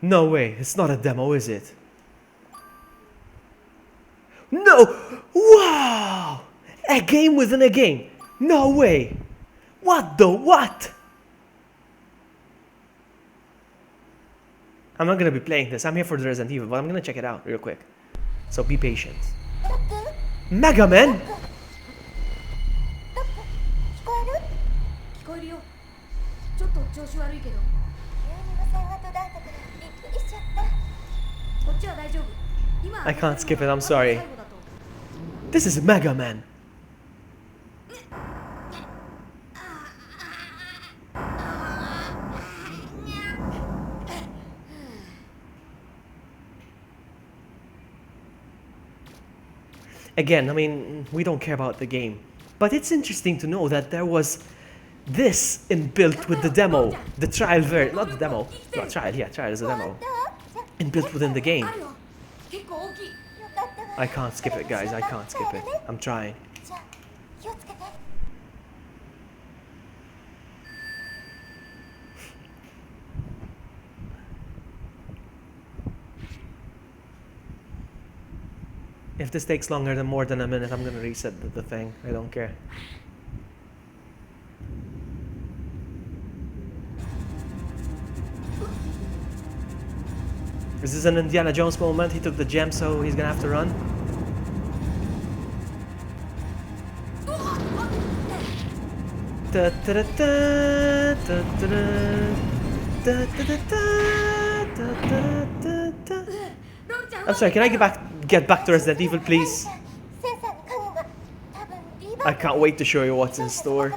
No way, it's not a demo, is it? No! Wow! A game within a game. No way! What the what? I'm not gonna be playing this. I'm here for the Resident Evil, but I'm gonna check it out real quick. So be patient. Mega Man? I can't skip it, I'm sorry. This is Mega Man. Again, I mean, we don't care about the game. But it's interesting to know that there was this inbuilt with the demo. The trial version, not the demo. No, trial, yeah, trial is a demo. Inbuilt within the game. I can't skip it, guys, I can't skip it. I'm trying. If this takes longer than more than a minute, I'm gonna reset the thing. I don't care. Is this an Indiana Jones moment? He took the gem, so he's gonna have to run. I'm sorry, can I get back to Resident Evil, please? I can't wait to show you what's in store.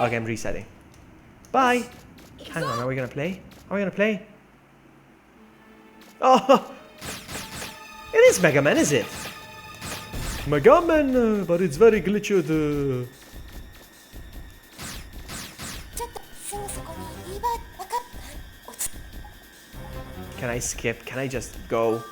Okay, I'm resetting. Bye! Hang on, are we gonna play? Are we gonna play? Oh! It is Mega Man, is it? Mega Man, but it's very glitched. Can I skip? Can I just go?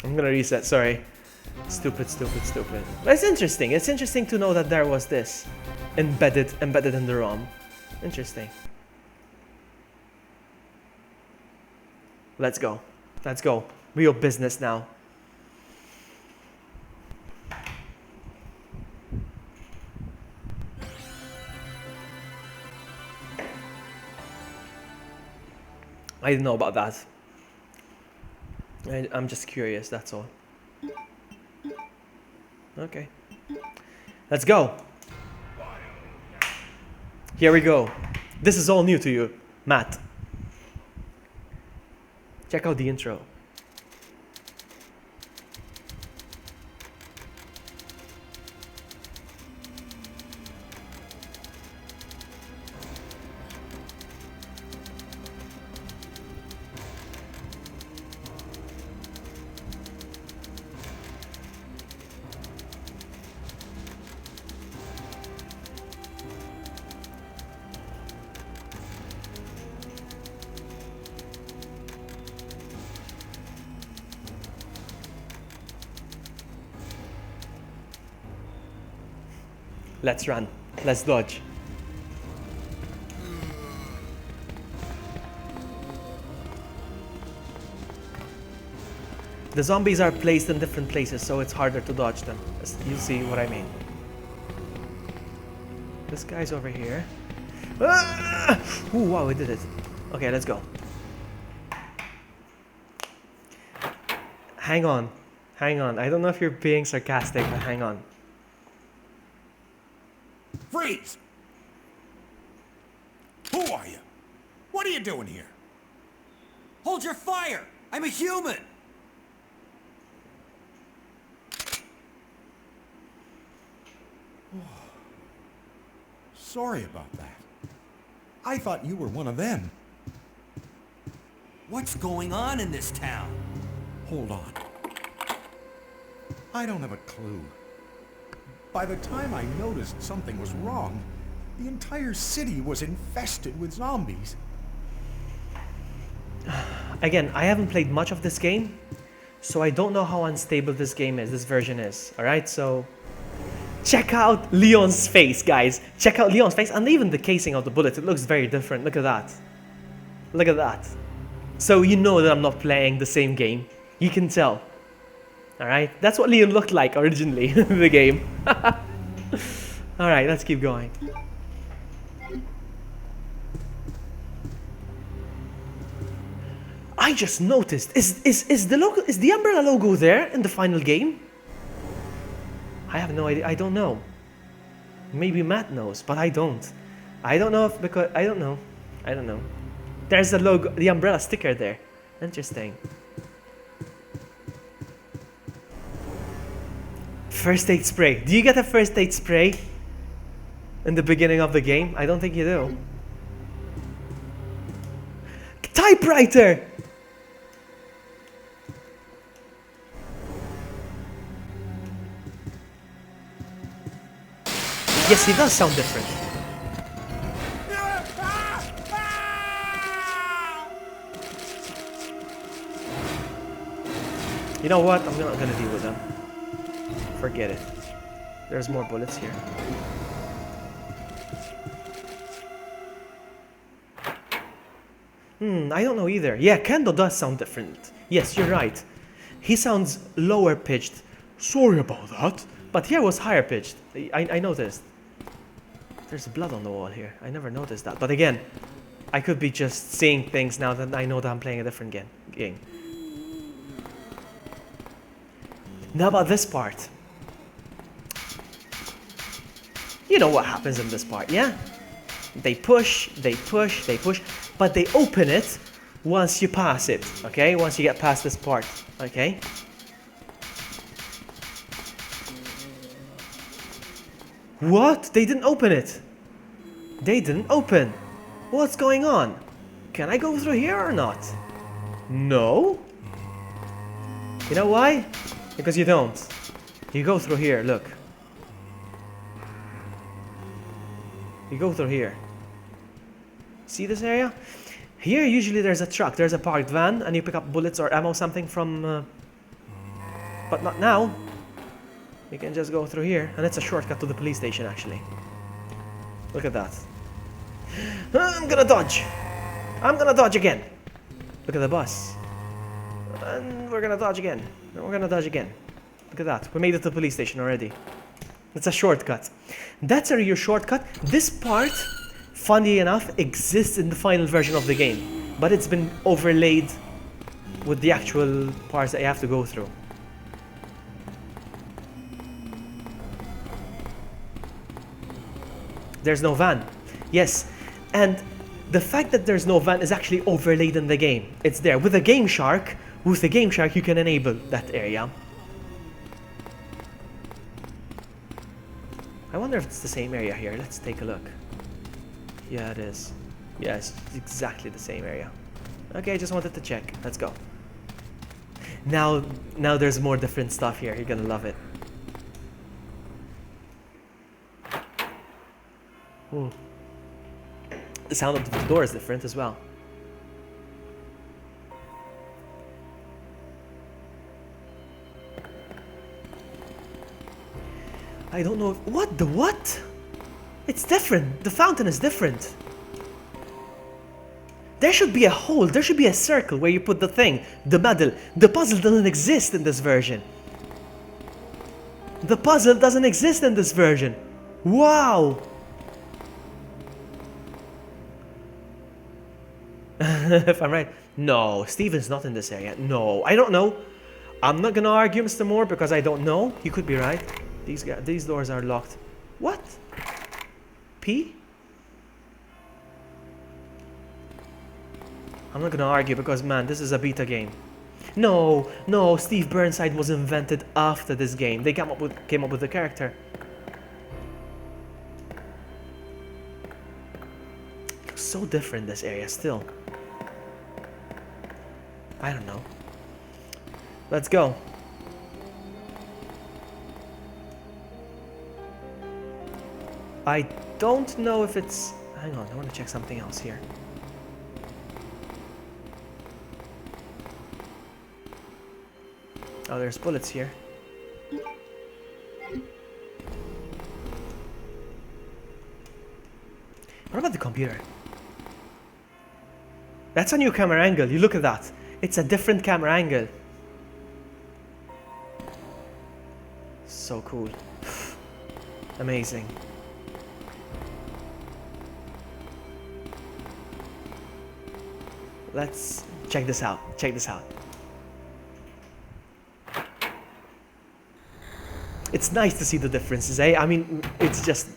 I'm gonna reset, sorry. Stupid. But it's interesting. It's interesting to know that there was this embedded in the ROM. Interesting. Let's go. Let's go. Real business now. I didn't know about that. I'm just curious, that's all. Okay. Let's go. Here we go. This is all new to you, Matt. Check out the intro. Let's run. Let's dodge. The zombies are placed in different places, so it's harder to dodge them. You see what I mean. This guy's over here. Ah! Ooh, wow, we did it. Okay, let's go. Hang on. Hang on. I don't know if you're being sarcastic, but hang on. Freeze! Who are you? What are you doing here? Hold your fire! I'm a human! Sorry about that. I thought you were one of them. What's going on in this town? Hold on. I don't have a clue. By the time I noticed something was wrong, the entire city was infested with zombies. Again, I haven't played much of this game, so I don't know how unstable this game is, this version is. Alright, so check out Leon's face, guys. Check out Leon's face, and even the casing of the bullets. It looks very different. Look at that. Look at that. So you know that I'm not playing the same game. You can tell. Alright, that's what Leon looked like originally in the game. Alright, let's keep going. I just noticed, is the umbrella logo there in the final game? I have no idea. I don't know. Maybe Matt knows, but I don't. I don't know if because I don't know. I don't know. There's the logo, the umbrella sticker there. Interesting. First aid spray. Do you get a first aid spray in the beginning of the game? I don't think you do. Typewriter! Yes, he does sound different. You know what? I'm not gonna deal with them. Forget it. There's more bullets here. I don't know either. Yeah, Kendo does sound different. Yes, you're right. He sounds lower pitched. Sorry about that. But here was higher pitched. I noticed. There's blood on the wall here. I never noticed that. But again, I could be just seeing things now that I know that I'm playing a different game. Now about this part. You know what happens in this part, yeah? They push, but they open it once you pass it, okay? Once you get past this part, okay? What? They didn't open it. They didn't open. What's going on? Can I go through here or not? No? You know why? Because you don't. You go through here, look. You go through here. See this area? Here usually there's a truck, there's a parked van, and you pick up bullets or ammo, something from... but not now. You can just go through here, and it's a shortcut to the police station actually. Look at that. I'm gonna dodge. I'm gonna dodge again. Look at the bus. And we're gonna dodge again. And we're gonna dodge again. Look at that. We made it to the police station already. It's a shortcut. That's a real shortcut. This part, funny enough, exists in the final version of the game. But it's been overlaid with the actual parts that you have to go through. There's no van. Yes. And the fact that there's no van is actually overlaid in the game. It's there. With the Game Shark, you can enable that area. I wonder if it's the same area here. Let's take a look. Yeah, it is. Yeah, it's exactly the same area. Okay, I just wanted to check. Let's go. Now there's more different stuff here. You're gonna love it. Ooh. The sound of the door is different as well. I don't know if... What? The what? It's different. The fountain is different. There should be a hole. There should be a circle where you put the thing, the medal. The puzzle doesn't exist in this version. The puzzle doesn't exist in this version. Wow. If I'm right. No, Steven's not in this area. No, I don't know. I'm not gonna argue, Mr. Moore, because I don't know. You could be right. These doors are locked. What? P? I'm not gonna argue because, man, this is a beta game. No, no, Steve Burnside was invented after this game. They came up with the character. It looks so different, this area still. I don't know. Let's go. I don't know if it's... Hang on, I want to check something else here. Oh, there's bullets here. What about the computer? That's a new camera angle. You look at that. It's a different camera angle. So cool. Amazing. Let's check this out. Check this out. It's nice to see the differences, eh? I mean, it's just...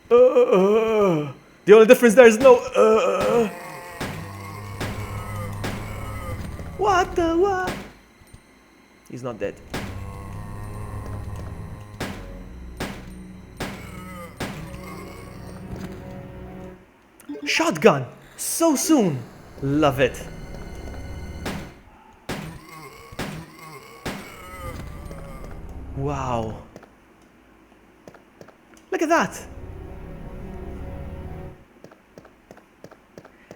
The only difference there is no... What the what? He's not dead. Shotgun! So soon! Love it. Wow. Look at that.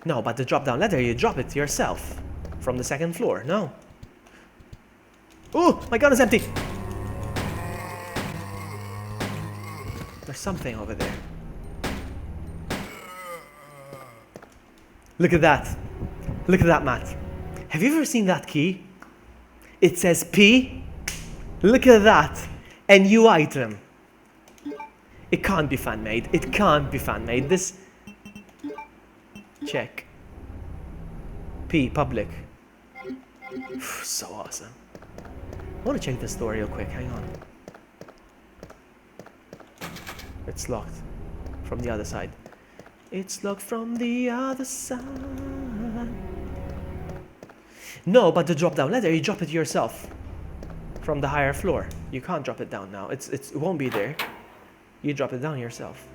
No, but the drop down ladder, you drop it yourself from the second floor. No. Oh, my gun is empty. There's something over there. Look at that. Look at that, Matt. Have you ever seen that key? It says P. Look at that. A new item. It can't be fan-made. It can't be fan-made. This... Check. P, public. So awesome. I want to check this door real quick. Hang on. It's locked from the other side. It's locked from the other side. No, but the drop down ladder, you drop it yourself from the higher floor. You can't drop it down now. It won't be there. You drop it down yourself.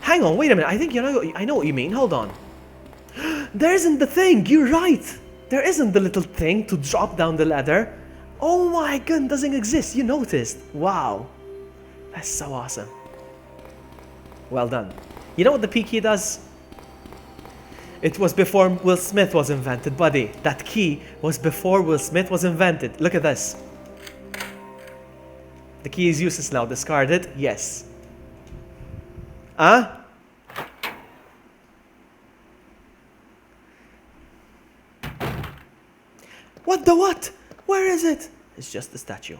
Hang on, wait a minute. I think I know what you mean. Hold on. There isn't the thing. You're right. There isn't the little thing to drop down the ladder. Oh my god, it doesn't exist. You noticed. Wow. That's so awesome. Well done. You know what the P key does? It was before Will Smith was invented, buddy. That key was before Will Smith was invented. Look at this. The key is useless now. Discard it. Yes. Huh? What the what? Where is it? It's just a statue.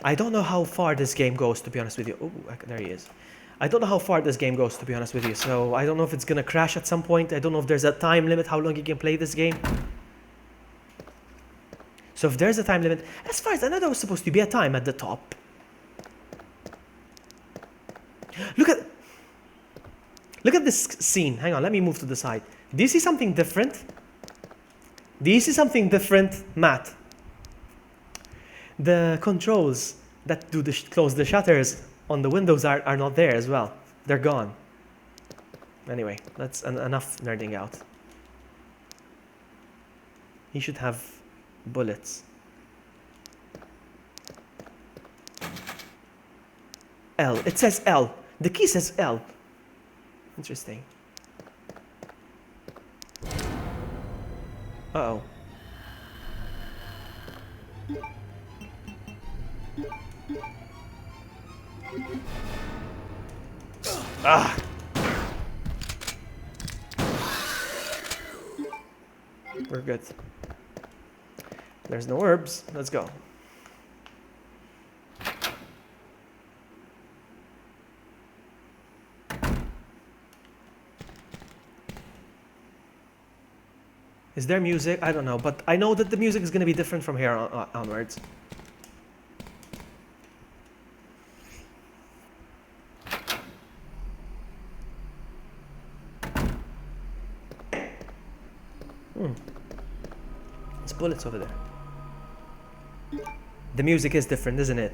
I don't know how far this game goes, to be honest with you. Oh, there he is. I don't know how far this game goes, to be honest with you. So I don't know if it's gonna crash at some point. I don't know if there's a time limit how long you can play this game. So if there's a time limit, as far as I know, there was supposed to be a time at the top. Look at this scene. Hang on, let me move to the side. Do you see something different? Do you see something different, Matt? The controls that do close the shutters on the windows are not there as well. They're gone. Anyway, that's enough nerding out. He should have bullets. L. It says L. The key says L. Interesting. Uh-oh. Ah! We're good. There's no herbs. Let's go. Is there music? I don't know, but I know that the music is going to be different from here onwards. There's bullets over there. The music is different, isn't it?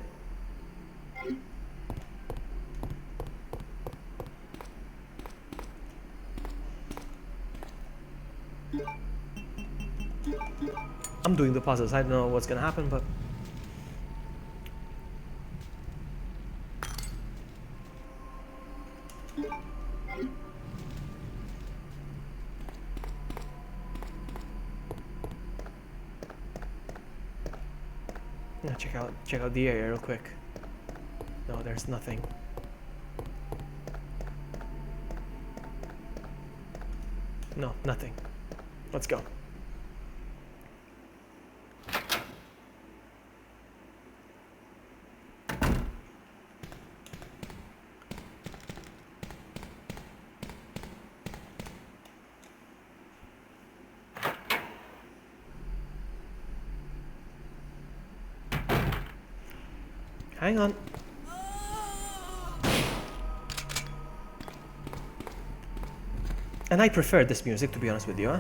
I'm doing the puzzles. I don't know what's gonna happen, but yeah, check out the area real quick. No, there's nothing. No, nothing. Let's go. Hang on. And I prefer this music, to be honest with you, huh?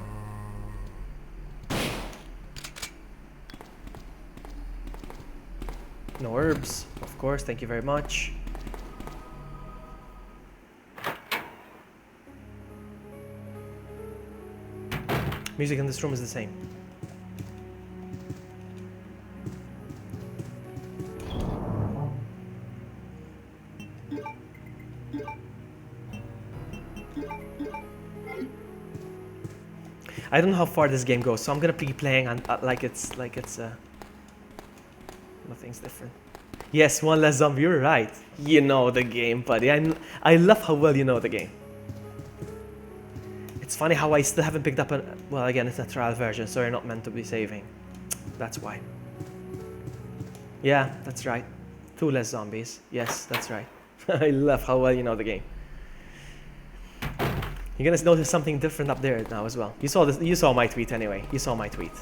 No herbs, of course, thank you very much. Music in this room is the same. I don't know how far this game goes, so I'm gonna be playing on like it's nothing's different. Yes, one less zombie. You're right. You know the game, buddy. I love how well you know the game. It's funny how I still haven't picked up well, again, it's a trial version, so you're not meant to be saving. That's why. Yeah, that's right. 2 less zombies. Yes, that's right. I love how well you know the game. You're gonna notice something different up there now as well. You saw this. You saw my tweet anyway. You saw my tweet.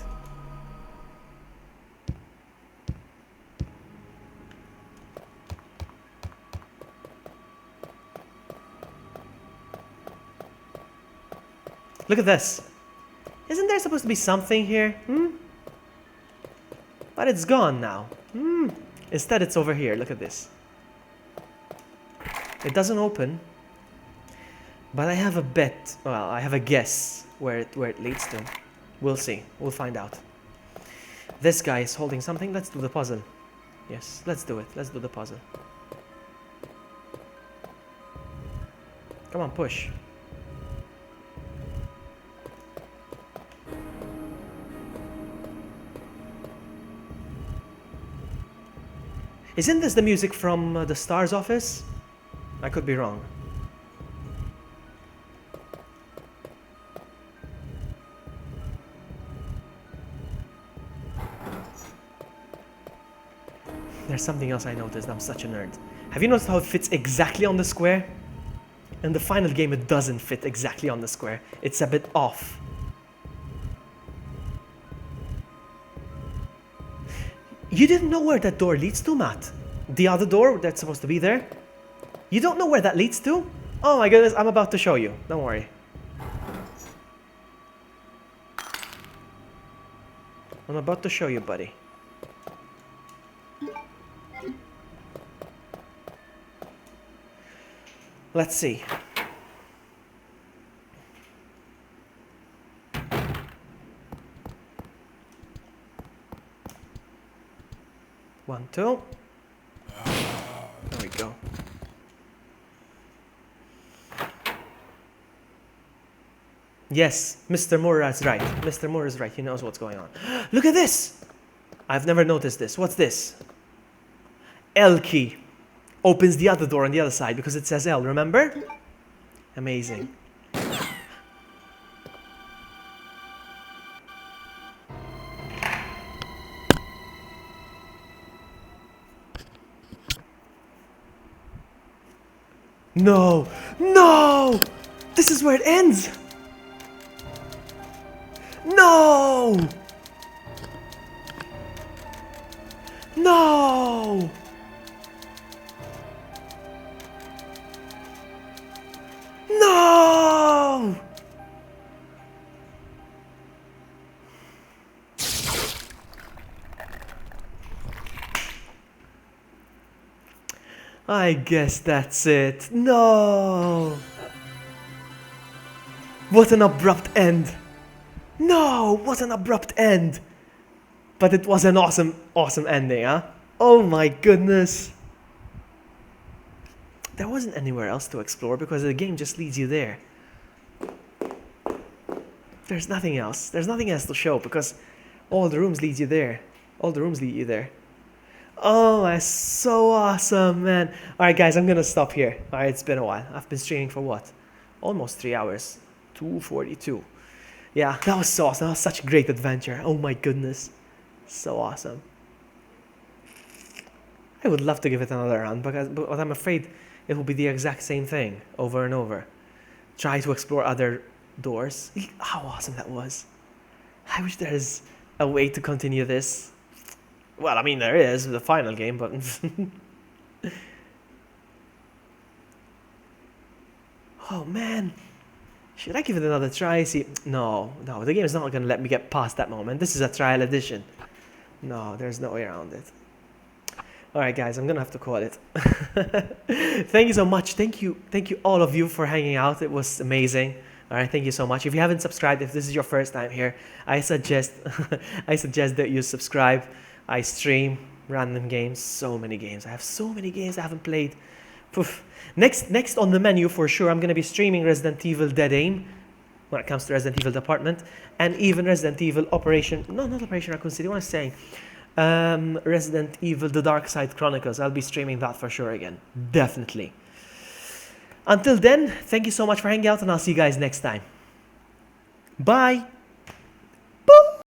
Look at this. Isn't there supposed to be something here? But it's gone now. Instead, it's over here. Look at this. It doesn't open. But I have a bet. Well, I have a guess where it leads to. We'll see. We'll find out. This guy is holding something. Let's do the puzzle. Yes, let's do it. Let's do the puzzle. Come on, push. Isn't this the music from the Star's office? I could be wrong. There's something else I noticed. I'm such a nerd. Have you noticed how it fits exactly on the square? In the final game, it doesn't fit exactly on the square. It's a bit off. You didn't know where that door leads to, Matt? The other door that's supposed to be there? You don't know where that leads to? Oh my goodness, I'm about to show you. Don't worry. I'm about to show you, buddy. Let's see. One, two. There we go. Yes, Mr. Moore is right. Mr. Moore is right. He knows what's going on. Look at this. I've never noticed this. What's this? L key. Opens the other door on the other side because it says L, remember? Amazing. No! No! This is where it ends! No! No! No! I guess that's it. No! What an abrupt end. No! What an abrupt end. But it was an awesome, awesome ending, huh? Oh my goodness. There wasn't anywhere else to explore because the game just leads you there. There's nothing else. There's nothing else to show because all the rooms lead you there. All the rooms lead you there. Oh, that's so awesome, man. Alright guys, I'm gonna stop here. Alright, it's been a while. I've been streaming for what? Almost 3 hours. 2:42. Yeah, that was so awesome. That was such a great adventure. Oh my goodness. So awesome. I would love to give it another round, but I'm afraid it will be the exact same thing over and over. Try to explore other doors. How awesome that was. I wish there's a way to continue this. Well, I mean, there is with the final game, but... Oh, man. Should I give it another try? See, no, the game is not going to let me get past that moment. This is a trial edition. No, there's no way around it. Alright guys, I'm gonna have to call it. Thank you so much. Thank you all of you for hanging out. It was amazing. Alright, thank you so much. If you haven't subscribed, if this is your first time here, I suggest that you subscribe. I stream random games, so many games. I have so many games I haven't played. Poof. Next on the menu for sure, I'm gonna be streaming Resident Evil Dead Aim when it comes to Resident Evil Department, and even Resident Evil not Operation Raccoon City, what am I saying? Resident Evil The Dark Side Chronicles. I'll be streaming that for sure again. Definitely. Until then, thank you so much for hanging out, and I'll see you guys next time. Bye!